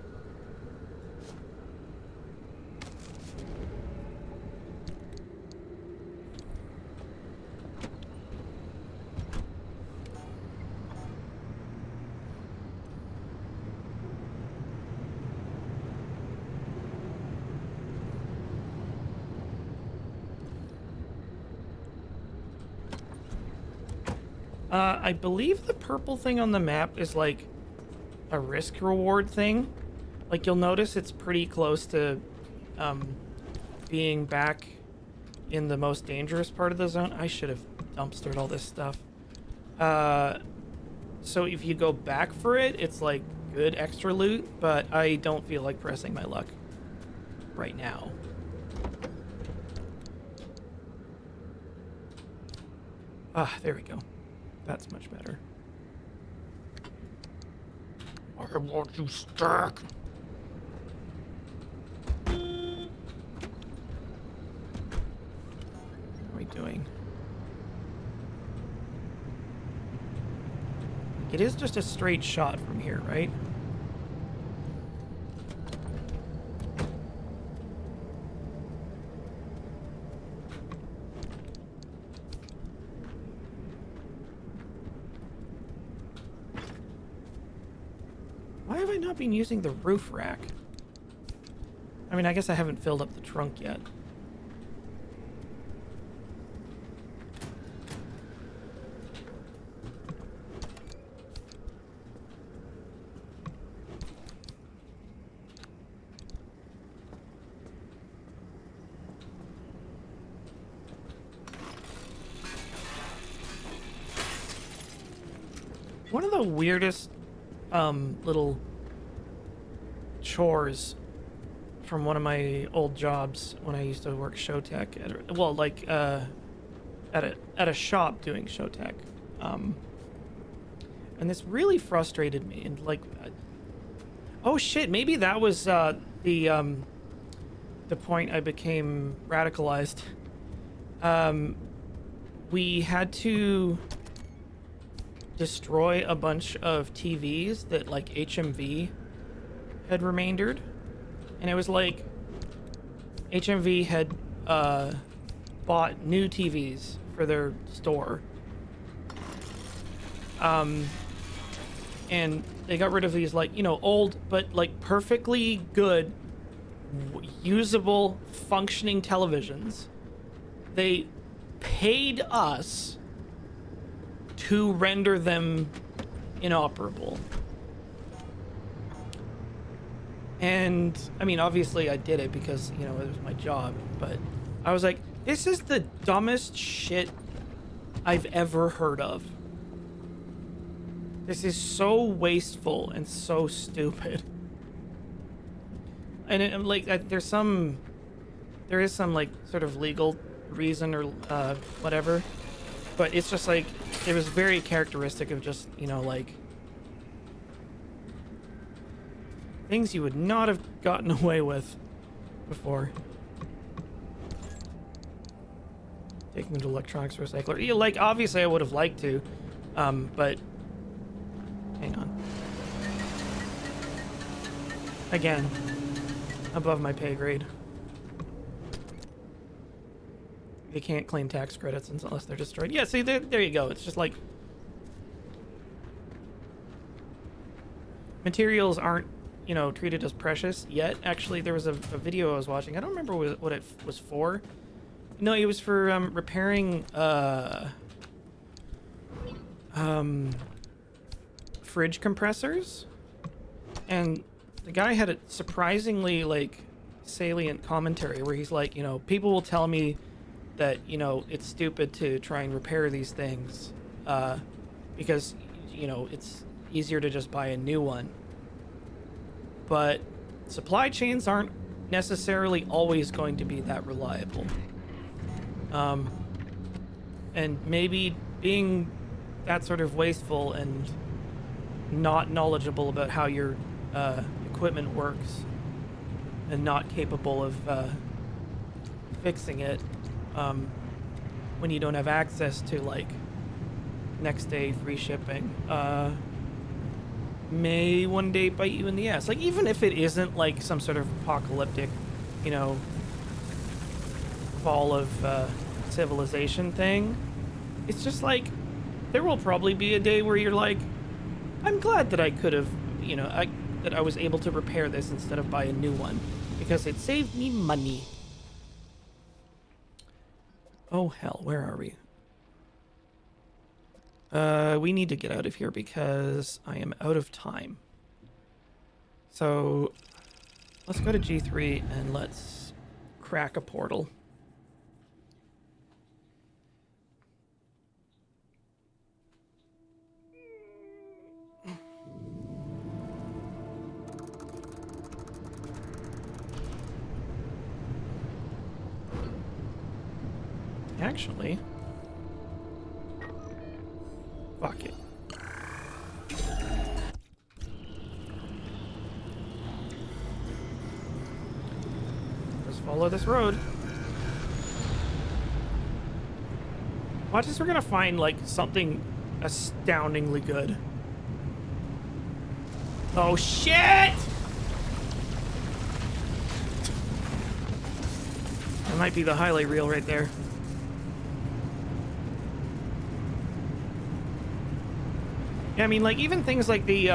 [SPEAKER 1] I believe the purple thing on the map is like a risk reward thing. Like you'll notice it's pretty close to being back in the most dangerous part of the zone. I should have dumpstered all this stuff. So if you go back for it, it's like good extra loot, but I don't feel like pressing my luck right now. Ah, there we go. That's much better. I want you stuck. What are we doing? It is just a straight shot from here, right? Why have I not been using the roof rack? I mean, I guess I haven't filled up the trunk yet. One of the weirdest little chores from one of my old jobs when I used to work Showtech at, well, like at a shop doing Showtech, and this really frustrated me. And like, oh shit, maybe that was the point I became radicalized. We had to destroy a bunch of TVs that like HMV had remaindered, and it was like HMV had bought new TVs for their store, and they got rid of these like, you know, old but like perfectly good usable functioning televisions. They paid us to render them inoperable. And I mean, obviously I did it because, you know, it was my job, but I was like, this is the dumbest shit I've ever heard of. This is so wasteful and so stupid. And there is some like sort of legal reason or whatever, but it's just like it was very characteristic of just, you know, like things you would not have gotten away with before. Taking them to electronics recycler. Yeah, like obviously I would have liked to, but hang on. Again, above my pay grade. They can't claim tax credits unless they're destroyed. Yeah, see, there you go. It's just like materials aren't, you know, treated as precious yet. Actually, there was a video I was watching. I don't remember what it was for. No, it was for repairing fridge compressors, and the guy had a surprisingly like salient commentary where he's like, you know, people will tell me that, you know, it's stupid to try and repair these things because, you know, it's easier to just buy a new one. But supply chains aren't necessarily always going to be that reliable. And maybe being that sort of wasteful and not knowledgeable about how your equipment works and not capable of fixing it when you don't have access to like next day free shipping may one day bite you in the ass. Like, even if it isn't like some sort of apocalyptic, you know, fall of civilization thing, it's just like there will probably be a day where you're like, I'm glad that I could have, you know, that I was able to repair this instead of buy a new one because it saved me money. Oh hell, where are we? We need to get out of here because I am out of time. So let's go to G3 and let's crack a portal. Actually, fuck it. Just follow this road. Watch this, we're gonna find like something astoundingly good. Oh shit! That might be the highlight reel right there. I mean, like, even things like the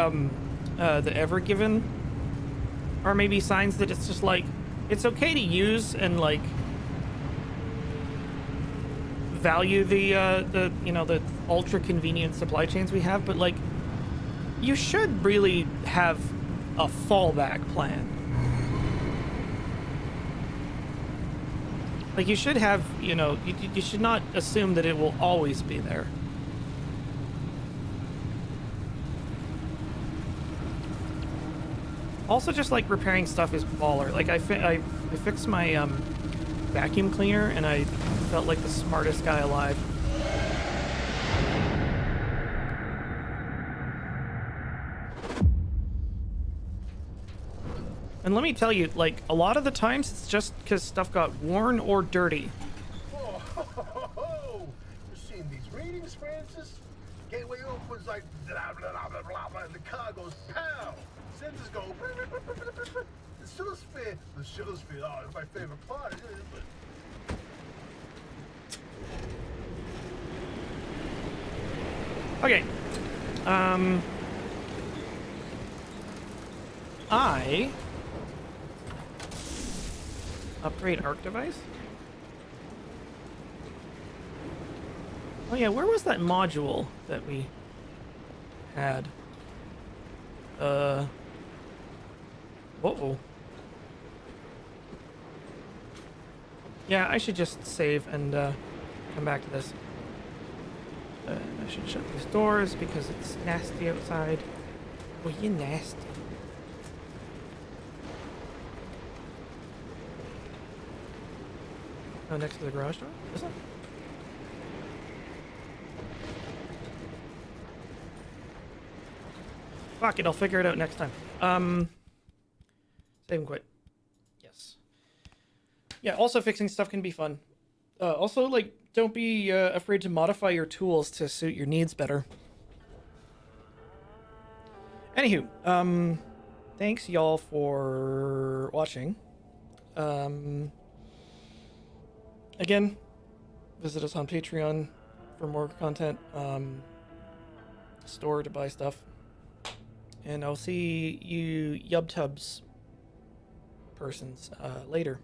[SPEAKER 1] Ever Given are maybe signs that it's just, like, it's okay to use and, like, value the you know, the ultra-convenient supply chains we have, but, like, you should really have a fallback plan. Like, you should have, you know, you should not assume that it will always be there. Also, just like repairing stuff is baller. Like I fixed my vacuum cleaner, and I felt like the smartest guy alive. And let me tell you, like, a lot of the times it's just because stuff got worn or dirty.
[SPEAKER 4] Oh, you seen these readings, Francis? Gateway opens like blah blah blah blah blah, blah, and the car goes pow. Sensors go. The Shillersphere. The Shillersphere. Oh, it's my favorite part.
[SPEAKER 1] Okay. I upgrade arc device. Oh yeah, where was that module that we had? Uh-oh. Yeah, I should just save and come back to this. I should shut these doors because it's nasty outside. Oh, you nasty. Oh, next to the garage door? Is it? Fuck it, I'll figure it out next time. Save and quit. Yes. Yeah, also fixing stuff can be fun. Also, like, don't be afraid to modify your tools to suit your needs better. Anywho, thanks y'all for watching. Again, visit us on Patreon for more content, store to buy stuff. And I'll see you Yubtubs persons later.